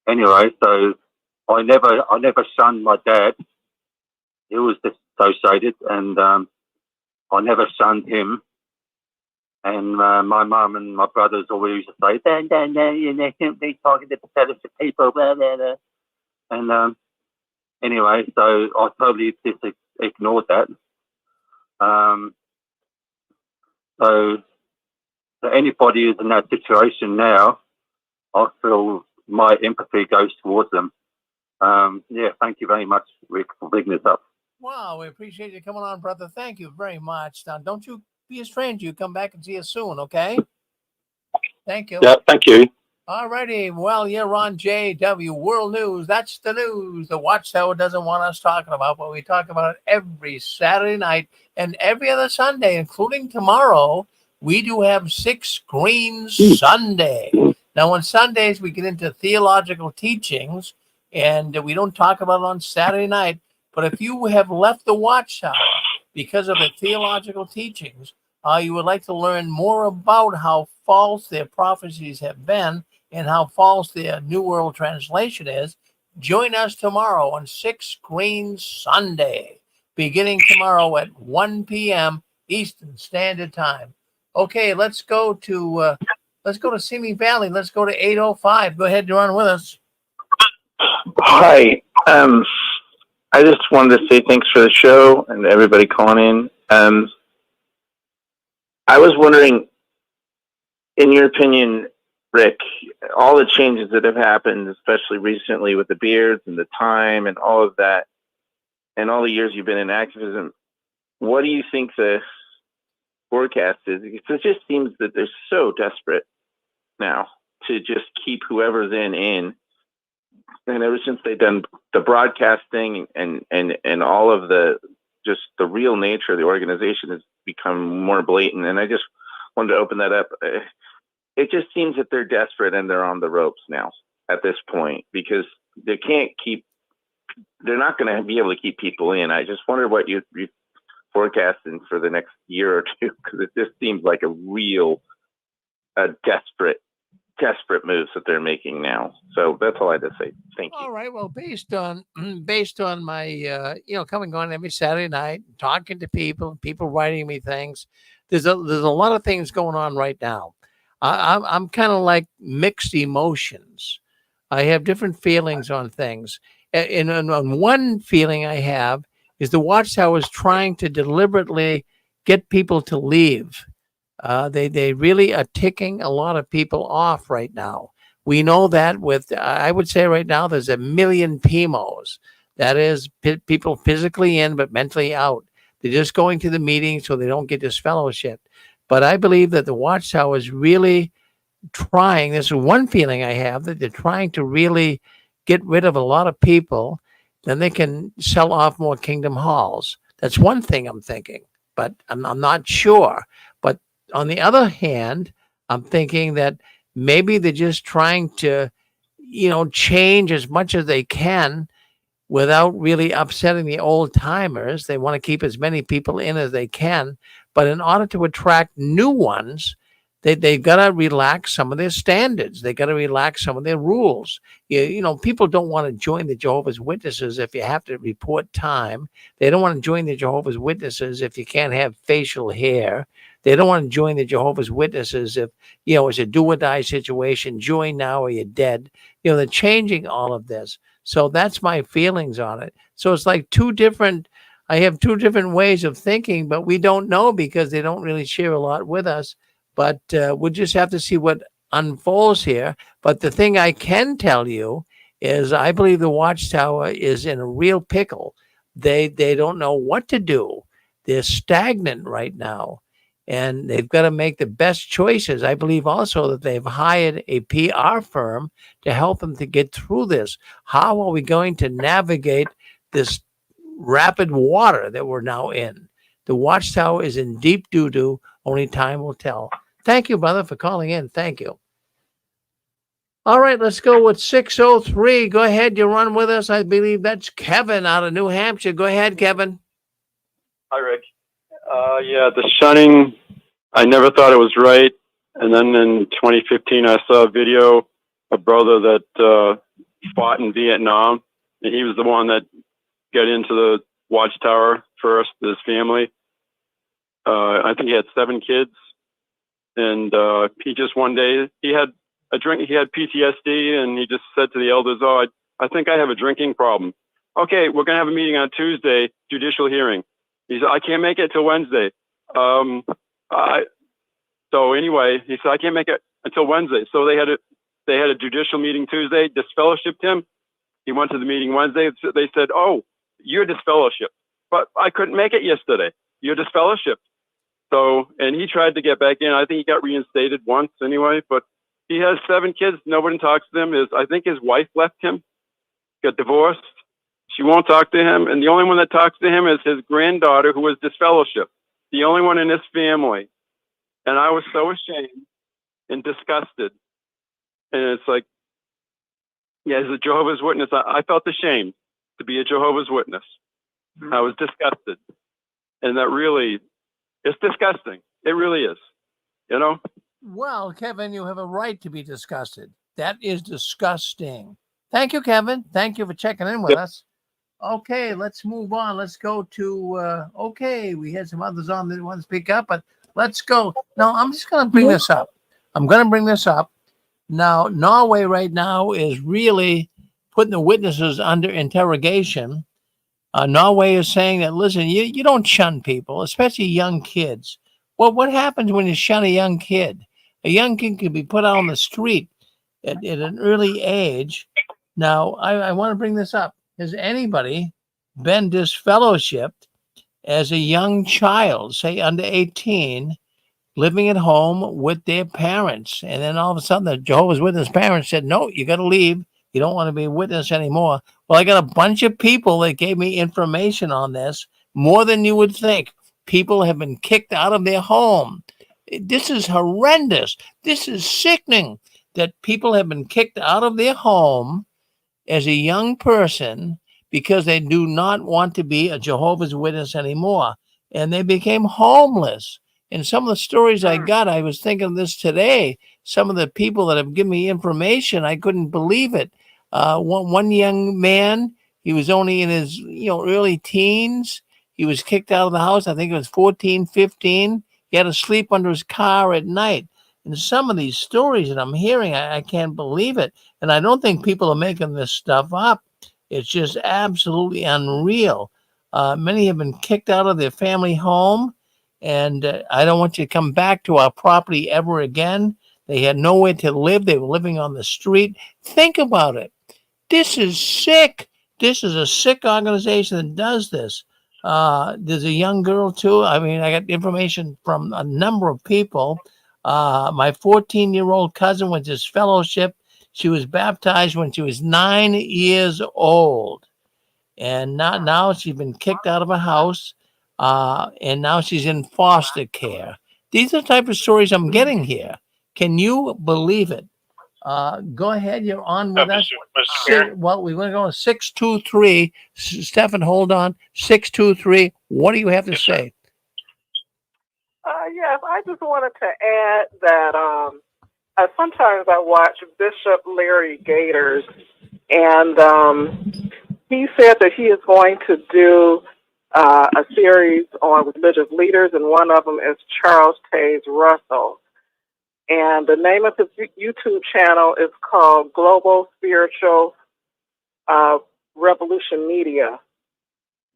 anyway, so I never shunned my dad. He was disassociated, and I never shunned him. And my mum and my brothers always used to say, "No, you know, they talking to the people, blah, blah, blah." And anyway, so I totally ignored that. So for anybody who's in that situation now, I feel my empathy goes towards them. Yeah, thank you very much, Rick, for bringing this up. Wow, we appreciate you coming on, brother. Thank you very much. Now, don't you be a stranger. You come back and see us soon, okay? Thank you. Yeah, thank you. All righty. Well, you're on JW World News. That's the news the Watchtower doesn't want us talking about, but we talk about it every Saturday night and every other Sunday, including tomorrow. We do have 6 Screens Sunday. Now, on Sundays, we get into theological teachings, and we don't talk about it on Saturday night. But if you have left the Watchtower because of the theological teachings, you would like to learn more about how false their prophecies have been and how false their New World Translation is, join us tomorrow on 6 Screens Sunday, beginning tomorrow at 1 p.m. Eastern Standard Time. Okay, let's go to Simi Valley. Let's go to 805. Go ahead, you're on with us. Hi. I just wanted to say thanks for the show and everybody calling in. I was wondering, in your opinion, Rick, all the changes that have happened, especially recently with the beards and the time and all of that, and all the years you've been in activism, what do you think the forecast is? Because it just seems that they're so desperate now to just keep whoever's in. And ever since they've done the broadcasting and all of the real nature of the organization has become more blatant. And I just wanted to open that up. It just seems that they're desperate and they're on the ropes now at this point because they're not going to be able to keep people in. I just wonder what you're forecasting for the next year or two, because it just seems like a real desperate moves that they're making now. So that's all I had to say. Thank you. All right. Well, based on my coming on every Saturday night, talking to people writing me things, there's a lot of things going on right now. I'm kind of like mixed emotions. I have different feelings on things. And on one feeling I have is the Watchtower is trying to deliberately get people to leave. They really are ticking a lot of people off right now. We know that with, I would say right now, there's 1 million PMOs. That is people physically in, but mentally out. They're just going to the meeting so they don't get this fellowship. But I believe that the Watchtower is really trying, this is one feeling I have, that they're trying to really get rid of a lot of people. Then they can sell off more Kingdom Halls. That's one thing I'm thinking, but I'm not sure. But on the other hand, I'm thinking that maybe they're just trying to, change as much as they can without really upsetting the old timers. They want to keep as many people in as they can. But in order to attract new ones, they've got to relax some of their standards. They got to relax some of their rules. People don't want to join the Jehovah's Witnesses if you have to report time. They don't want to join the Jehovah's Witnesses if you can't have facial hair. They don't want to join the Jehovah's Witnesses if, it's a do or die situation. Join now or you're dead. They're changing all of this. So that's my feelings on it. So it's like I have two different ways of thinking, but we don't know because they don't really share a lot with us. But we'll just have to see what unfolds here. But the thing I can tell you is I believe the Watchtower is in a real pickle. They don't know what to do. They're stagnant right now. And they've got to make the best choices. I believe also that they've hired a PR firm to help them to get through this. How are we going to navigate this rapid water that we're now in? The Watchtower is in deep doo-doo. Only time will tell. Thank you, brother, for calling in. Thank you. All right, let's go with 603. Go ahead. You're on with us. I believe that's Kevin out of New Hampshire. Go ahead, Kevin. Hi, Rick. Yeah, the shunning, I never thought it was right. And then in 2015, I saw a video, a brother that fought in Vietnam. And he was the one that got into the Watchtower first, his family. I think he had 7 kids. And he just one day, he had a drink, he had PTSD, and he just said to the elders, I think I have a drinking problem. Okay, we're going to have a meeting on Tuesday, judicial hearing. He said, I can't make it till Wednesday. So anyway, he said, I can't make it until Wednesday. So they had a judicial meeting Tuesday, disfellowshipped him. He went to the meeting Wednesday. They said, oh, you're disfellowshipped. But I couldn't make it yesterday. You're disfellowshipped. So, and he tried to get back in. I think he got reinstated once anyway, but he has 7 kids. Nobody talks to him. I think his wife left him, got divorced. She won't talk to him. And the only one that talks to him is his granddaughter, who was disfellowshipped. The only one in his family. And I was so ashamed and disgusted. And it's like, yeah, as a Jehovah's Witness, I felt ashamed to be a Jehovah's Witness. Mm-hmm. I was disgusted. And that really, it's disgusting. It really is, Well, Kevin, you have a right to be disgusted. That is disgusting. Thank you, Kevin. Thank you for checking in with us. Okay, let's move on. Let's go to, we had some others on that want to speak up, but let's go. No, I'm just going to bring this up. Now, Norway right now is really putting the witnesses under interrogation. Norway is saying that, listen, you don't shun people, especially young kids. Well, what happens when you shun a young kid? A young kid can be put out on the street at an early age. Now, I want to bring this up. Has anybody been disfellowshipped as a young child, say under 18, living at home with their parents? And then all of a sudden, the Jehovah's Witness parents said, no, you got to leave. You don't want to be a witness anymore. Well, I got a bunch of people that gave me information on this, more than you would think. People have been kicked out of their home. This is horrendous. This is sickening that people have been kicked out of their home as a young person because they do not want to be a Jehovah's Witness anymore. And they became homeless. And some of the stories I got, I was thinking of this today. Some of the people that have given me information, I couldn't believe it. One young man, he was only in his early teens. He was kicked out of the house. I think it was 14, 15. He had to sleep under his car at night. And some of these stories that I'm hearing, I can't believe it. And I don't think people are making this stuff up. It's just absolutely unreal. Many have been kicked out of their family home. And I don't want you to come back to our property ever again. They had nowhere to live. They were living on the street. Think about it. This is sick. This is a sick organization that does this. There's a young girl, too. I mean, I got information from a number of people. My 14-year-old cousin was disfellowshipped. She was baptized when she was 9 years old. And now she's been kicked out of her house. And now she's in foster care. These are the type of stories I'm getting here. Can you believe it? Go ahead. You're on with us. Mr. Mayor. Well, we're going to go 623. Stefan, hold on. 623. What do you have to say? Yes, I just wanted to add that sometimes I watch Bishop Larry Gators, and he said that he is going to do a series on religious leaders, and one of them is Charles Taze Russell. And the name of his YouTube channel is called Global Spiritual Revolution Media.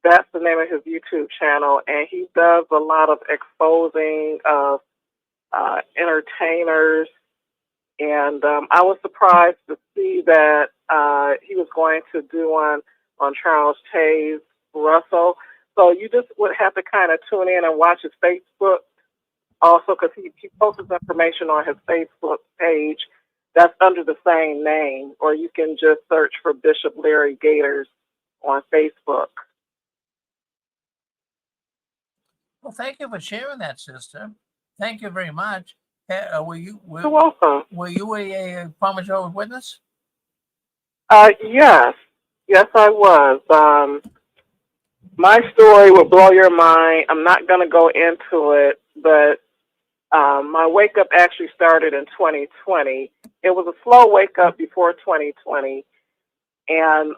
That's the name of his YouTube channel, and he does a lot of exposing of entertainers. And I was surprised to see that he was going to do one on Charles Taze Russell. So you just would have to kind of tune in and watch his Facebook also, because he posts information on his Facebook page that's under the same name, or you can just search for Bishop Larry Gators on Facebook. Well, thank you for sharing that, sister. Thank you very much. You're welcome. Were you a Palmer Jehovah's Witness? Yes, I was. My story will blow your mind. I'm not going to go into it, but my wake up actually started in 2020. It was a slow wake up before 2020. And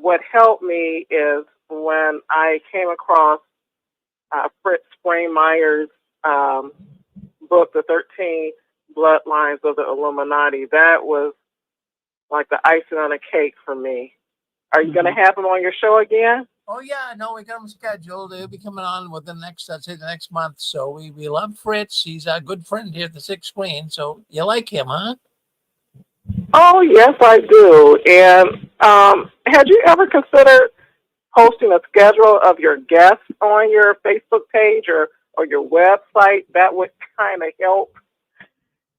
what helped me is when I came across Fritz Springmeier's book, The 13 Bloodlines of the Illuminati. That was like the icing on the cake for me. Are you going to have him on your show again? Oh, yeah. No, we got him scheduled. He'll be coming on within the next month. So we love Fritz. He's a good friend here at the Sixth Screen. So you like him, huh? Oh, yes, I do. And had you ever considered posting a schedule of your guests on your Facebook page or your website? That would kind of help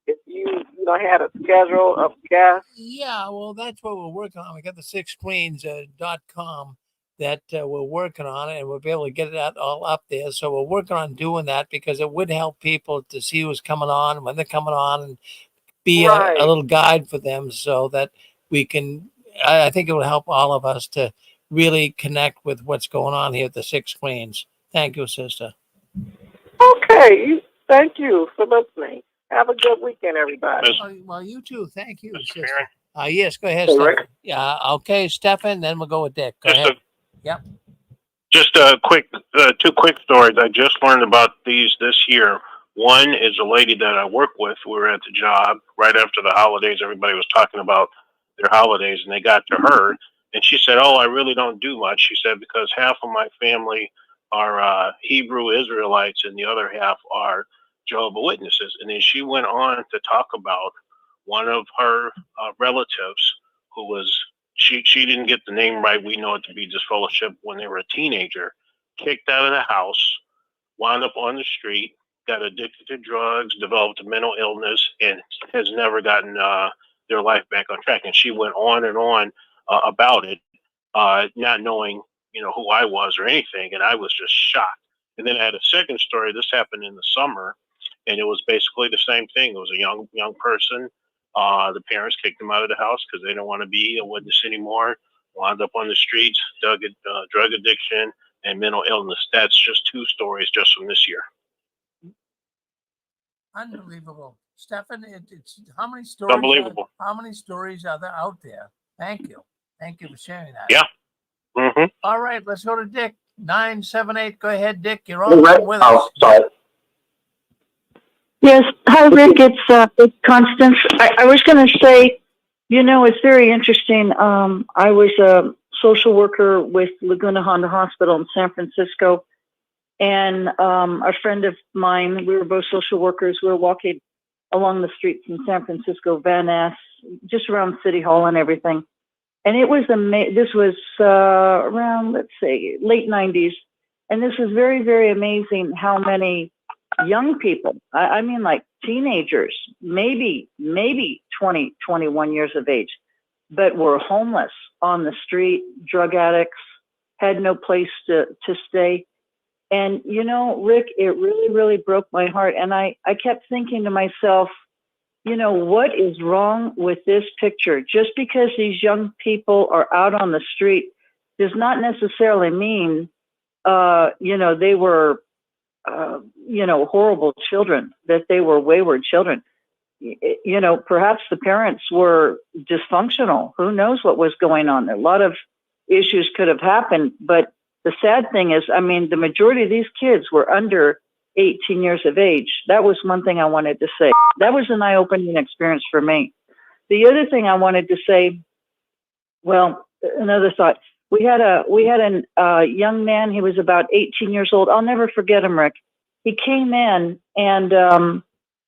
if you had a schedule of guests. Yeah, well, that's what we're working on. We got the sixscreens.com that we're working on, and we'll be able to get that all up there. So we're working on doing that because it would help people to see who's coming on, when they're coming on, and be a little guide for them so that we can, I think it will help all of us to really connect with what's going on here at the Six Screens. Thank you, sister. Okay. Thank you for listening. Have a good weekend, everybody. Well, you too. Thank you, Mr. sister. Mayor. Yes, go ahead, Hey, Stephen. Rick. Yeah, okay, Stephen, then we'll go with Dick. Go ahead. Yep. Just a quick, two quick stories. I just learned about these this year. One is a lady that I work with. We were at the job right after the holidays. Everybody was talking about their holidays, and they got to her, and she said, "Oh, I really don't do much." She said, "Because half of my family are Hebrew Israelites, and the other half are Jehovah's Witnesses." And then she went on to talk about one of her relatives who was, she didn't get the name right. We know it to be disfellowship when they were a teenager, kicked out of the house, wound up on the street, got addicted to drugs, developed a mental illness, and has never gotten their life back on track. And she went on and on about it, not knowing, who I was or anything. And I was just shocked. And then I had a second story. This happened in the summer, and it was basically the same thing. It was a young person. The parents kicked him out of the house because they don't want to be a witness anymore. Wound up on the streets, drug addiction, and mental illness. That's just two stories just from this year. Unbelievable. Stefan, it's how many stories? Unbelievable. How many stories are there out there? Thank you. Thank you for sharing that. Yeah. Mm-hmm. All right, let's go to Dick. 978. Go ahead, Dick. You're on with us. Sorry. Yes. Hi, Rick. It's Constance. I was going to say, it's very interesting. I was a social worker with Laguna Honda Hospital in San Francisco. And a friend of mine, we were both social workers. We were walking along the streets in San Francisco, Van Ness, just around City Hall and everything. And it was this was around, let's say, late 90s. And this was very, very amazing how many young people, I mean like teenagers, maybe 20, 21 years of age, but were homeless on the street, drug addicts, had no place to stay. And, Rick, it really, really broke my heart. And I kept thinking to myself, you know, what is wrong with this picture? Just because these young people are out on the street does not necessarily mean, you know, they were, you know, horrible children, that they were wayward children. You know, perhaps the parents were dysfunctional. Who knows what was going on? A lot of issues could have happened. But the sad thing is, I mean, the majority of these kids were under 18 years of age. That was one thing I wanted to say. That was an eye-opening experience for me. The other thing I wanted to say, well, another thought. We had a young man. He was about 18 years old. I'll never forget him, Rick. He came in, and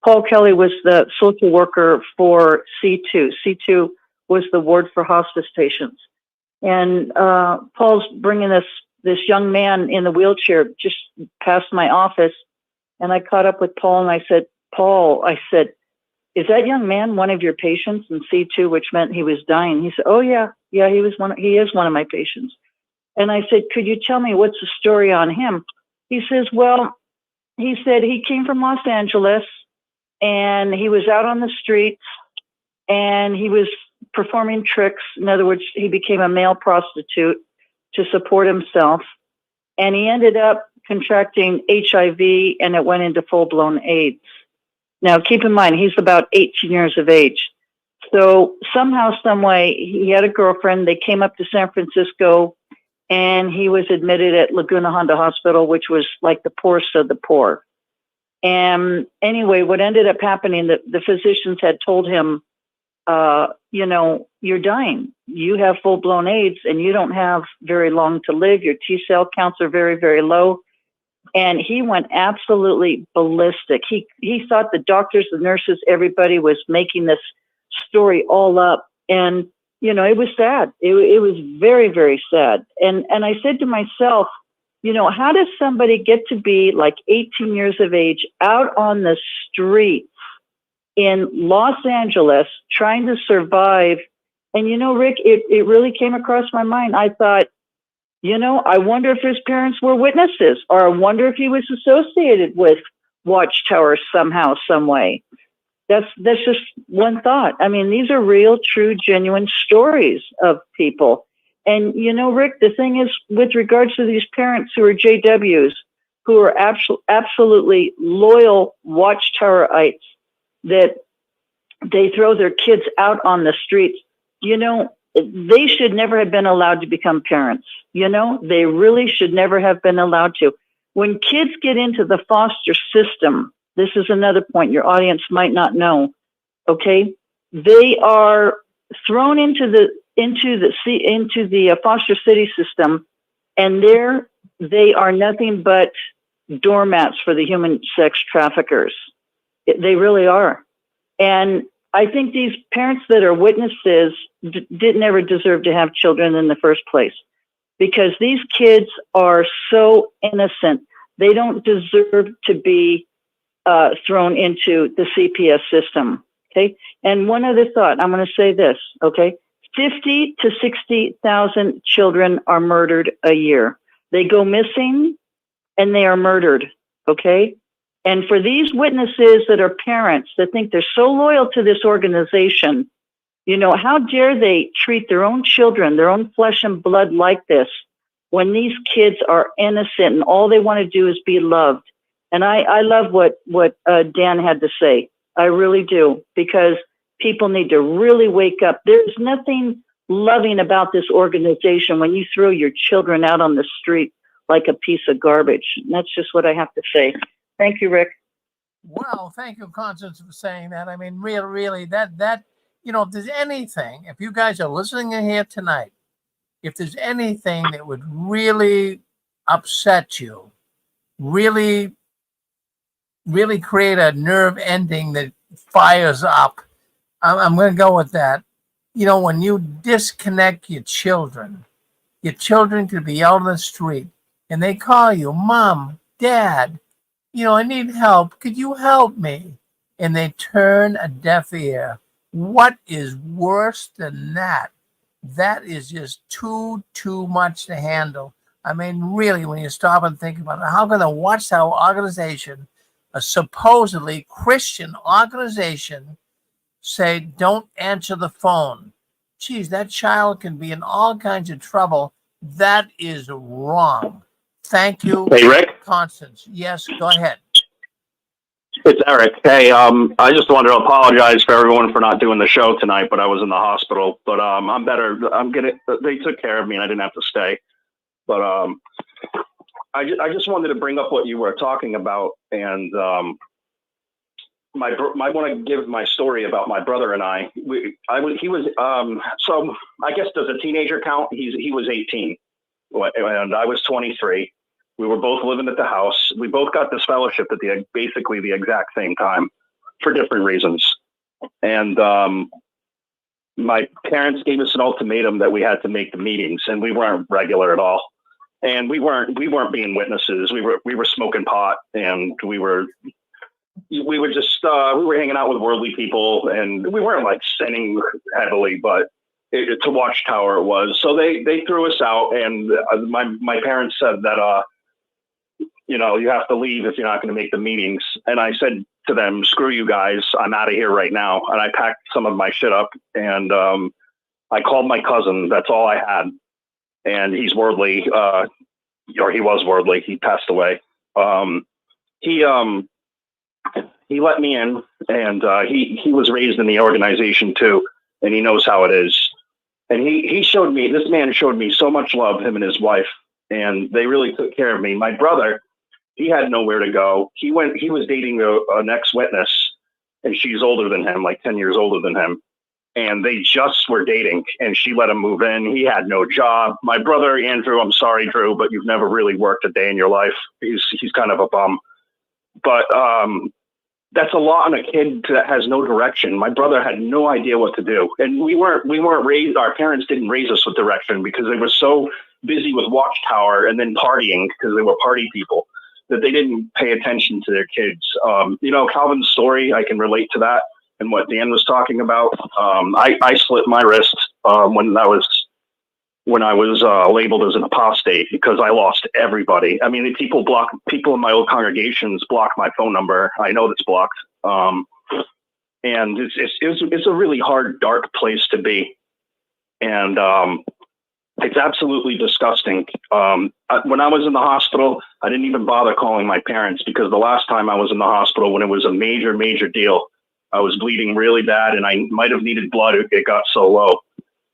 Paul Kelly was the social worker for C2. C2 was the ward for hospice patients. And Paul's bringing this young man in the wheelchair just past my office. And I caught up with Paul, and I said, Paul, I said, is that young man one of your patients in C2, which meant he was dying? He said, oh, yeah, he is one of my patients. And I said, could you tell me what's the story on him? He says, well, he said he came from Los Angeles, and he was out on the streets, and he was performing tricks. In other words, he became a male prostitute to support himself, and he ended up contracting HIV, and it went into full-blown AIDS. Now, keep in mind, he's about 18 years of age. So somehow, some way, he had a girlfriend. They came up to San Francisco, and he was admitted at Laguna Honda Hospital, which was like the poorest of the poor. And anyway, what ended up happening, the physicians had told him, you know, you're dying. You have full-blown AIDS, and you don't have very long to live. Your T-cell counts are very, very low. And he went absolutely ballistic. He thought the doctors, the nurses, everybody was making this story all up. And, you know, it was sad. It was very, very sad. And I said to myself, you know, how does somebody get to be like 18 years of age out on the streets in Los Angeles trying to survive? And, you know, Rick, it really came across my mind. I thought, you know, I wonder if his parents were witnesses, or I wonder if he was associated with Watchtower somehow, some way. That's just one thought. I mean, these are real, true, genuine stories of people. And, you know, Rick, the thing is, with regards to these parents who are JWs, who are absolutely loyal Watchtowerites, that they throw their kids out on the streets, you know, they should never have been allowed to become parents. You know, they really should never have been allowed to. When kids get into the foster system, this is another point your audience might not know, okay? They are thrown into the foster city system, and there they are nothing but doormats for the human sex traffickers. They really are. And I think these parents that are witnesses didn't ever deserve to have children in the first place, because these kids are so innocent. They don't deserve to be thrown into the CPS system. Okay. And one other thought, I'm going to say this. Okay. 50 to 60,000 children are murdered a year. They go missing and they are murdered. Okay. And for these witnesses that are parents that think they're so loyal to this organization, you know, how dare they treat their own children, their own flesh and blood like this, when these kids are innocent and all they want to do is be loved? And I love what Dan had to say. I really do, because people need to really wake up. There's nothing loving about this organization when you throw your children out on the street like a piece of garbage. And that's just what I have to say. Thank you, Rick. Well, thank you, Constance, for saying that. I mean, really, that you know, if there's anything, if you guys are listening in here tonight, if there's anything that would really upset you, really create a nerve ending that fires up, I'm going to go with that. You know, when you disconnect your children could be out on the street and they call you, Mom, Dad, you know, I need help. Could you help me? And they turn a deaf ear. What is worse than that? That is just too much to handle. I mean, really, when you stop and think about it, how can a Watchtower organization, a supposedly Christian organization, say, don't answer the phone. Geez, that child can be in all kinds of trouble. That is wrong. Thank you. Hey, Rick. Constance. Yes, go ahead. It's Eric. Hey, I just wanted to apologize for everyone for not doing the show tonight, but I was in the hospital. But I'm better. They took care of me, and I didn't have to stay. But I just wanted to bring up what you were talking about, and I want to give my story about my brother and I. So I guess does a teenager count? He was 18, and I was 23. We were both living at the house. We both got this fellowship at basically the exact same time for different reasons. And my parents gave us an ultimatum that we had to make the meetings, and we weren't regular at all. And we weren't being witnesses. We were smoking pot, and we were hanging out with worldly people, and we weren't like sinning heavily, but to Watchtower it was. So they threw us out, and my parents said that you have to leave if you're not going to make the meetings. And I said to them, screw you guys, I'm out of here right now. And I packed some of my shit up, and I called my cousin. That's all I had. And he's worldly, or he was worldly. He passed away. He let me in, and he was raised in the organization too, and he knows how it is. And this man showed me so much love, him and his wife, and they really took care of me. My brother, he had nowhere to go. He was dating an ex-witness, and she's older than him, like 10 years older than him. And they just were dating, and she let him move in. He had no job. My brother, Andrew, I'm sorry, Drew, but you've never really worked a day in your life. He's kind of a bum. But that's a lot on a kid that has no direction. My brother had no idea what to do. And we weren't raised, our parents didn't raise us with direction because they were so busy with Watchtower and then partying because they were party people that they didn't pay attention to their kids. Calvin's story, I can relate to that. And what Dan was talking about, I slit my wrist when I was labeled as an apostate because I lost everybody. I mean, people in my old congregations block my phone number. I know that's blocked, and it's a really hard, dark place to be, and it's absolutely disgusting. When I was in the hospital, I didn't even bother calling my parents because the last time I was in the hospital, when it was a major, major deal, I was bleeding really bad, and I might have needed blood. It got so low.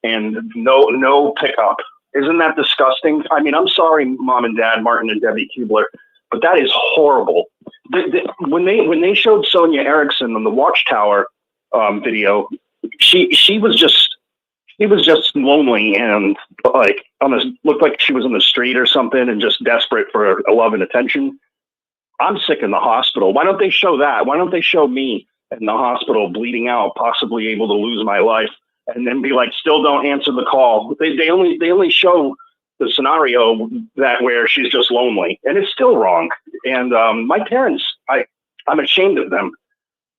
And no pickup. Isn't that disgusting? I mean, I'm sorry, Mom and Dad, Martin and Debbie Kubler, but that is horrible. When they showed Sonia Erickson on the Watchtower video, she was just lonely and like looked like she was on the street or something and just desperate for love and attention. I'm sick in the hospital. Why don't they show that? Why don't they show me in the hospital bleeding out, possibly able to lose my life? And then be like, still don't answer the call. They only show the scenario where she's just lonely, and it's still wrong. And my parents, I'm ashamed of them.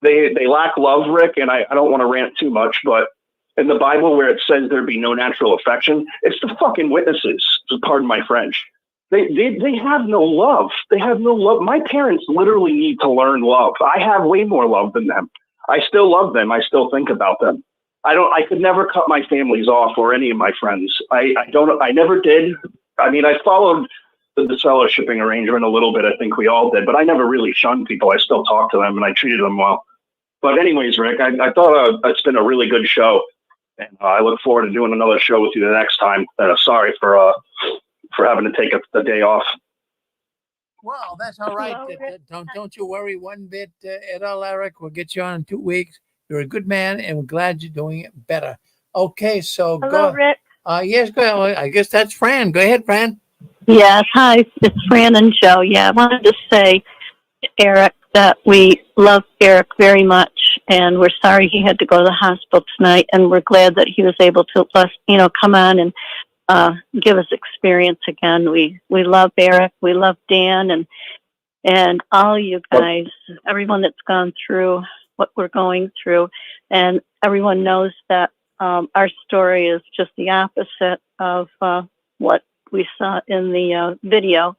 They lack love, Rick. And I don't want to rant too much, but in the Bible where it says there be no natural affection, it's the fucking witnesses. Pardon my French. They have no love. They have no love. My parents literally need to learn love. I have way more love than them. I still love them. I still think about them. I could never cut my families off or any of my friends. I never did. I mean, I followed the fellowshipping arrangement a little bit. I think we all did, but I never really shunned people. I still talk to them and I treated them well. But anyways, Rick, I thought it's been a really good show, and I look forward to doing another show with you the next time. Sorry for having to take a day off. Well, that's all right. Don't you worry one bit at all, Eric. We'll get you on in 2 weeks. You're a good man, and we're glad you're doing it better. Okay, so Hello, Rick. Yes, go ahead. I guess that's Fran. Go ahead, Fran. Yes, hi, it's Fran and Joe. Yeah, I wanted to say, Eric, that we love Eric very much, and we're sorry he had to go to the hospital tonight, and we're glad that he was able to, come on and give us experience again. We love Eric, we love Dan, and all you guys, everyone that's gone through what we're going through, and everyone knows that our story is just the opposite of what we saw in the video.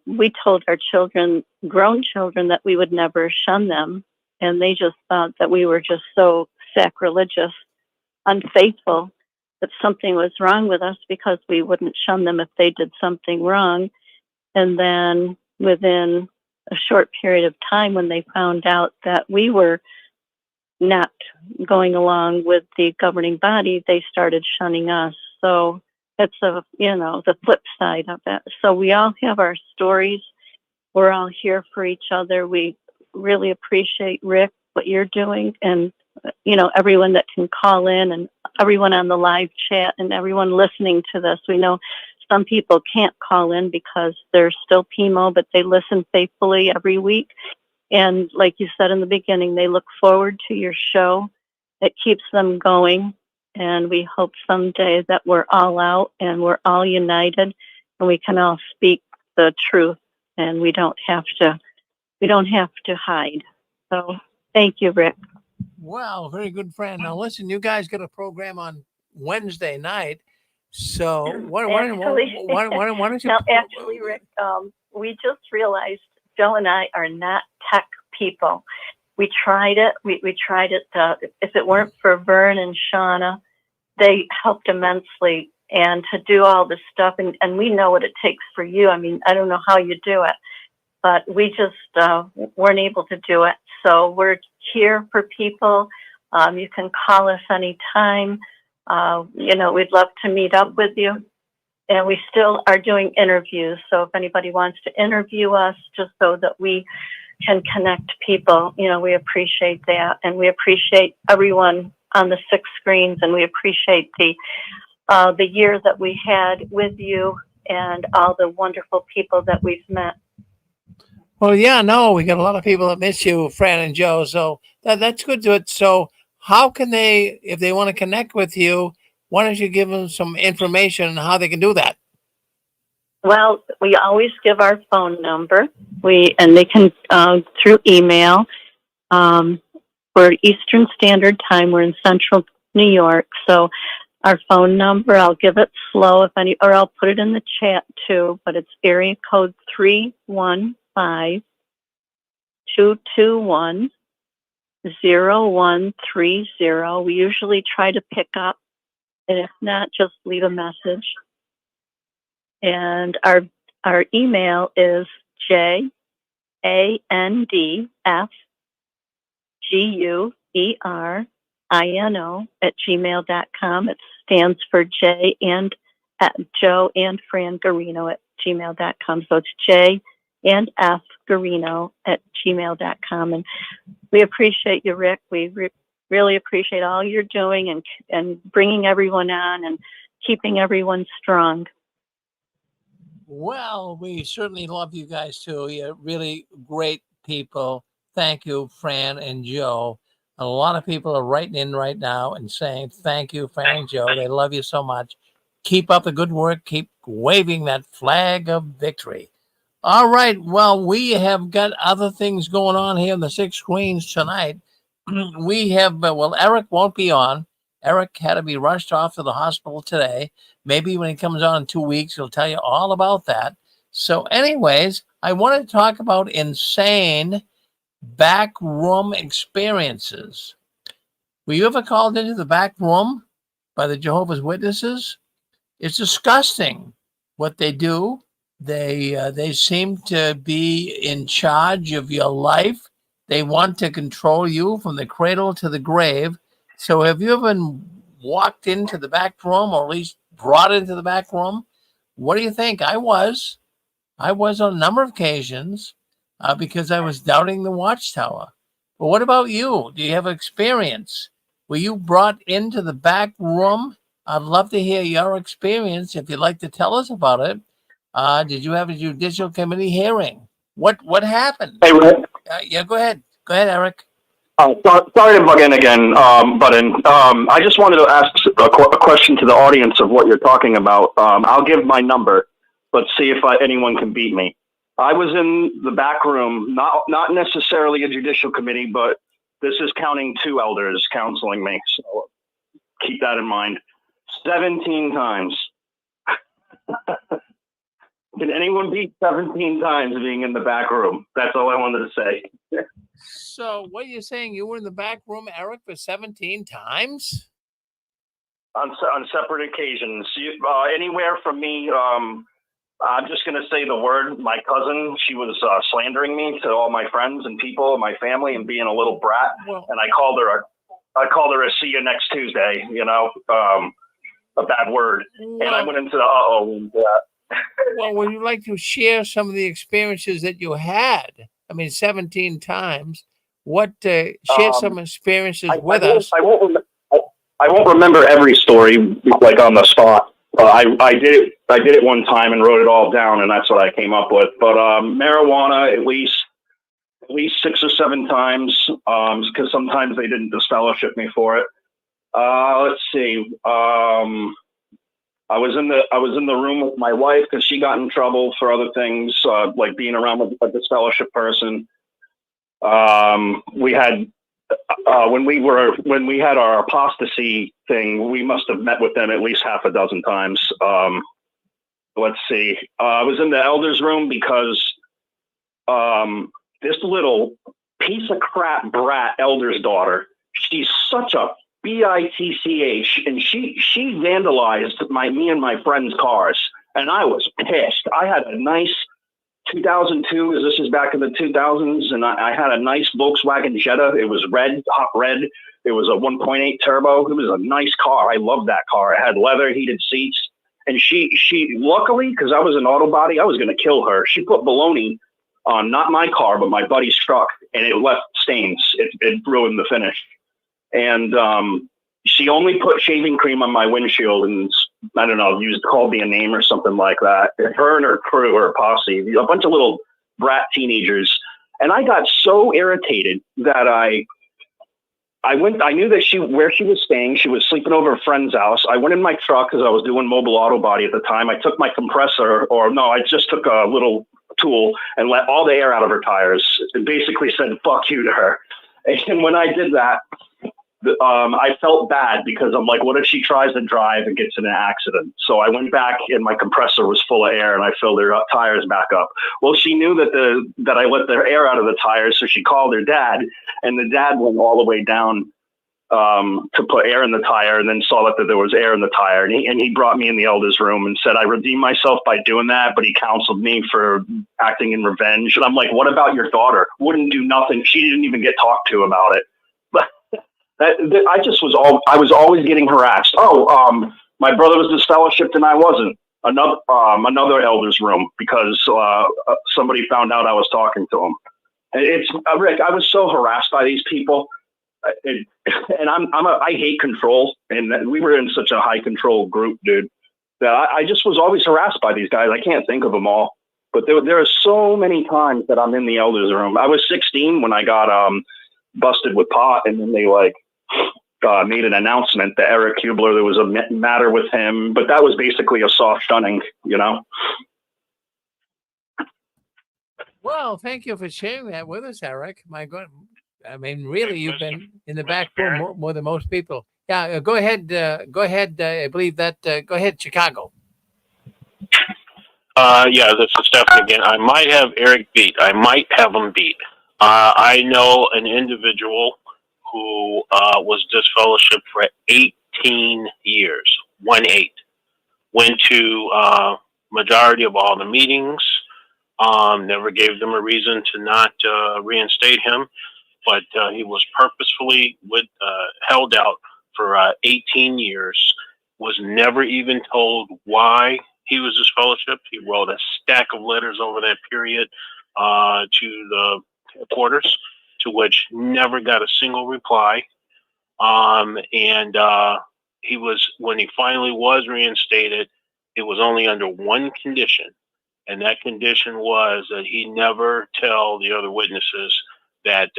We told our children, grown children, that we would never shun them, and they just thought that we were just so sacrilegious, unfaithful, that something was wrong with us because we wouldn't shun them if they did something wrong. And then within a short period of time, when they found out that we were not going along with the governing body, they started shunning us. So it's the flip side of it. So we all have our stories. We're all here for each other. We really appreciate, Rick, what you're doing, and everyone that can call in, and everyone on the live chat, and everyone listening to this. We know some people can't call in because they're still PMO, but they listen faithfully every week. And like you said in the beginning, they look forward to your show. It keeps them going. And we hope someday that we're all out and we're all united and we can all speak the truth, and we don't have to hide. So thank you, Rick. Well, very good friend. Now listen, you guys got a program on Wednesday night. So why don't you? Now, actually, Rick, we just realized Joe and I are not tech people. We tried it. We tried it. If it weren't for Vern and Shauna, they helped immensely. And to do all this stuff, and we know what it takes for you. I mean, I don't know how you do it, but we just weren't able to do it. So we're here for people. You can call us anytime. We'd love to meet up with you. And we still are doing interviews. So if anybody wants to interview us, just so that we can connect people, we appreciate that. And we appreciate everyone on the 6 screens. And we appreciate the year that we had with you and all the wonderful people that we've met. Well, yeah, no, we got a lot of people that miss you, Fran and Joe. So that's good to it. So how can they, if they want to connect with you, why don't you give them some information on how they can do that? Well, we always give our phone number. And they can through email. We're Eastern Standard Time. We're in Central New York. So our phone number, I'll give it slow or I'll put it in the chat too. But it's area code 315-221-0130. We usually try to pick up. And if not, just leave a message. And our email is JANDFGUERINO@gmail.com. It stands for J and Joe and Fran Garino @gmail.com. So it's J and F Garino@gmail.com. And we appreciate you, Rick. We really appreciate all you're doing and bringing everyone on and keeping everyone strong. Well, we certainly love you guys too. You're really great people. Thank you, Fran and Joe. A lot of people are writing in right now and saying, thank you, Fran and Joe. They love you so much. Keep up the good work. Keep waving that flag of victory. All right. Well, we have got other things going on here in the 6 screens tonight. We have, Eric won't be on. Eric had to be rushed off to the hospital today. Maybe when he comes on in 2 weeks, he'll tell you all about that. So anyways, I want to talk about insane back room experiences. Were you ever called into the back room by the Jehovah's Witnesses? It's disgusting what they do. They seem to be in charge of your life. They want to control you from the cradle to the grave. So have you ever walked into the back room, or at least brought into the back room? What do you think? I was on a number of occasions because I was doubting the Watchtower. But what about you? Do you have experience? Were you brought into the back room? I'd love to hear your experience if you'd like to tell us about it. Did you have a judicial committee hearing? What happened? Hey, Rick. Yeah, go ahead. Go ahead, Eric. Sorry to bug in again, Button. I just wanted to ask a question to the audience of what you're talking about. I'll give my number. Let's see if anyone can beat me. I was in the back room, not necessarily a judicial committee, but this is counting 2 elders counseling me. So keep that in mind. 17 times. Can anyone beat 17 times being in the back room? That's all I wanted to say. So what are you saying? You were in the back room, Eric, for 17 times? On separate occasions. Anywhere from me, I'm just going to say the word, my cousin, she was slandering me to all my friends and people, my family, and being a little brat. And I called her a see you next Tuesday, a bad word. And I went into the Well, would you like to share some of the experiences that you had? I mean, 17 times. What, share some experiences with us. I won't remember every story like on the spot. I did it one time and wrote it all down, and that's what I came up with. But marijuana, at least 6 or 7 times, because sometimes they didn't disfellowship me for it. Let's see. I was in the room with my wife because she got in trouble for other things, like being around a disfellowship person. We had. When we had our apostasy thing, we must have met with them at least half a dozen times. Let's see. I was in the elders room because this little piece of crap brat elder's daughter, she's such a bitch, and she vandalized me and my friends' cars, and I was pissed. I had a nice 2002, as this is back in the 2000s, and I had a nice Volkswagen Jetta. It was red, hot red. It was a 1.8 turbo. It was a nice car. I loved that car. It had leather, heated seats. And she luckily, because I was an auto body, I was going to kill her. She put baloney on not my car, but my buddy's truck, and it left stains. It ruined the finish. And she only put shaving cream on my windshield and, I don't know, called me a name or something like that. Her and her crew or posse, a bunch of little brat teenagers. And I got so irritated that I knew that where she was staying, she was sleeping over a friend's house. I went in my truck because I was doing mobile auto body at the time. I took my compressor, I just took a little tool and let all the air out of her tires and basically said, fuck you to her. And when I did that, I felt bad because I'm like, what if she tries to drive and gets in an accident? So I went back and my compressor was full of air and I filled her tires back up. Well, she knew that I let the air out of the tires, so she called her dad, and the dad went all the way down to put air in the tire, and then saw that there was air in the tire, and he brought me in the elders room and said I redeemed myself by doing that, but he counseled me for acting in revenge. And I'm like, what about your daughter? Wouldn't do nothing. She didn't even get talked to about it. I was always getting harassed. My brother was disfellowshipped and I wasn't. Another elder's room because somebody found out I was talking to him. It's Rick. I was so harassed by these people, and I hate control. And we were in such a high control group, dude, that I just was always harassed by these guys. I can't think of them all, but there are so many times that I'm in the elders room. I was 16 when I got busted with pot, and then they made an announcement that Eric Hubler, there was a matter with him, but that was basically a soft shunning, Well, thank you for sharing that with us, Eric. My God, I mean, really, you've been in the back room more than most people. Yeah, go ahead. Go ahead. I believe that. Go ahead, Chicago. Yeah, this is Stephen again. I might have Eric beat. I might have him beat. I know an individual who was disfellowshipped for 18 years, 18. Went to majority of all the meetings, never gave them a reason to not reinstate him, but he was purposefully held out for 18 years, was never even told why he was disfellowshipped. He wrote a stack of letters over that period to the headquarters, to which never got a single reply. He was, when he finally was reinstated, it was only under one condition, and that condition was that he never tell the other witnesses that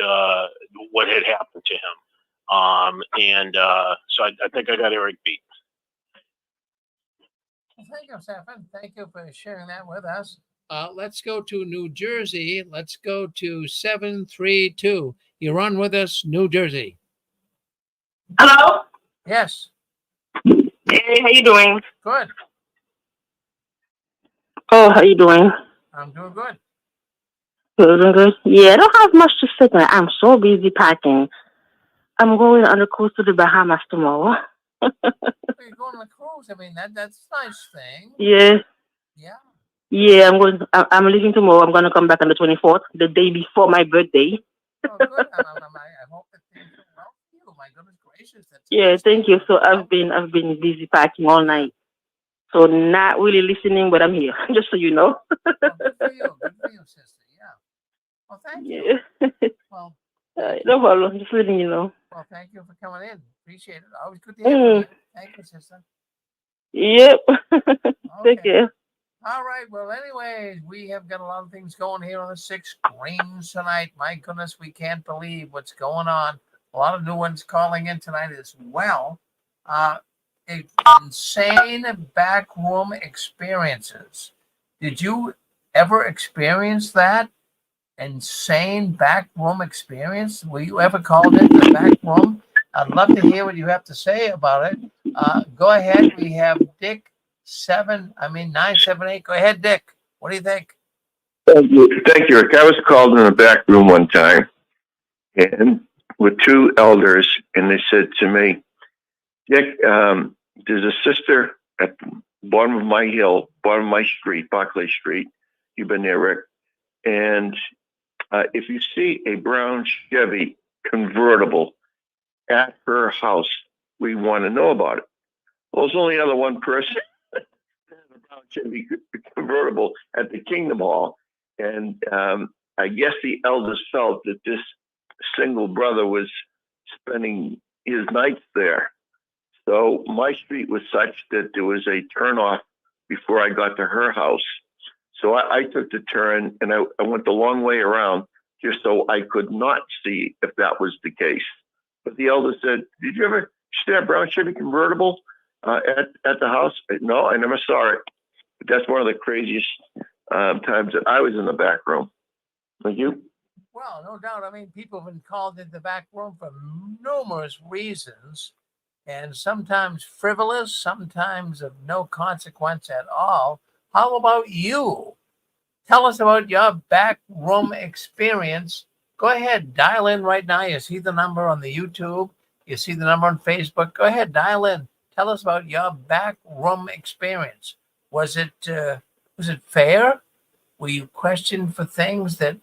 what had happened to him. So I think I got Eric beat. Thank you, Stephen. Thank you for sharing that with us. Let's go to New Jersey. Let's go to 732. You're on with us, New Jersey. Hello? Yes. Hey, how you doing? Good. Oh, how you doing? I'm doing good. Yeah, I don't have much to say tonight. I'm so busy packing. I'm going on the cruise to the Bahamas tomorrow. You're going on a cruise. I mean, that's a nice thing. Yeah. Yeah. Yeah, I'm leaving tomorrow. I'm gonna come back on the 24th, the day before my birthday. Oh, good. I hope that things are well for you. My goodness gracious. Yeah, thank you. So I've been busy packing all night. So not really listening, but I'm here, just so you know. Good for you. Good for you, sister. Yeah. Well, thank you. Well, no problem. Just letting you know. Well, thank you for coming in. Appreciate it. Always good to hear from you. Thank you, sister. Yep. Take care. All right. Well, anyways, we have got a lot of things going here on the 6 screens tonight. My goodness, we can't believe what's going on. A lot of new ones calling in tonight as well. Insane backroom experiences. Did you ever experience that? Insane backroom experience? Were you ever called into the back room? I'd love to hear what you have to say about it. Go ahead. We have Dick 978. Go ahead, Dick. What do you think? Thank you, Rick. I was called in the back room one time, and with 2 elders, and they said to me, Dick, there's a sister at the bottom of my hill, bottom of my street, Barclay Street. You've been there, Rick. And if you see a brown Chevy convertible at her house, we want to know about it. Well, there's only other one person that has a brown Chevy convertible at the Kingdom Hall. And I guess the elders felt that this single brother was spending his nights there. So my street was such that there was a turnoff before I got to her house. So I took the turn, and I went the long way around just so I could not see if that was the case. But the elder said, did you ever see that brown Chevy convertible at the house? No, I never saw it. But that's one of the craziest times that I was in the back room. Thank you. Well, no doubt. I mean, people have been called into the back room for numerous reasons, and sometimes frivolous, sometimes of no consequence at all. How about you? Tell us about your back room experience. Go ahead, dial in right now. You see the number on the YouTube. You see the number on Facebook. Go ahead, dial in. Tell us about your back room experience. Was it fair? Were you questioned for things that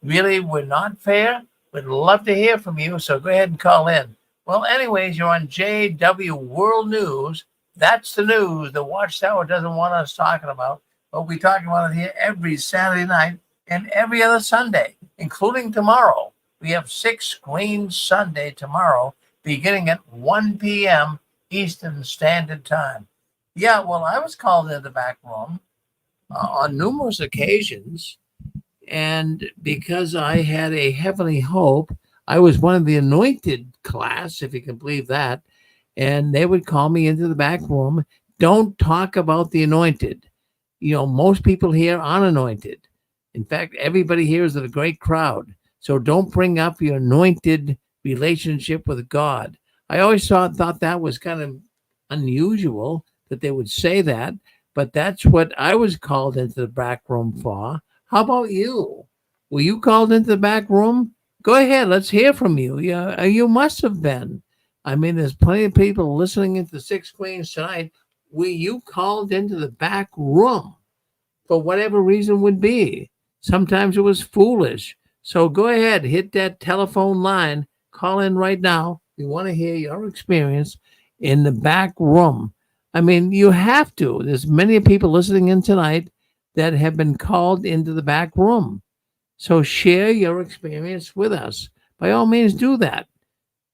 really were not fair? We'd love to hear from you, so go ahead and call in. Well, anyways, you're on JW World News. That's the news the Watchtower doesn't want us talking about. But we talk about it here every Saturday night and every other Sunday, including tomorrow. We have 6 screens Sunday tomorrow, beginning at 1 p.m. Eastern Standard Time. Yeah, well, I was called into the back room on numerous occasions. And because I had a heavenly hope, I was one of the anointed class, if you can believe that. And they would call me into the back room. Don't talk about the anointed. You know, most people here aren't anointed. In fact, everybody here is a great crowd. So don't bring up your anointed relationship with God. I always thought that was kind of unusual that they would say that, but that's what I was called into the back room for. How about you? Were you called into the back room? Go ahead. Let's hear from you. Yeah, you must have been. I mean, there's plenty of people listening into the 6 Queens tonight. Were you called into the back room for whatever reason would be? Sometimes it was foolish. So go ahead, hit that telephone line. Call in right now. We want to hear your experience in the back room. I mean, you have to. There's many people listening in tonight that have been called into the back room. So share your experience with us. By all means, do that.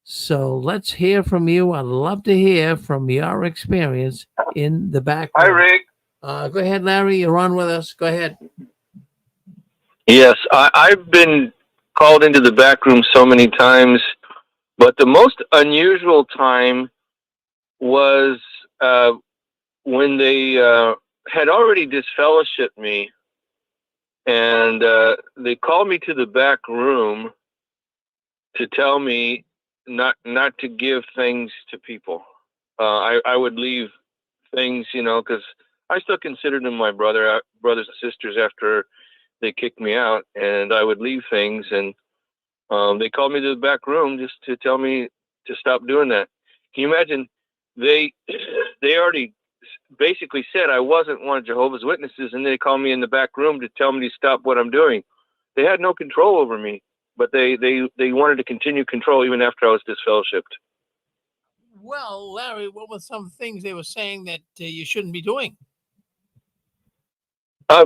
So let's hear from you. I'd love to hear from your experience in the back room. Hi, Rick. Go ahead, Larry. You're on with us. Go ahead. Yes, I've been called into the back room so many times, but the most unusual time was when they had already disfellowshipped me, and they called me to the back room to tell me not to give things to people. I would leave things, because I still considered them my brothers and sisters after they kicked me out, and I would leave things, and they called me to the back room just to tell me to stop doing that. Can you imagine? They already basically said I wasn't one of Jehovah's Witnesses, and they called me in the back room to tell me to stop what I'm doing. They had no control over me, but they wanted to continue control even after I was disfellowshipped. Well, Larry, what were some things they were saying that you shouldn't be doing?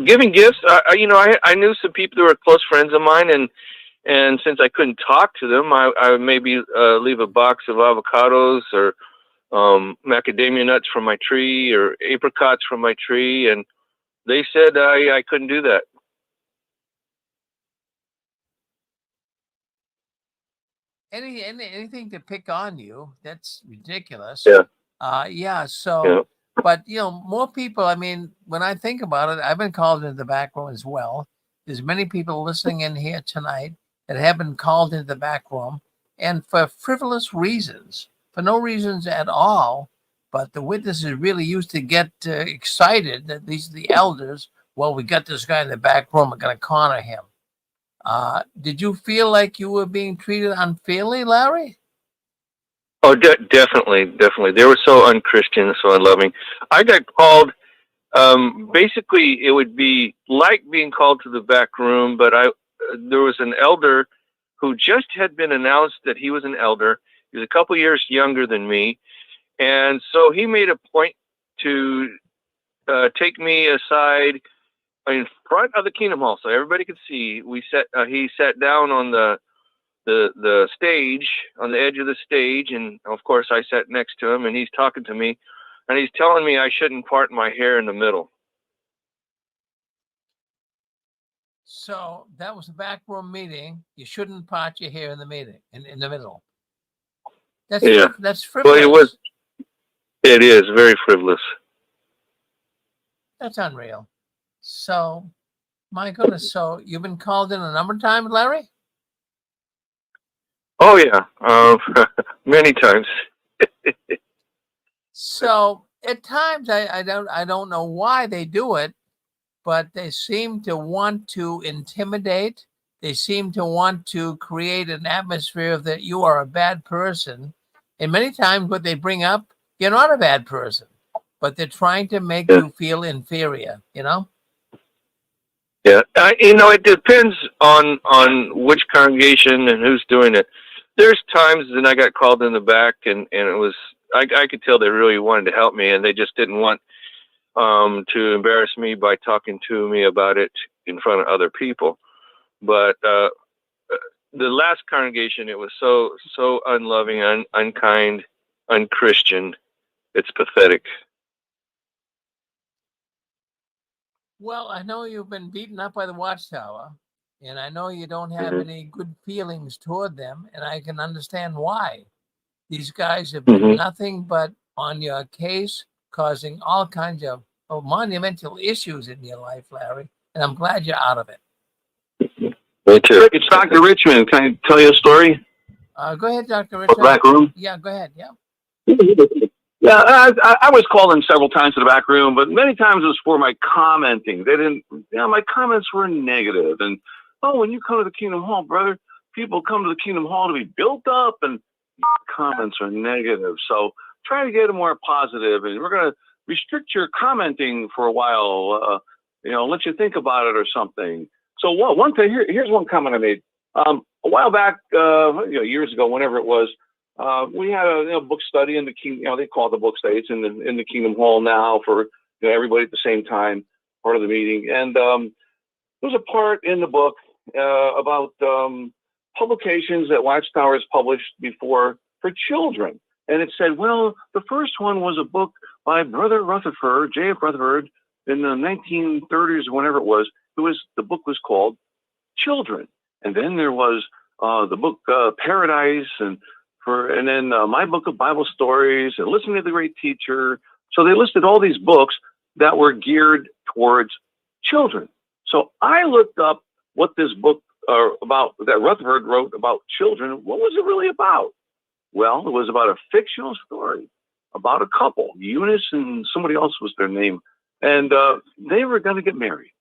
Giving gifts. I knew some people who were close friends of mine, and since I couldn't talk to them, I would maybe leave a box of avocados or macadamia nuts from my tree or apricots from my tree, and they said I couldn't do that. Anything to pick on you, that's ridiculous. Yeah. So, but more people, I mean, when I think about it, I've been called into the back room as well. There's many people listening in here tonight that have been called into the back room, and for frivolous reasons, for no reasons at all. But the witnesses really used to get excited that these are the elders. Well, we got this guy in the back room, we're going to corner him. Did you feel like you were being treated unfairly, Larry? Oh, definitely. They were so unchristian, so unloving. I got called. Basically, it would be like being called to the back room, but there was an elder who just had been announced that he was an elder. He was a couple years younger than me, and so he made a point to take me aside in front of the Kingdom Hall so everybody could see. He sat down on the stage, on the edge of the stage, and of course I sat next to him, and he's talking to me, and he's telling me I shouldn't part my hair in the middle. So that was a backroom meeting. You shouldn't part your hair in the meeting, in the middle. That's frivolous. Well, it is very frivolous. That's unreal. So, my goodness. So you've been called in a number of times, Larry? Oh yeah, many times. So at times I don't know why they do it, but they seem to want to intimidate. They seem to want to create an atmosphere that you are a bad person. And many times what they bring up, you're not a bad person, but they're trying to make you feel inferior, Yeah, it depends on which congregation and who's doing it. There's times that I got called in the back, and it was I could tell they really wanted to help me, and they just didn't want to embarrass me by talking to me about it in front of other people. But the last congregation, it was so unloving, unkind, unchristian. It's pathetic. Well, I know you've been beaten up by the Watchtower, and I know you don't have any good feelings toward them, and I can understand why. These guys have been nothing but on your case, causing all kinds of monumental issues in your life, Larry, and I'm glad you're out of it. Me too. Rick, it's Dr. Richmond. Can I tell you a story? Go ahead, Dr. Richard. Back room? Yeah, go ahead. Yeah. Yeah, I was called in several times to the back room, but many times it was for my commenting. They didn't, my comments were negative. And, when you come to the Kingdom Hall, brother, people come to the Kingdom Hall to be built up, and comments are negative. So try to get them more positive, and we're going to restrict your commenting for a while, let you think about it or something. So one thing, here's one comment I made. A while back, years ago, whenever it was, we had a book study in the Kingdom. They call it the book study. It's in the Kingdom Hall now for everybody at the same time, part of the meeting. And there was a part in the book about publications that Watchtower has published before for children. And it said, well, the first one was a book by Brother Rutherford, J.F. Rutherford, in the 1930s, whenever it was. The book was called Children. And then there was the book Paradise, and then my book of Bible stories, and Listening to the Great Teacher. So they listed all these books that were geared towards children. So I looked up what this book about that Rutherford wrote about children. What was it really about? Well, it was about a fictional story about a couple, Eunice and somebody else was their name, and they were going to get married.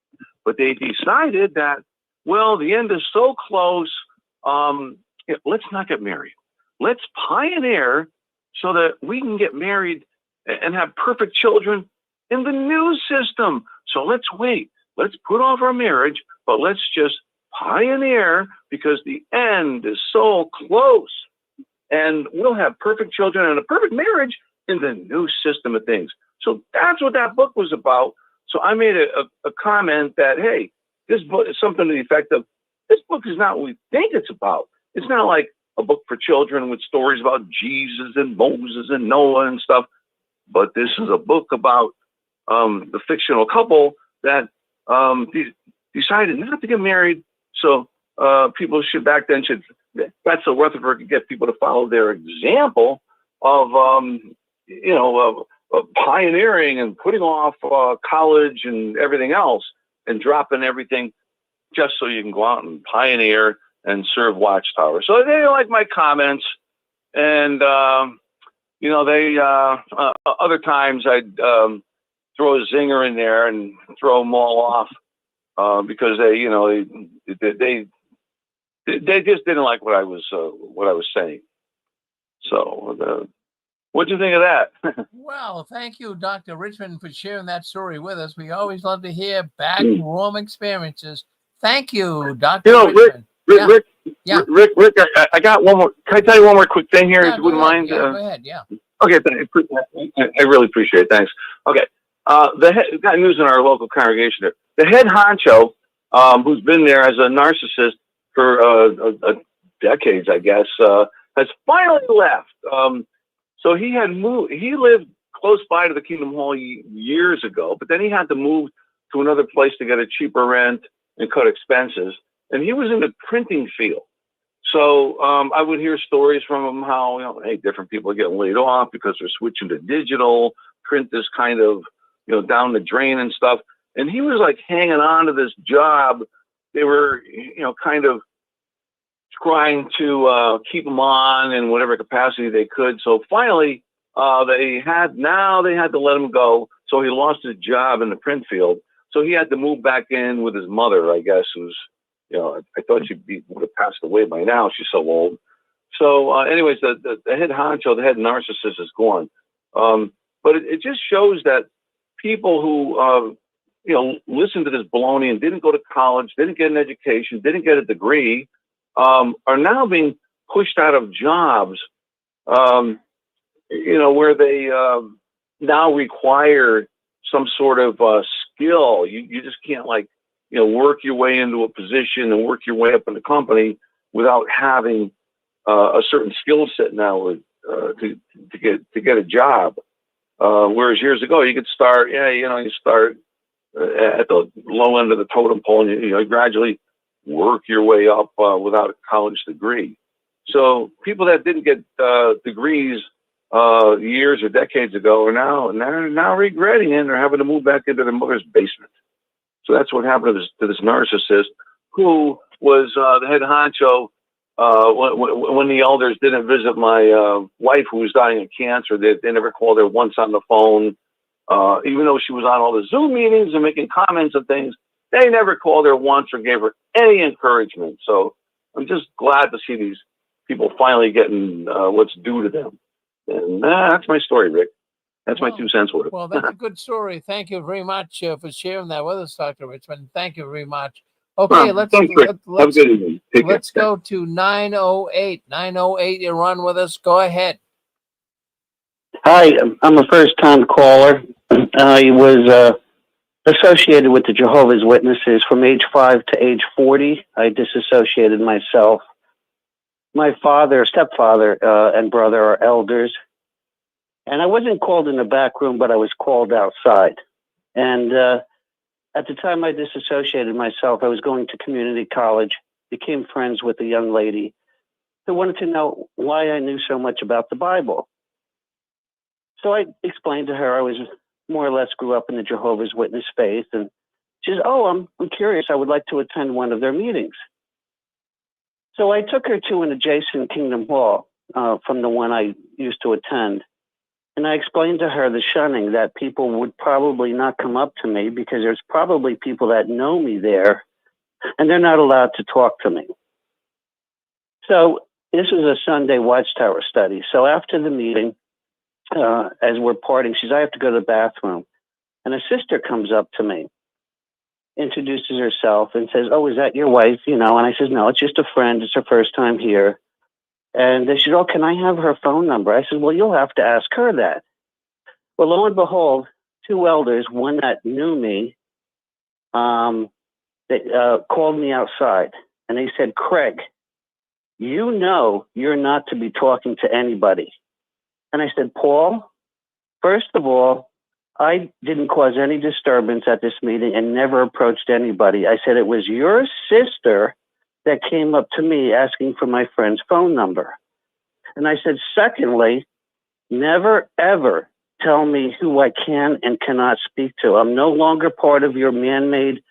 but they decided that, well, the end is so close. Let's not get married. Let's pioneer so that we can get married and have perfect children in the new system. So let's wait. Let's put off our marriage, but let's just pioneer because the end is so close. And we'll have perfect children and a perfect marriage in the new system of things. So that's what that book was about. So I made a comment that, hey, this book is something to the effect of, this book is not what we think it's about. It's not like a book for children with stories about Jesus and Moses and Noah and stuff. But this is a book about the fictional couple that decided not to get married. So people back then should, Betsy Rutherford could get people to follow their example of, of pioneering and putting off college and everything else and dropping everything just so you can go out and pioneer and serve Watchtower. So they didn't like my comments. And, they other times I'd throw a zinger in there and throw them all off because they just didn't like what I was saying. So what'd you think of that? Well, thank you, Dr. Richmond, for sharing that story with us. We always love to hear back room experiences. Thank you, Dr. Richmond. Rick, Yeah. Rick, I got one more. Can I tell you one more quick thing here, if you wouldn't mind? Go ahead, yeah. Okay, I really appreciate it. Thanks. Okay. We've got news in our local congregation there. The head honcho, who's been there as a narcissist for decades, I guess, has finally left. So he had moved. He lived close by to the Kingdom Hall years ago, but then he had to move to another place to get a cheaper rent and cut expenses. And he was in the printing field. So I would hear stories from him how, hey, different people are getting laid off because they're switching to digital. Print is kind of, down the drain and stuff. And he was like hanging on to this job. They were, kind of trying to keep him on in whatever capacity they could. So finally, they had to let him go. So he lost his job in the print field. So he had to move back in with his mother, I guess, who's, I thought would have passed away by now. She's so old. So anyways, the head honcho, the head narcissist is gone. But it just shows that people who, listened to this baloney and didn't go to college, didn't get an education, didn't get a degree, are now being pushed out of jobs, where they now require some sort of skill. You just can't work your way into a position and work your way up in the company without having a certain skill set now to get a job. Whereas years ago, you could start, you start at the low end of the totem pole and you gradually work your way up without a college degree. So people that didn't get degrees years or decades ago are now regretting it and are having to move back into their mother's basement. So that's what happened to this narcissist who was the head honcho when the elders didn't visit my wife who was dying of cancer. They never called her once on the phone, even though she was on all the Zoom meetings and making comments and things. They never called her once or gave her any encouragement. So I'm just glad to see these people finally getting what's due to them. And that's my story, Rick. That's my 2 cents worth. Well, that's a good story. Thank you very much for sharing that with us, Dr. Richmond. Thank you very much. Okay, let's Have a good evening. Let's go to 908. 908, you're on with us. Go ahead. Hi, I'm a first-time caller. I was associated with the Jehovah's Witnesses from age 5 to age 40. I disassociated myself. My stepfather, and brother are elders. And I wasn't called in the back room, but I was called outside. And at the time I disassociated myself, I was going to community college, became friends with a young lady who wanted to know why I knew so much about the Bible. So I explained to her I was more or less grew up in the Jehovah's Witness faith. And she says, I'm curious. I would like to attend one of their meetings. So I took her to an adjacent Kingdom Hall from the one I used to attend. And I explained to her the shunning, that people would probably not come up to me because there's probably people that know me there and they're not allowed to talk to me. So this was a Sunday Watchtower study. So after the meeting, as we're parting, she says, I have to go to the bathroom. And a sister comes up to me, introduces herself and says, oh, is that your wife? You know, and I says, no, it's just a friend. It's her first time here. And she said, oh, can I have her phone number? I said, well, you'll have to ask her that. Well, lo and behold, two elders, one that knew me, they called me outside. And they said, Craig, you know you're not to be talking to anybody. And I said, Paul, first of all, I didn't cause any disturbance at this meeting and never approached anybody. I said, it was your sister that came up to me asking for my friend's phone number. And I said, secondly, never, ever tell me who I can and cannot speak to. I'm no longer part of your man-made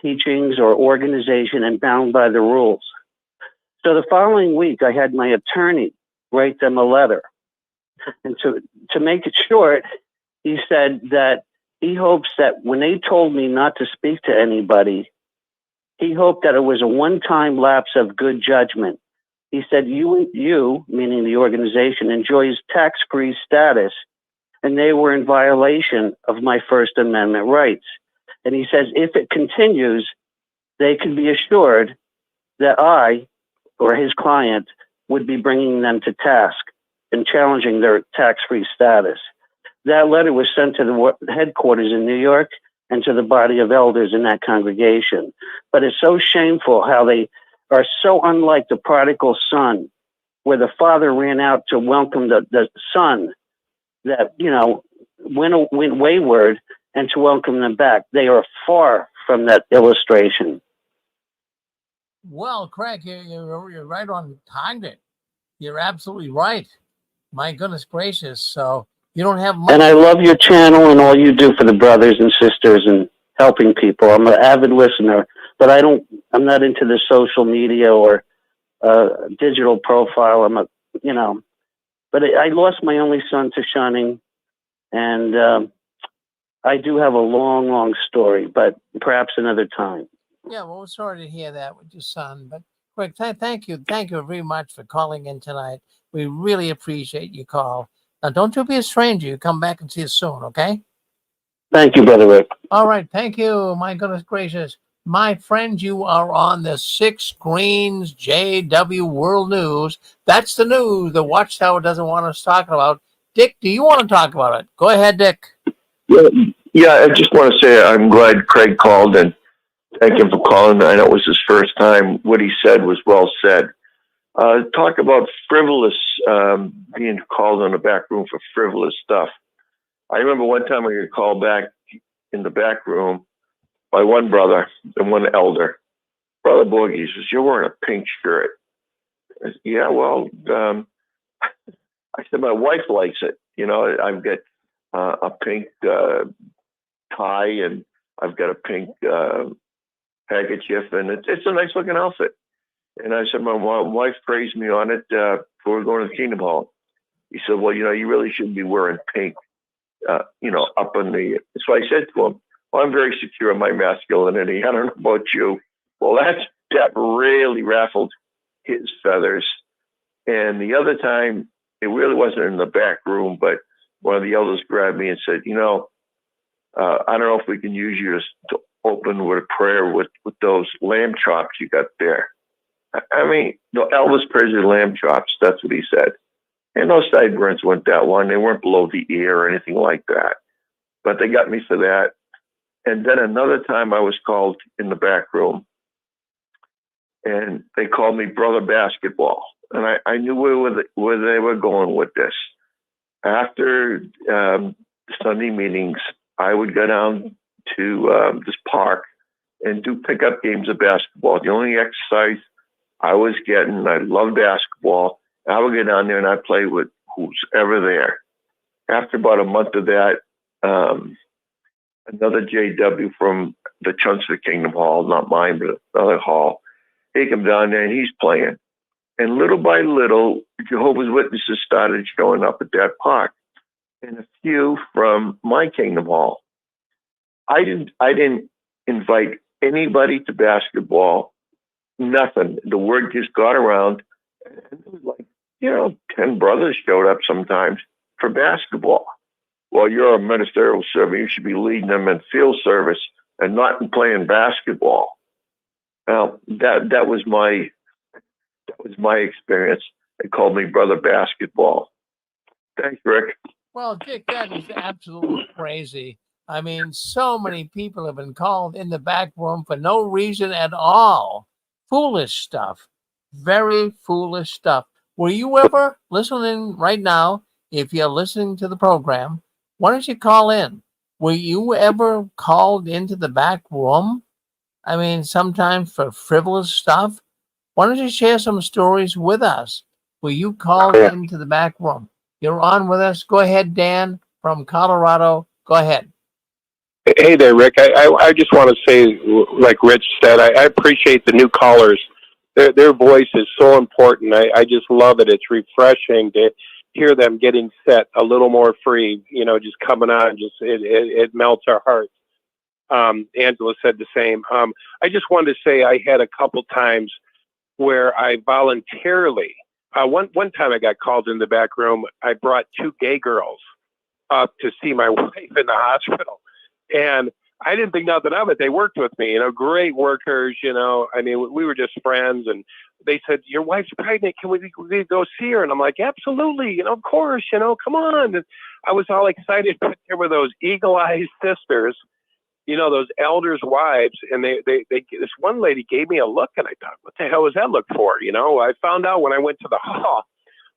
teachings or organization and bound by the rules. So the following week, I had my attorney write them a letter. And to make it short, he said that he hopes that when they told me not to speak to anybody, he hoped that it was a one-time lapse of good judgment. He said, you, meaning the organization, enjoys tax-free status, and they were in violation of my First Amendment rights. And he says, if it continues, they can be assured that I, or his client, would be bringing them to task and challenging their tax-free status. That letter was sent to the headquarters in New York and to the body of elders in that congregation. But it's so shameful how they are so unlike the prodigal son, where the father ran out to welcome the son that, you know, went wayward and to welcome them back. They are far from that illustration. Well, Craig, you're right on target. You're absolutely right. My goodness gracious. So you don't have much. And I love your channel and all you do for the brothers and sisters and helping people. I'm an avid listener, but I'm not into the social media or digital profile. But I lost my only son to shunning, and I do have a long, long story, but perhaps another time. Yeah, well, we're sorry to hear that with your son, but Craig, thank you very much for calling in tonight. We really appreciate your call. Now, don't you be a stranger. You come back and see us soon, okay? Thank you, Brother Rick. All right, thank you. My goodness gracious. My friend, you are on the 6 Screens JW World News. That's the news the Watchtower doesn't want us talking about. Dick, do you want to talk about it? Go ahead, Dick. Yeah, I just want to say I'm glad Craig called and thank him for calling. I know it was his first time. What he said was well said. Talk about frivolous, being called in the back room for frivolous stuff. I remember one time I got called back in the back room by one brother and one elder. Brother Boogie says, you're wearing a pink shirt. I said, yeah, well, I said, my wife likes it. You know, I've got a pink tie and I've got a pink handkerchief, and it's a nice looking outfit. And I said, my wife praised me on it before going to the Kingdom Hall. He said, well, you know, you really shouldn't be wearing pink, up in the... So I said to him, well, I'm very secure in my masculinity. I don't know about you. Well, that really raffled his feathers. And the other time, it really wasn't in the back room, but one of the elders grabbed me and said, you know, I don't know if we can use you to open with a prayer with those lamb chops you got there. I mean, Elvis prays with lamb chops. That's what he said. And those sideburns weren't that long. They weren't below the ear or anything like that. But they got me for that. And then another time I was called in the back room, and they called me Brother Basketball. And I knew where they were going with this. After Sunday meetings, I would go down to this park and do pickup games of basketball. The only exercise I was getting, I love basketball. I would get down there and I'd play with who's ever there. After about a month of that, another JW from the Chunsford Kingdom Hall, not mine, but another hall, he came down there and he's playing. And little by little, Jehovah's Witnesses started showing up at that park. and a few from my Kingdom Hall. I didn't invite anybody to basketball. Nothing. The word just got around, and it was like, 10 brothers showed up sometimes for basketball. Well, you're a ministerial servant. You should be leading them in field service and not in playing basketball. Now, that was my experience. They called me Brother Basketball. Thanks, Rick. Well, Dick, that is absolutely crazy. I mean, so many people have been called in the back room for no reason at all. Foolish stuff. Very foolish stuff. Were you ever listening right now? If you're listening to the program, why don't you call in? Were you ever called into the back room? I mean, sometimes for frivolous stuff. Why don't you share some stories with us? Were you called into the back room? You're on with us. Go ahead, Dan from Colorado. Go ahead. Hey there, Rick. I just want to say, like Rich said, I appreciate the new callers. Their voice is so important. I just love it. It's refreshing to hear them getting set a little more free, just coming on. It melts our hearts. Angela said the same. I just wanted to say I had a couple times where I voluntarily, one time I got called in the back room. I brought 2 gay girls up to see my wife in the hospital. And I didn't think nothing of it. They worked with me, great workers, I mean, we were just friends. And they said, your wife's pregnant. Can we go see her? And I'm like, absolutely. Of course, come on. And I was all excited. But there were those eagle-eyed sisters, those elders' wives. And they this one lady gave me a look, and I thought, what the hell was that look for? I found out when I went to the hall.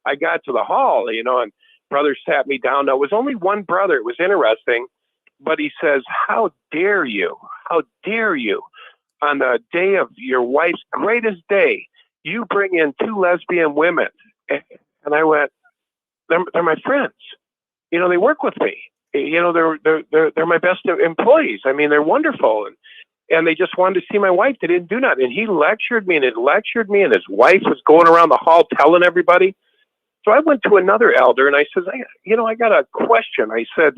I got to the hall, and brother sat me down. Now, it was only one brother. It was interesting. But he says, how dare you? How dare you? On the day of your wife's greatest day, you bring in 2 lesbian women. And I went, they're my friends. They work with me. They're my best employees. I mean, they're wonderful. And they just wanted to see my wife. They didn't do nothing. And he lectured me, and and his wife was going around the hall telling everybody. So I went to another elder, and I said, I got a question. I said,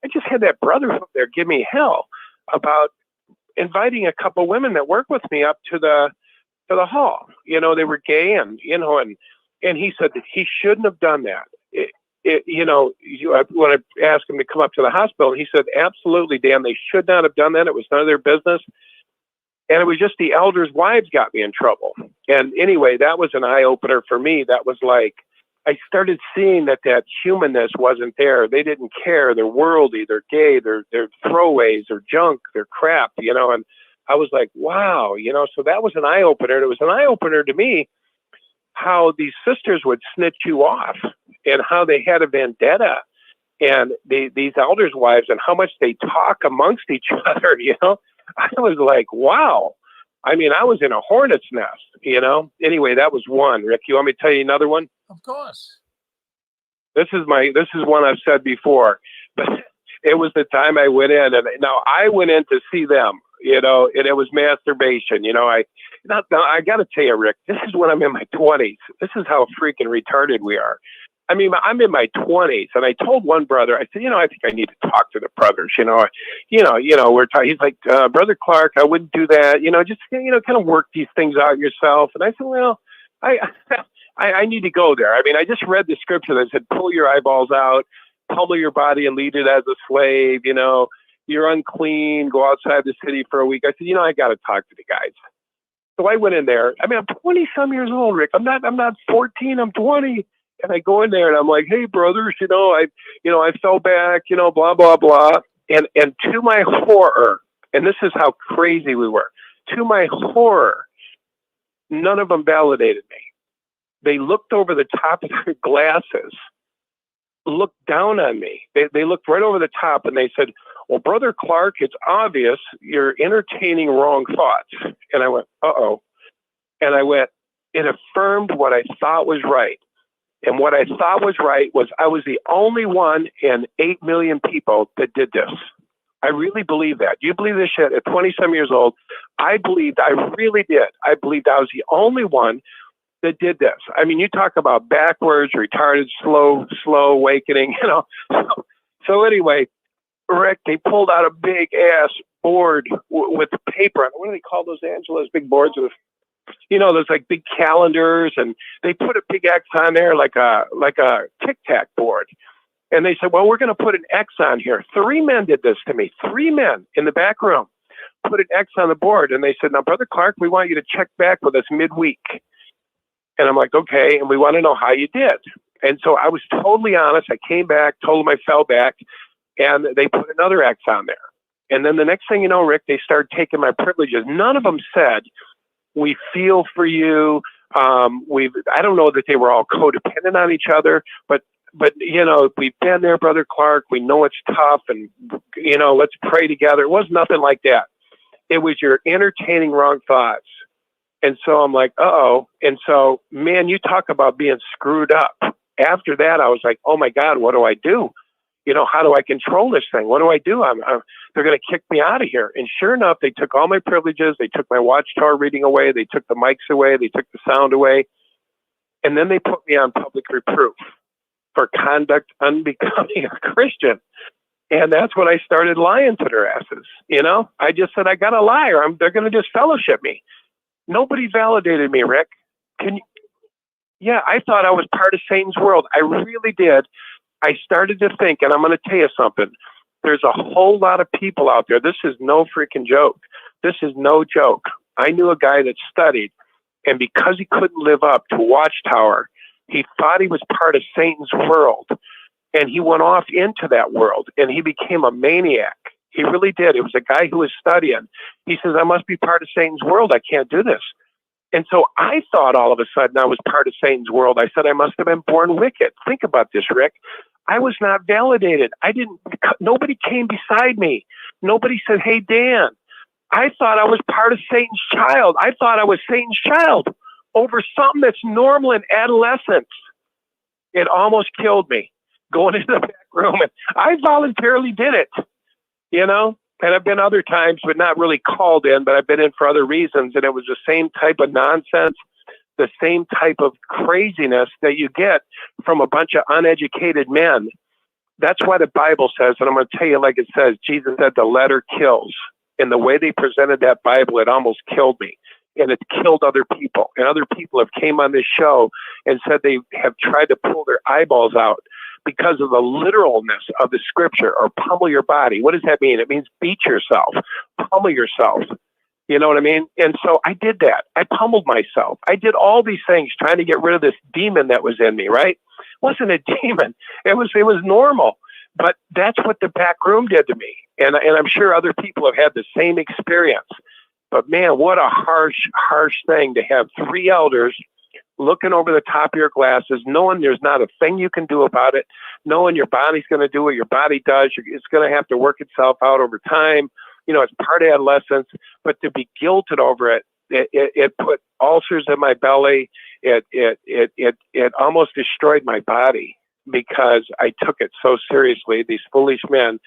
I just had that brother up there give me hell about inviting a couple women that work with me up to the hall. They were gay, and he said that he shouldn't have done that. When I asked him to come up to the hospital, he said, absolutely, Dan, they should not have done that. It was none of their business. And it was just the elders' wives got me in trouble. And anyway, that was an eye opener for me. That was like, I started seeing that humanness wasn't there. They didn't care. They're worldly. They're gay. They're throwaways. They're junk. They're crap. And I was like, wow. So that was an eye opener. It was an eye opener to me how these sisters would snitch you off and how they had a vendetta, and these elders' wives, and how much they talk amongst each other. I was like, wow. I mean, I was in a hornet's nest. Anyway, that was one. Rick, you want me to tell you another one? Of course. This is one I've said before, but it was the time I went in, and now I went in to see them, and it was masturbation. I got to tell you, Rick, this is when I'm in my 20s. This is how freaking retarded we are. I mean, I'm in my 20s, and I told one brother, I said, I think I need to talk to the brothers. We're talking. He's like, Brother Clark, I wouldn't do that. Just kind of work these things out yourself. And I said, well, I need to go there. I mean, I just read the scripture that said, pull your eyeballs out, pummel your body, and lead it as a slave. You're unclean. Go outside the city for a week. I said, I got to talk to the guys. So I went in there. I mean, I'm 20-some years old, Rick. I'm not 14. I'm 20. And I go in there, and I'm like, hey, brothers, I fell back, blah, blah, blah. And to my horror, and this is how crazy we were, to my horror, none of them validated me. They looked over the top of their glasses, looked down on me. They looked right over the top, and they said, well, Brother Clark, it's obvious you're entertaining wrong thoughts. And I went, uh-oh. And I went, it affirmed what I thought was right. And what I thought was right was I was the only one in 8 million people that did this. I really believe that. Do you believe this shit? At 20-some years old, I really did. I believed I was the only one that did this. I mean, you talk about backwards, retarded, slow awakening, you know. So anyway, Rick, they pulled out a big ass board with paper. What do they call those, Angela? Those big boards with, you know, those like big calendars, and they put a big X on there like a tic-tac board. And they said, well, we're going to put an X on here. 3 men did this to me. 3 men in the back room put an X on the board. And they said, now, Brother Clark, we want you to check back with us midweek. And I'm like, okay. And we want to know how you did. And so I was totally honest. I came back, told them I fell back, and they put another X on there. And then the next thing you know, Rick, they started taking my privileges. None of them said, we feel for you. I don't know that they were all codependent on each other, but you know, we've been there, Brother Clark. We know it's tough, and you know, let's pray together. It was nothing like that. It was you're entertaining wrong thoughts. And so I'm like, uh-oh. And so, man, you talk about being screwed up. After that, I was like, oh my God, what do I do? You know, how do I control this thing? What do I do? They're going to kick me out of here. And sure enough, they took all my privileges. They took my Watchtower reading away. They took the mics away. They took the sound away. And then they put me on public reproof for conduct unbecoming a Christian. And that's when I started lying to their asses. You know, I just said, I got to lie or they're going to disfellowship me. Nobody validated me, Rick. Yeah, I thought I was part of Satan's world. I really did. I started to think, and I'm going to tell you something. There's a whole lot of people out there. This is no freaking joke. This is no joke. I knew a guy that studied, and because he couldn't live up to Watchtower, he thought he was part of Satan's world, and he went off into that world, and he became a maniac. He really did. It was a guy who was studying. He says, I must be part of Satan's world. I can't do this. And so I thought all of a sudden I was part of Satan's world. I said, I must have been born wicked. Think about this, Rick. I was not validated. Nobody came beside me. Nobody said, hey, Dan, I thought I was part of Satan's child. I thought I was Satan's child over something that's normal in adolescence. It almost killed me going into the back room. And I voluntarily did it, you know, and I've been other times, but not really called in, but I've been in for other reasons. And it was the same type of nonsense, the same type of craziness that you get from a bunch of uneducated men. That's why the Bible says, and I'm going to tell you like it says, Jesus said the letter kills. And the way they presented that Bible, it almost killed me. And it killed other people. And other people have came on this show and said they have tried to pull their eyeballs out because of the literalness of the scripture, or pummel your body. What does that mean? It means beat yourself, pummel yourself. You know what I mean? And so I did that. I pummeled myself. I did all these things trying to get rid of this demon that was in me, right? It wasn't a demon. It was normal. But that's what the back room did to me. And I'm sure other people have had the same experience. But man, what a harsh thing to have 3 elders looking over the top of your glasses, knowing there's not a thing you can do about it, knowing your body's going to do what your body does. It's going to have to work itself out over time. You know, it's part of adolescence, but to be guilted over it, it put ulcers in my belly. It almost destroyed my body because I took it so seriously. These foolish men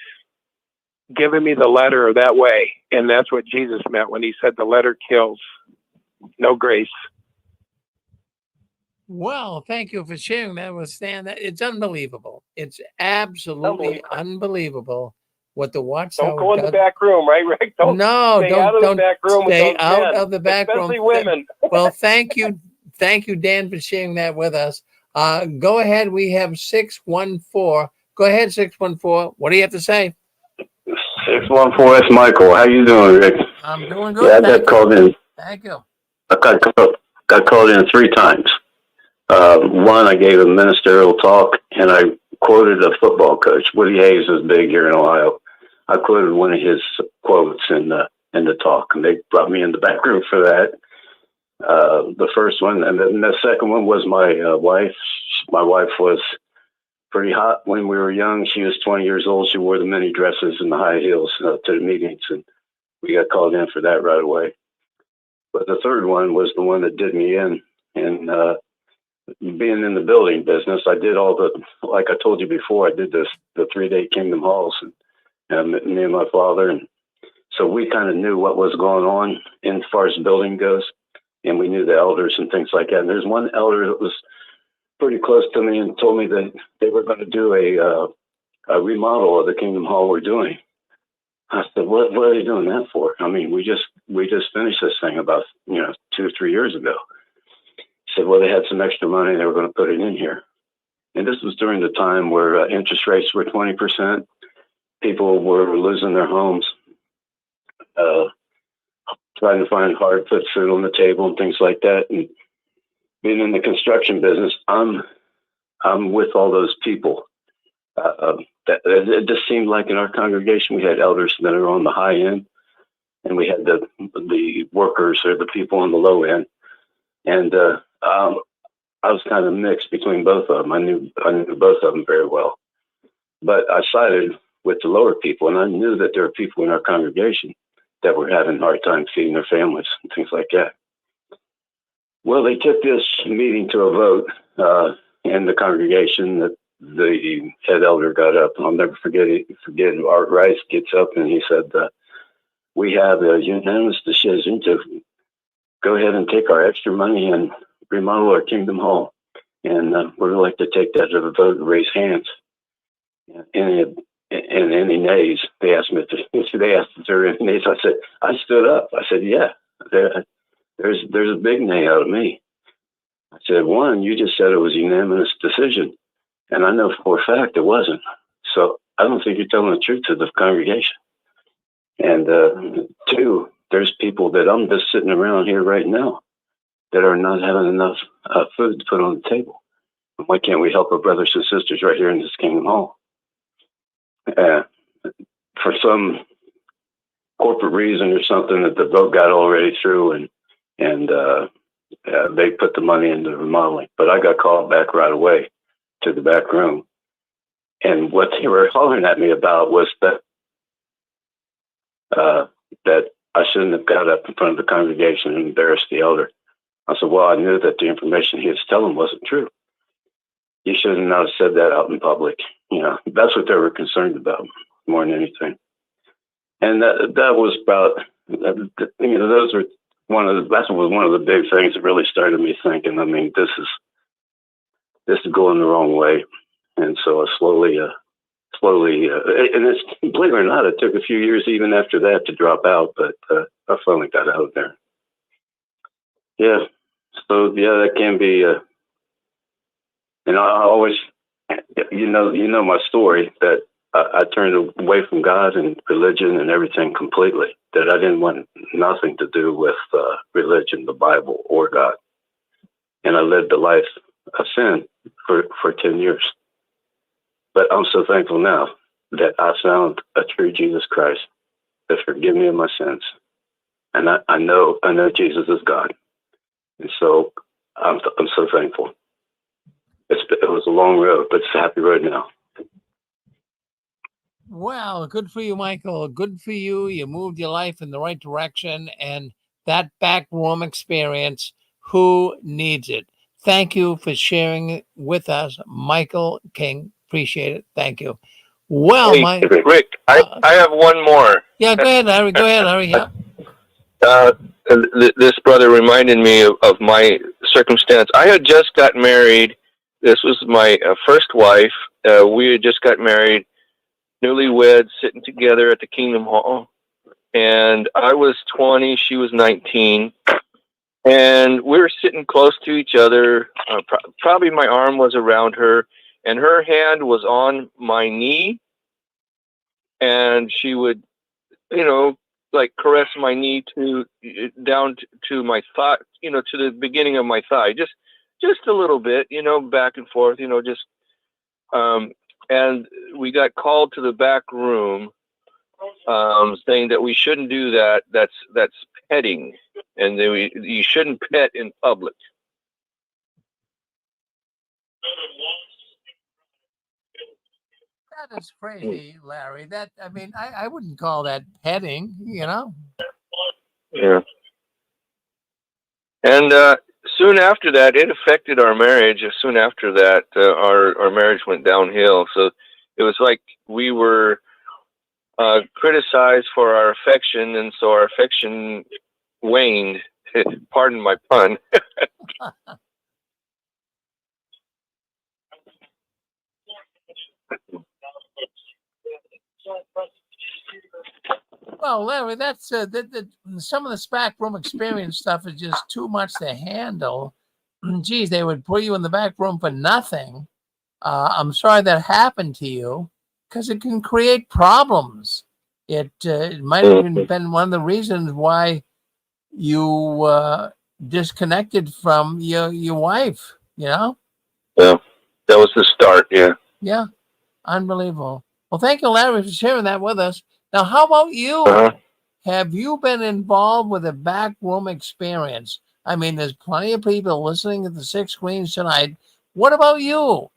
giving me the letter that way. And that's what Jesus meant when he said the letter kills, no grace. Well, thank you for sharing that with Stan. It's unbelievable. It's absolutely unbelievable what the Watchtower Don't go in does. the back room, right, Rick? Don't stay out of the back room with stay those out men, of the back especially room. women. Well, thank you, Dan, for sharing that with us. Go ahead. We have 614. Go ahead, 614. What do you have to say? 614, it's Michael. How you doing, Rick? I'm doing good. Yeah, I got called in. Thank you. I got called in 3 times. One, I gave a ministerial talk, and I quoted a football coach. Woody Hayes is big here in Ohio. I quoted one of his quotes in the talk, and they brought me in the back room for that. The first one, and then the second one was my wife. My wife was pretty hot when we were young. She was 20 years old. She wore the mini dresses and the high heels to the meetings, and we got called in for that right away. But the third one was the one that did me in. And being in the building business, I did all like I told you before, I did the 3-day Kingdom Halls, and me and my father. And so we kind of knew what was going on as far as building goes. and we knew the elders and things like that. And there's one elder that was pretty close to me and told me that they were going to do a remodel of the Kingdom Hall we're doing. I said, what are they doing that for? I mean, we just finished this thing about 2 or 3 years ago. He said, well, they had some extra money, they were going to put it in here. And this was during the time where interest rates were 20%. People were losing their homes, trying to find hard put food on the table and things like that. And being in the construction business, I'm with all those people. It just seemed like in our congregation we had elders that are on the high end, and we had the workers or the people on the low end. And I was kind of mixed between both of them. I knew both of them very well, but I sided with the lower people, and I knew that there were people in our congregation that were having a hard time feeding their families and things like that. Well, they took this meeting to a vote in the congregation. That the head elder got up, and I'll never forget Art Rice gets up and he said, we have a unanimous decision to go ahead and take our extra money and remodel our Kingdom Hall. And we'd like to take that to the vote and raise hands. And any nays, they asked me if there were any nays. I said, I stood up. I said, yeah, there's a big nay out of me. I said, one, you just said it was a unanimous decision. And I know for a fact it wasn't. So I don't think you're telling the truth to the congregation. And two, there's people that I'm just sitting around here right now that are not having enough food to put on the table. Why can't we help our brothers and sisters right here in this Kingdom Hall? For some corporate reason or something that the vote got already through, and they put the money into remodeling. But I got called back right away to the back room. And what they were hollering at me about was that I shouldn't have got up in front of the congregation and embarrassed the elder. I said, well, I knew that the information he was telling wasn't true. You should not have said that out in public. That's what they were concerned about more than anything. And that was about, those were that was one of the big things that really started me thinking, I mean, this is going the wrong way. And so I slowly, and it's, believe it or not, it took a few years even after that to drop out, but I finally got out of there. Yeah. So yeah, that can be, and I always, you know my story, that I turned away from God and religion and everything completely, that I didn't want nothing to do with religion, the Bible, or God. And I lived a life of sin for 10 years. But I'm so thankful now that I found a true Jesus Christ that forgive me of my sins. And I know Jesus is God. And so I'm so thankful. It was a long road, but it's a happy road now. Well, good for you, Michael. Good for you. You moved your life in the right direction, and that back room experience, who needs it? Thank you for sharing it with us, Michael King. Appreciate it. Thank you. Well, hey, Rick, I have one more. Yeah, go ahead, Larry. Go ahead, Larry. Yeah. This brother reminded me of my circumstance. I had just got married. This was my first wife. We had just got married, newlyweds, sitting together at the Kingdom Hall. And I was 20, she was 19. And we were sitting close to each other. Probably my arm was around her, and her hand was on my knee. And she would, like caress my knee down to my thigh, to the beginning of my thigh, just a little bit, back and forth, and we got called to the back room, saying that we shouldn't do that. That's petting, and you shouldn't pet in public. That is crazy, Larry. I wouldn't call that petting, Yeah. And soon after that, it affected our marriage. Soon after that, our marriage went downhill. So it was like we were criticized for our affection, and so our affection waned. Pardon my pun. Well, Larry, that's some of the back room experience stuff is just too much to handle. Geez, they would put you in the back room for nothing. I'm sorry that happened to you because it can create problems. It might have even been one of the reasons why you disconnected from your wife. You know? Yeah, that was the start. Yeah. Yeah, unbelievable. Well, thank you, Larry, for sharing that with us. Now, how about you? Have you been involved with a back room experience? I mean, there's plenty of people listening to the Six Screens tonight. What about you?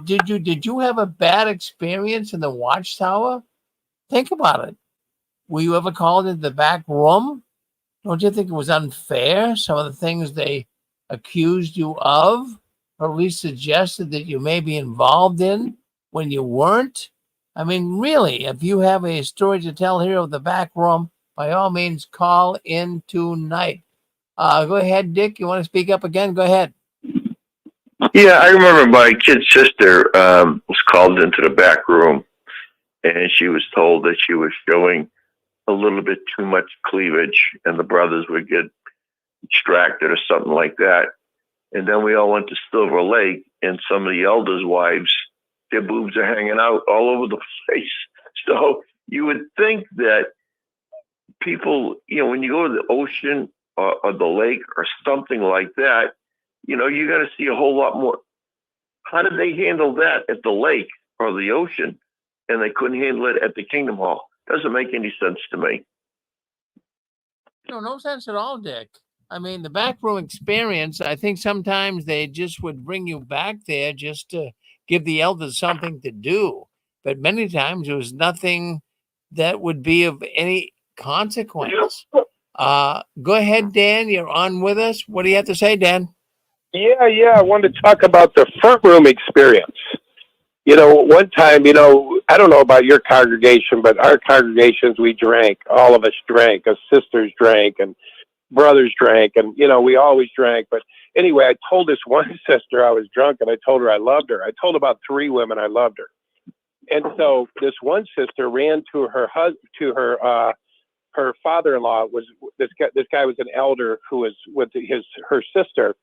Did you have a bad experience in the Watchtower? Think about it. Were you ever called into the back room? Don't you think it was unfair? Some of the things they accused you of, or at least suggested that you may be involved in when you weren't? I mean, really, if you have a story to tell here of the back room, by all means, call in tonight. Go ahead, Dick. You want to speak up again? Go ahead. Yeah, I remember my kid's sister was called into the back room, and she was told that she was showing a little bit too much cleavage, and the brothers would get distracted or something like that. And then we all went to Silver Lake, and some of the elders' wives, their boobs are hanging out all over the place. So you would think that people, when you go to the ocean or the lake or something like that, you're going to see a whole lot more. How did they handle that at the lake or the ocean, and they couldn't handle it at the Kingdom Hall? Doesn't make any sense to me. No sense at all, Dick. I mean, the backroom experience, I think sometimes they just would bring you back there just to give the elders something to do. But many times it was nothing that would be of any consequence. Go ahead, Dan. You're on with us. What do you have to say, Dan? Yeah. I wanted to talk about the front room experience. One time, I don't know about your congregation, but our congregations, we drank. All of us drank. Us sisters drank, and brothers drank, and we always drank. But anyway, I told this one sister I was drunk, and I told her I loved her. I told about 3 women I loved her, and so this one sister ran to her her father-in-law. Was this guy was an elder who was with her sister,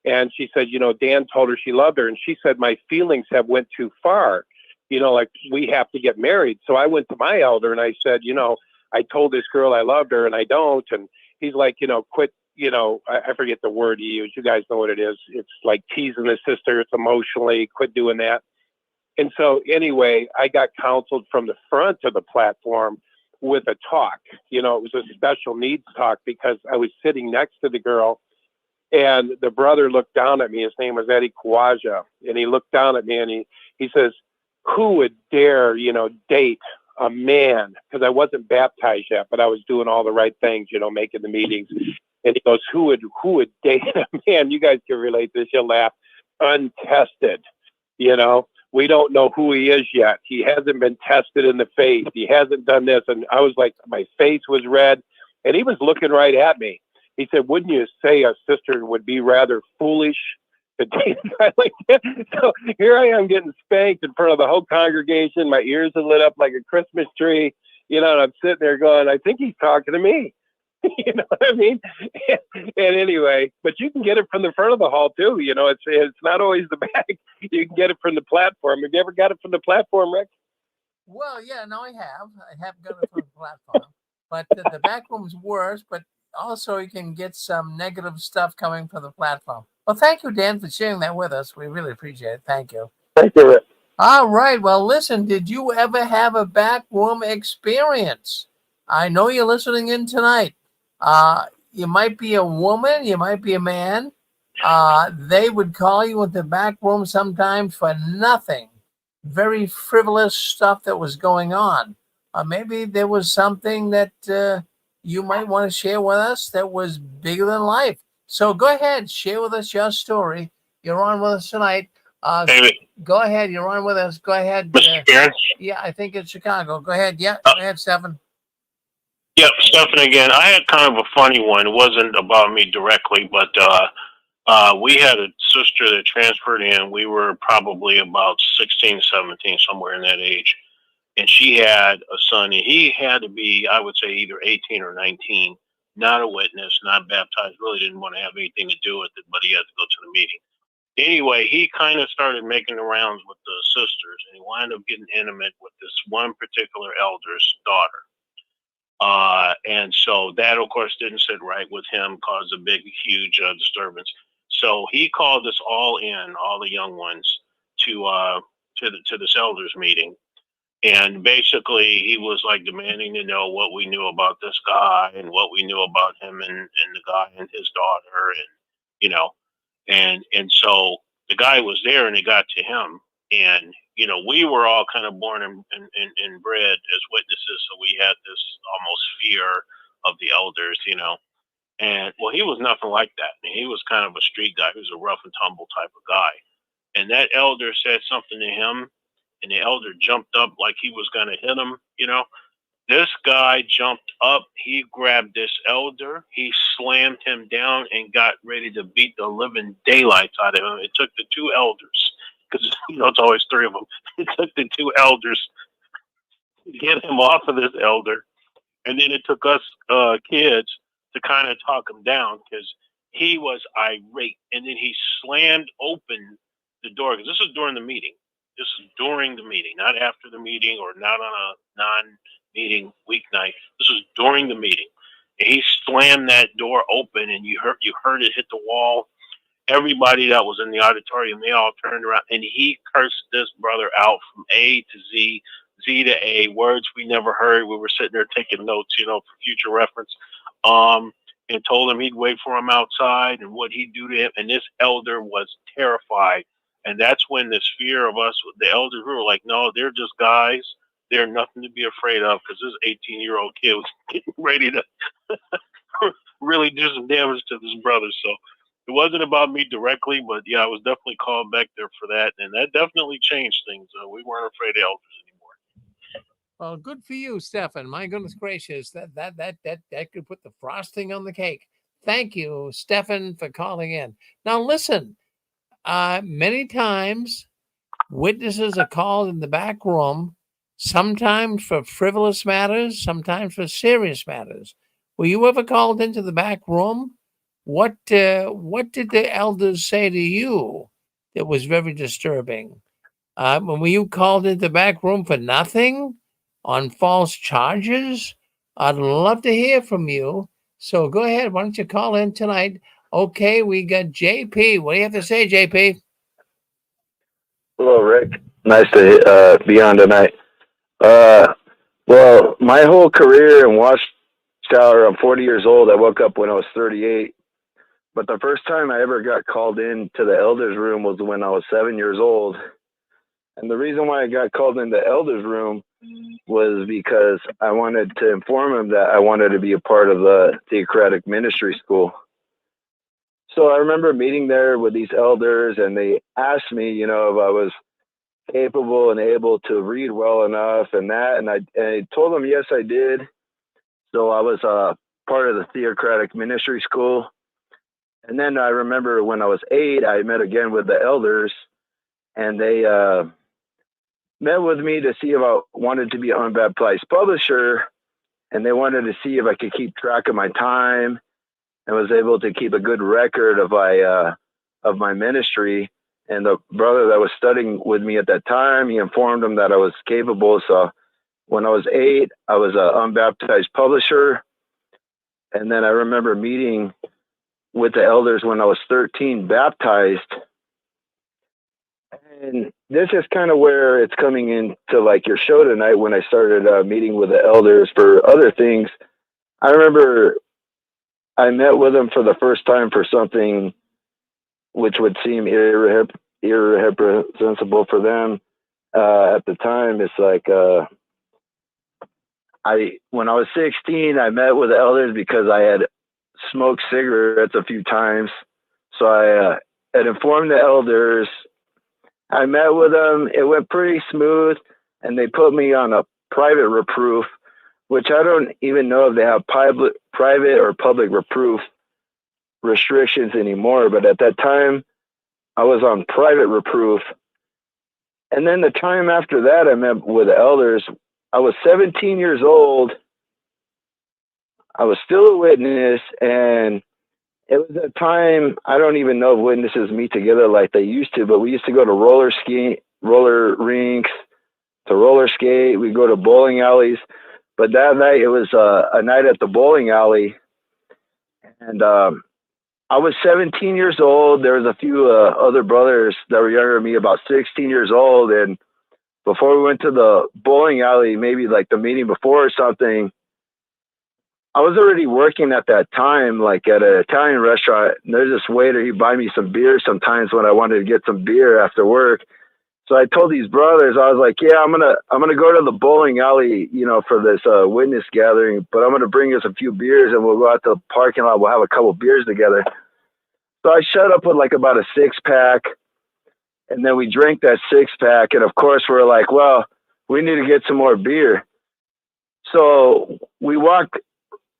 and she said, Dan told her she loved her, and she said my feelings have went too far. Like we have to get married. So I went to my elder and I said, I told this girl I loved her and I don't. And he's like, quit, I forget the word he used. You guys know what it is. It's like teasing the sister. It's emotionally, quit doing that. And so anyway, I got counseled from the front of the platform with a talk. It was a special needs talk because I was sitting next to the girl, and the brother looked down at me. His name was Eddie Kawaja. And he looked down at me and he says, who would dare, date a man? Because I wasn't baptized yet, but I was doing all the right things, making the meetings. And he goes, who would date a man? You guys can relate to this. You'll laugh. Untested. We don't know who he is yet. He hasn't been tested in the faith. He hasn't done this. And I was like, my face was red, and he was looking right at me. He said, wouldn't you say a sister would be rather foolish to date a guy like that? So here I am getting spanked in front of the whole congregation. My ears are lit up like a Christmas tree, and I'm sitting there going, I think he's talking to me. You know what I mean? And anyway, but you can get it from the front of the hall too. It's not always the back. You can get it from the platform. Have you ever got it from the platform, Rick? Well, yeah, no, I have. I have got it from the platform. But the back room's worse, but also you can get some negative stuff coming from the platform. Well, thank you, Dan, for sharing that with us. We really appreciate it. Thank you. Thank you, Rick. All right. Well, listen, did you ever have a back room experience? I know you're listening in tonight. You might be a woman, you might be a man. They would call you into the back room sometimes for nothing. Very frivolous stuff that was going on. Maybe there was something that you might want to share with us that was bigger than life. So go ahead, share with us your story. You're on with us tonight. David. Go ahead, you're on with us. Go ahead. Mr. Barron? Yeah, I think it's Chicago. Go ahead. Yeah, go ahead, Stephen. Yep, Stephanie again. I had kind of a funny one. It wasn't about me directly, but we had a sister that transferred in. We were probably about 16, 17, somewhere in that age. And she had a son, and he had to be, I would say, either 18 or 19, not a witness, not baptized, really didn't want to have anything to do with it, but he had to go to the meeting. Anyway, he kind of started making the rounds with the sisters, and he wound up getting intimate with this one particular elder's daughter. And so that, of course, didn't sit right with him, caused a big, huge disturbance. So he called us all in, all the young ones, to this elders meeting. And basically, he was like demanding to know what we knew about this guy and what we knew about him and the guy and his daughter, and you know, and so the guy was there, and it got to him, and we were all kind of born and bred as witnesses, so we had this almost fear of the elders, and well, he was nothing like that. I mean, he was kind of a street guy. He was a rough and tumble type of guy, and that elder said something to him, and the elder jumped up like he was going to hit him. This guy jumped up, he grabbed this elder, he slammed him down and got ready to beat the living daylights out of him. It took the two elders, because it's always three of them. It took the two elders to get him off of this elder, and then it took us kids to kind of talk him down, because he was irate, and then he slammed open the door, because this was during the meeting. This is during the meeting, not after the meeting or not on a non-meeting weeknight. This was during the meeting. And he slammed that door open, and you heard it hit the wall. Everybody that was in the auditorium, they all turned around, and he cursed this brother out from A to Z, Z to A, words we never heard. We were sitting there taking notes, for future reference. And told him he'd wait for him outside and what he'd do to him. And this elder was terrified. And that's when this fear of us, the elders, we were like, no, they're just guys. They're nothing to be afraid of, because this 18-year-old kid was getting ready to really do some damage to this brother. So it wasn't about me directly, but yeah, I was definitely called back there for that. And that definitely changed things. We weren't afraid of elders anymore. Well, good for you, Stefan. My goodness gracious, that could put the frosting on the cake. Thank you, Stefan, for calling in. Now listen. Many times witnesses are called in the back room, sometimes for frivolous matters, sometimes for serious matters. Were you ever called into the back room? What did the elders say to you that was very disturbing? Were you called into the back room for nothing, on false charges? I'd love to hear from you. So go ahead. Why don't you call in tonight? Okay, we got JP. What do you have to say, JP? Hello, Rick. Nice to be on tonight. Well, my whole career in Watchtower, I'm 40 years old. I woke up when I was 38. But the first time I ever got called into the elders room was when I was 7 years old. And the reason why I got called in the elders room was because I wanted to inform them that I wanted to be a part of the theocratic ministry school. So I remember meeting there with these elders, and they asked me, if I was capable and able to read well enough and that. And I told them, yes, I did. So I was part of the theocratic ministry school. And then I remember when I was 8, I met again with the elders, and they met with me to see if I wanted to be an unbaptized publisher. And they wanted to see if I could keep track of my time, and was able to keep a good record of my ministry. And the brother that was studying with me at that time, he informed him that I was capable. So when I was 8, I was an unbaptized publisher. And then I remember meeting with the elders when I was 13, baptized. And this is kind of where it's coming into like your show tonight, when I started meeting with the elders for other things. I remember I met with them for the first time for something which would seem irreprehensible for them at the time. It's like when I was 16, I met with the elders because I had smoked cigarettes a few times. So I had informed the elders. I met with them. It went pretty smooth, and they put me on a private reproof, which I don't even know if they have private or public reproof restrictions anymore. But at that time, I was on private reproof. And then the time after that, I met with the elders. I was 17 years old. I was still a witness, and it was a time, I don't even know if witnesses meet together like they used to, but we used to go to roller rinks, to roller skate. We go to bowling alleys. But that night, it was a night at the bowling alley. And I was 17 years old. There was a few other brothers that were younger than me, about 16 years old. And before we went to the bowling alley, maybe like the meeting before or something, I was already working at that time, like at an Italian restaurant. And there's this waiter, he'd buy me some beer sometimes when I wanted to get some beer after work. So I told these brothers, I was like, yeah, I'm gonna go to the bowling alley, you know, for this witness gathering, but I'm gonna bring us a few beers and we'll go out to the parking lot. We'll have a couple beers together. So I showed up with like about a 6-pack, and then we drank that 6-pack, and of course we're like, well, we need to get some more beer. So we walked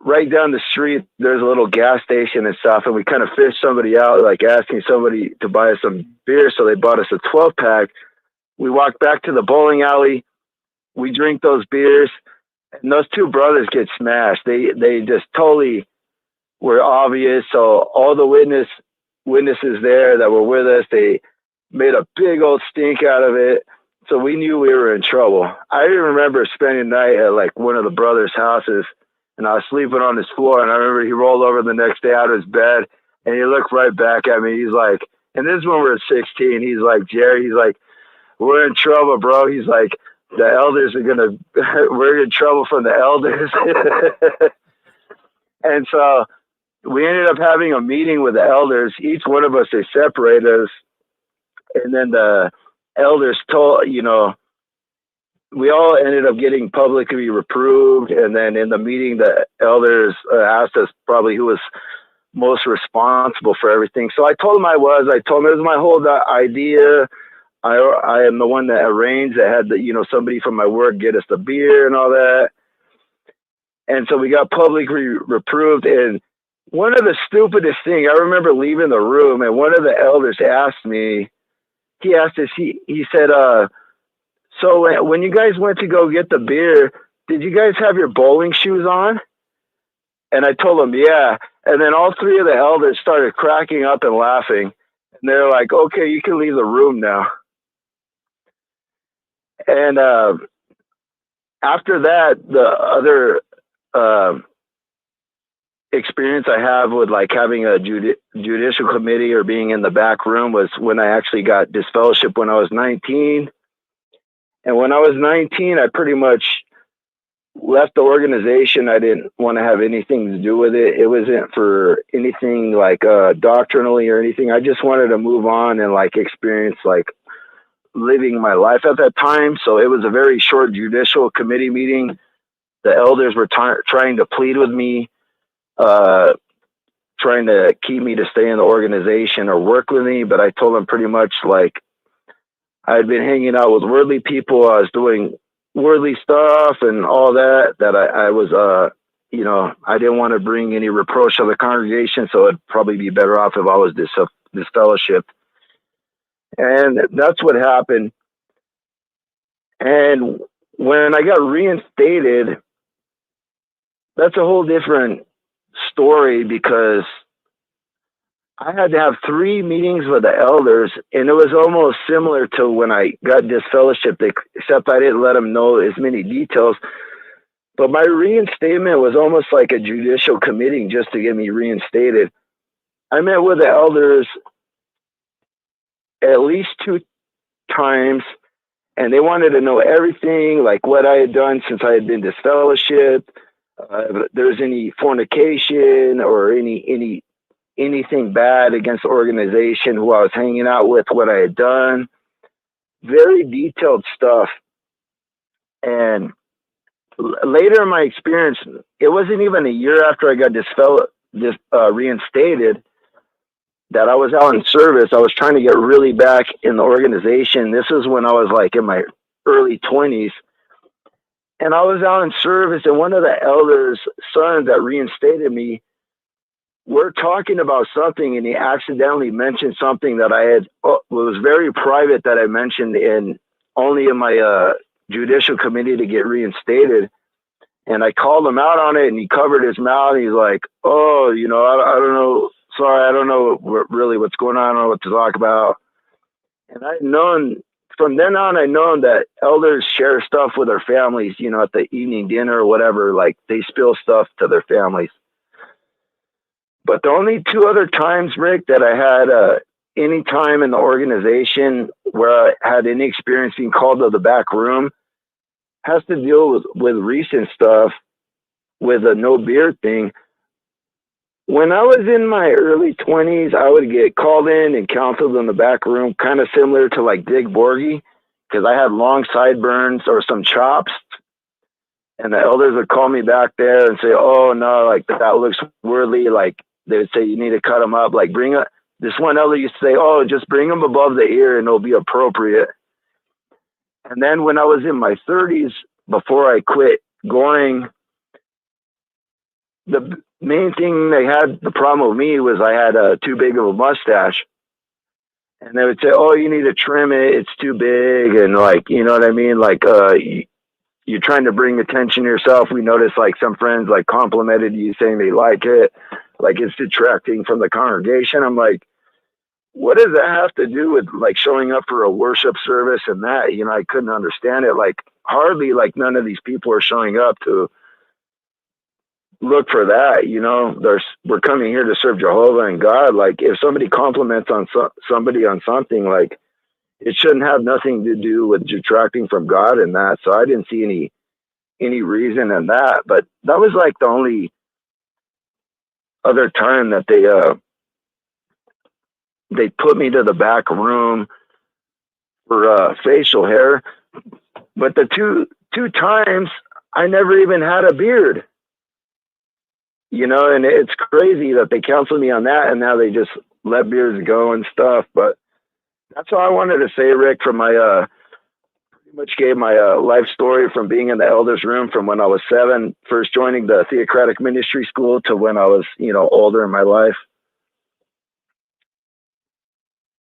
right down the street. There's a little gas station and stuff, and we kind of fished somebody out, like asking somebody to buy us some beer. So they bought us a 12-pack. We walked back to the bowling alley. We drink those beers, and those two brothers get smashed. They just totally were obvious. So all the witnesses there that were with us, they made a big old stink out of it. So we knew we were in trouble. I even remember spending the night at like one of the brothers' houses, and I was sleeping on his floor. And I remember he rolled over the next day out of his bed, and he looked right back at me. He's like, and this is when we were 16. He's like, Jerry, he's like, we're in trouble, bro. He's like, the elders are we're in trouble from the elders. And so we ended up having a meeting with the elders. Each one of us, they separated us. And then the elders told, you know, we all ended up getting publicly reproved. And then in the meeting, the elders asked us probably who was most responsible for everything. So I told them I told them it was my whole idea. I am the one that arranged, that had somebody from my work get us the beer and all that. And so we got publicly reproved. And one of the stupidest thing, I remember leaving the room, and one of the elders asked me, he said, so when you guys went to go get the beer, did you guys have your bowling shoes on? And I told him, yeah. And then all three of the elders started cracking up and laughing. And they're like, okay, you can leave the room now. And after that, the other experience I have with like having a judicial committee or being in the back room was when I actually got disfellowship when I was 19. And when I was 19, I pretty much left the organization. I didn't want to have anything to do with it. It wasn't for anything like doctrinally or anything. I just wanted to move on and like experience like living my life at that time. So it was a very short judicial committee meeting. The elders were trying to plead with me, trying to keep me to stay in the organization or work with me. But I told them pretty much like I had been hanging out with worldly people. I was doing worldly stuff and all that, I was, I didn't want to bring any reproach to the congregation. So it'd probably be better off if I was disfellowshipped. And that's what happened. And when I got reinstated, that's a whole different story, because I had to have 3 meetings with the elders, and it was almost similar to when I got disfellowshipped, except I didn't let them know as many details. But my reinstatement was almost like a judicial committee just to get me reinstated. I met with the elders at least 2 times, and they wanted to know everything, like what I had done since I had been disfellowshipped, if there was any fornication or anything bad against the organization, who I was hanging out with, what I had done. Very detailed stuff. And later in my experience, it wasn't even a year after I got reinstated that I was out in service. I was trying to get really back in the organization. This is when I was like in my early 20s. And I was out in service, and one of the elders' sons that reinstated me, we're talking about something, and he accidentally mentioned something that I had, was very private, that I mentioned only in my judicial committee to get reinstated. And I called him out on it, and he covered his mouth. He's like, "Oh, I don't know. Sorry, I don't know really what's going on. I don't know what to talk about." And I've known from then on, I know that elders share stuff with their families, at the evening dinner or whatever, like they spill stuff to their families. But the only 2 other times, Rick, that I had any time in the organization where I had any experience being called to the back room has to deal with recent stuff, with a no beard thing. When I was in my early 20s, I would get called in and counseled in the back room, kind of similar to like Dick Borgie, because I had long sideburns or some chops. And the elders would call me back there and say, "Oh, no, like that looks worldly." Like they would say, "You need to cut them up." Like this one elder used to say, "Oh, just bring them above the ear and it'll be appropriate." And then when I was in my 30s, before I quit going, the main thing they had the problem with me was I had too big of a mustache. And they would say, "Oh, you need to trim it. It's too big." And like, you know what I mean? Like, you're trying to bring attention to yourself. We noticed like some friends like complimented you saying they like it. Like it's detracting from the congregation. I'm like, what does that have to do with like showing up for a worship service and that? I couldn't understand it. Like hardly like none of these people are showing up to look for that. We're coming here to serve Jehovah and God. Like if somebody compliments on somebody on something, like it shouldn't have nothing to do with detracting from God and that. So I didn't see any reason in that. But that was like the only other time that they put me to the back room for facial hair. But the two times I never even had a beard. And it's crazy that they counseled me on that, and now they just let beards go and stuff. But that's all I wanted to say, Rick, from my pretty much gave my life story from being in the elders room from when I was 7, first joining the theocratic ministry school, to when I was, older in my life.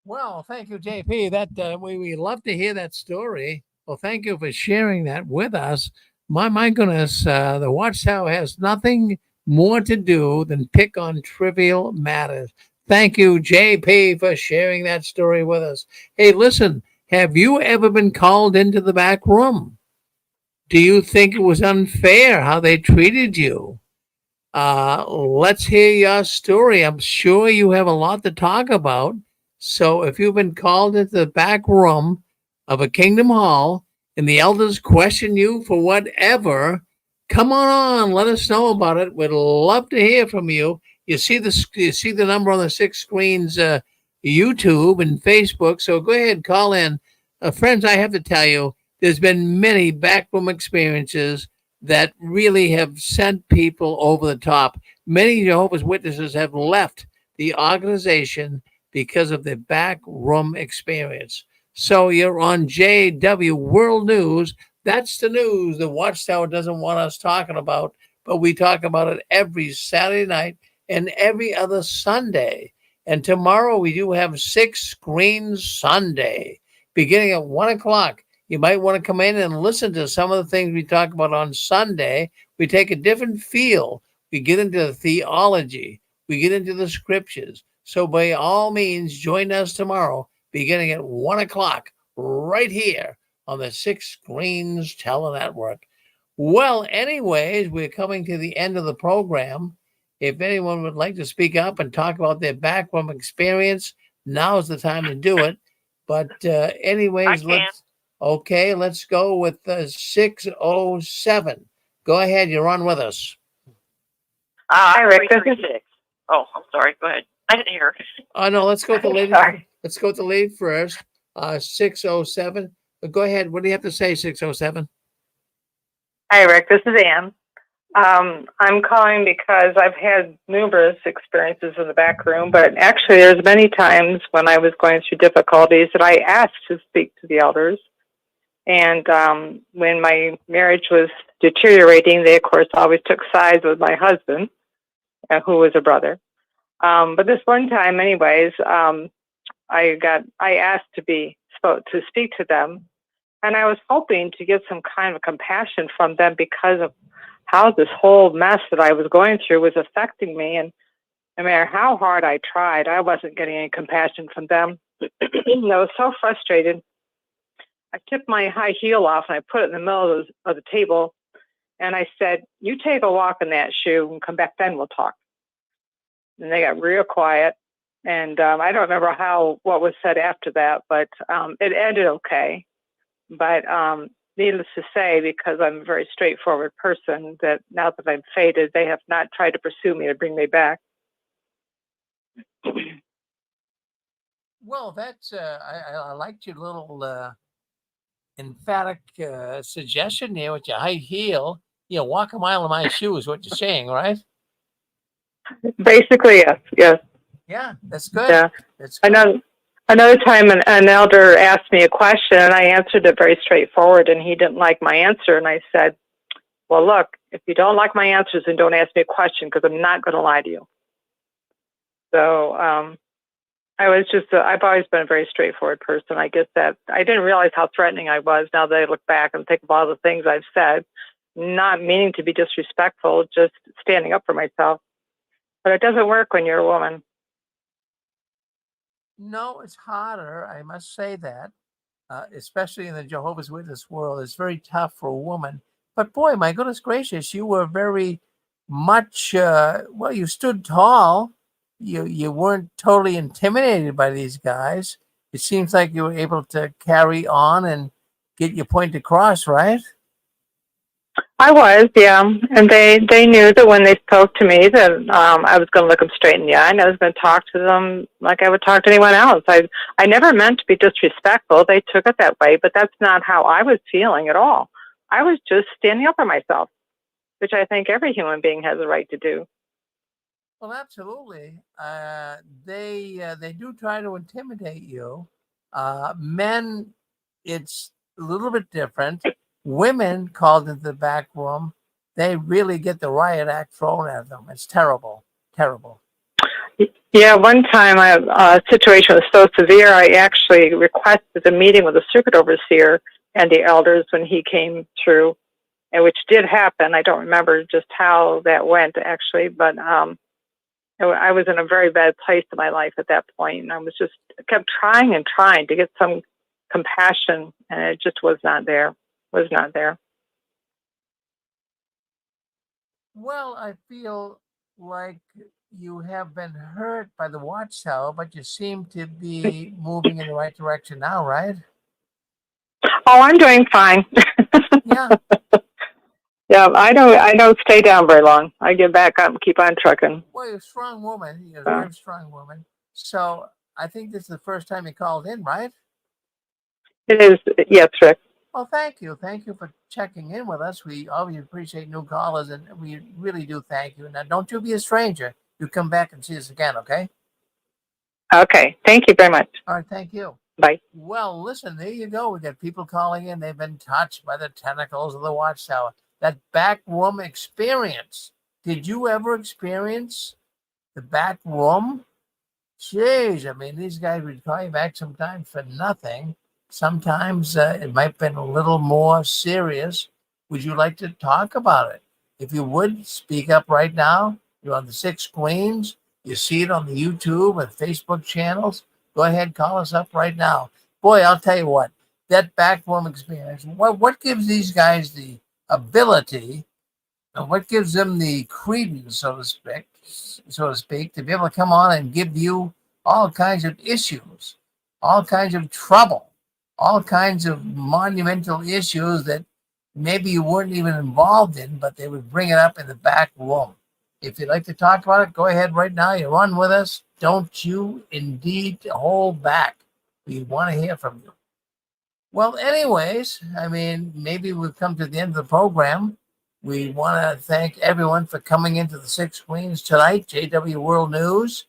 Well, thank you, JP. That we love to hear that story. Well, thank you for sharing that with us. My goodness, the Watchtower has nothing more to do than pick on trivial matters. Thank you, JP, for sharing that story with us. Hey, listen, have you ever been called into the back room? Do you think it was unfair how they treated you? Let's hear your story. I'm sure you have a lot to talk about. So if you've been called into the back room of a Kingdom Hall and the elders question you for whatever, come on, let us know about it. We'd love to hear from you. You see the number on the 6 screens, YouTube and Facebook. So go ahead, call in. Friends, I have to tell you, there's been many backroom experiences that really have sent people over the top. Many Jehovah's Witnesses have left the organization because of the backroom experience. So you're on JW World News. That's the news the Watchtower doesn't want us talking about, but we talk about it every Saturday night and every other Sunday. And tomorrow we do have 6 Screens Sunday, beginning at 1 o'clock. You might want to come in and listen to some of the things we talk about on Sunday. We take a different feel. We get into the theology. We get into the scriptures. So by all means, join us tomorrow, beginning at 1 o'clock, right here on the 6 Screens Telenetwork. Well, anyways, we're coming to the end of the program. If anyone would like to speak up and talk about their backroom experience, now's the time to do it. But anyways, let's go with 607. Go ahead, you're on with us. Hi, Rick. This is Six. Oh, I'm sorry. Go ahead. I didn't hear. No, let's go with the lady. Sorry. Let's go with the lead first. 607. Go ahead. What do you have to say, 607? Hi, Rick. This is Ann. I'm calling because I've had numerous experiences in the back room, but actually there's many times when I was going through difficulties that I asked to speak to the elders. And when my marriage was deteriorating, they, of course, always took sides with my husband, who was a brother. But this one time, anyways, I asked to speak to them, and I was hoping to get some kind of compassion from them because of how this whole mess that I was going through was affecting me. And no matter how hard I tried, I wasn't getting any compassion from them. I was so frustrated. I took my high heel off and I put it in the middle of the table, and I said, "You take a walk in that shoe and come back, then we'll talk." And they got real quiet. And I don't remember what was said after that, but it ended okay. But needless to say, because I'm a very straightforward person, that now that I'm faded, they have not tried to pursue me to bring me back. Well, that's I liked your little emphatic suggestion there with your high heel. Walk a mile in my shoes. What you're saying, right? Basically, yes. Yeah, that's good. Yeah. That's good. Another time, an elder asked me a question, and I answered it very straightforward, and he didn't like my answer. And I said, "Well, look, if you don't like my answers, then don't ask me a question, because I'm not going to lie to you." So I've always been a very straightforward person. I guess that I didn't realize how threatening I was. Now that I look back and think of all the things I've said, not meaning to be disrespectful, just standing up for myself. But it doesn't work when you're a woman. No, it's harder. I must say that, especially in the Jehovah's Witness world, it's very tough for a woman. But boy, my goodness gracious, you were very much. You stood tall. You weren't totally intimidated by these guys. It seems like you were able to carry on and get your point across, right? I was, yeah. And they knew that when they spoke to me that I was going to look them straight in the eye, and I was going to talk to them like I would talk to anyone else. I never meant to be disrespectful. They took it that way, but that's not how I was feeling at all. I was just standing up for myself, which I think every human being has a right to do. Well, absolutely. They do try to intimidate you. Men, it's a little bit different. Women called into the back room, they really get the riot act thrown at them. It's terrible, terrible. Yeah, one time a situation was so severe, I actually requested a meeting with the circuit overseer and the elders when he came through, and which did happen. I don't remember just how that went, actually, but I was in a very bad place in my life at that point, and I kept trying and trying to get some compassion, and it just was not there. Well, I feel like you have been hurt by the Watchtower, but you seem to be moving in the right direction now, right? Oh, I'm doing fine. Yeah. Yeah, I don't stay down very long. I get back up and keep on trucking. Well, you're a strong woman. You're a very strong woman. So I think this is the first time you called in, right? It is, yes, Rick. Well, thank you. Thank you for checking in with us. We always appreciate new callers, and we really do thank you. Now, don't you be a stranger. You come back and see us again, okay? Okay. Thank you very much. All right. Thank you. Bye. Well, listen, there you go. We got people calling in. They've been touched by the tentacles of the Watchtower. That back room experience. Did you ever experience the back room? Jeez, I mean, these guys would call you back sometimes for nothing. Sometimes it might have been a little more serious. Would you like to talk about it? If you would, speak up right now. You're on the 6 screens. You see it on the YouTube and Facebook channels. Go ahead, call us up right now. Boy, I'll tell you what, that back room experience, what gives these guys the ability and what gives them the credence, so to speak, to be able to come on and give you all kinds of issues, all kinds of trouble, all kinds of monumental issues that maybe you weren't even involved in, but they would bring it up in the back room. If you'd like to talk about it, go ahead right now. You're on with us. Don't you indeed hold back. We want to hear from you. Well, anyways, I mean, maybe we've come to the end of the program. We want to thank everyone for coming into the 6 screens tonight, JW World News.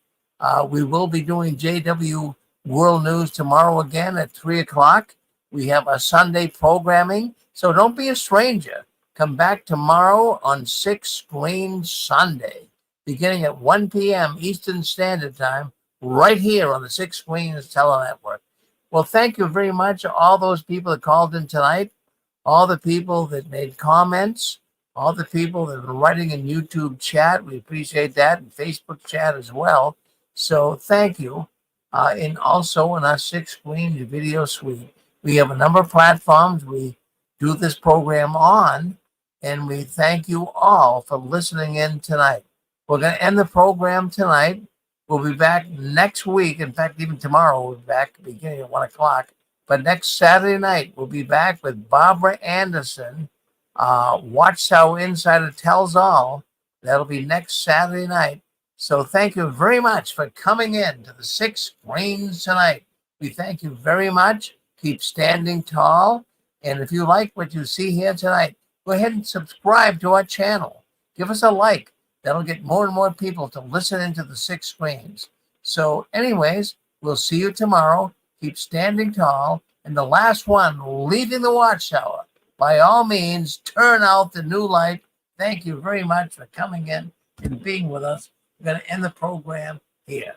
We will be doing JW World News tomorrow again at 3 o'clock. We have a Sunday programming, so don't be a stranger. Come back tomorrow on 6 Screen Sunday, beginning at 1 p.m. Eastern Standard Time, right here on the 6 Screens Telenetwork. Well, thank you very much to all those people that called in tonight, all the people that made comments, all the people that are writing in YouTube chat. We appreciate that, and Facebook chat as well. So thank you. And also in our 6 Screens video suite, we have a number of platforms we do this program on, and we thank you all for listening in tonight. We're going to end the program tonight. We'll be back next week. In fact, even tomorrow we'll be back beginning at 1 o'clock. But next Saturday night, we'll be back with Barbara Anderson, Watchtower Insider Tells All. That'll be next Saturday night. So thank you very much for coming in to the 6 Screens tonight. We thank you very much. Keep standing tall. And if you like what you see here tonight, go ahead and subscribe to our channel. Give us a like. That'll get more and more people to listen into the 6 Screens. So anyways, we'll see you tomorrow. Keep standing tall. And the last one, leaving the Watchtower. By all means, turn out the new light. Thank you very much for coming in and being with us. We're going to end the program here.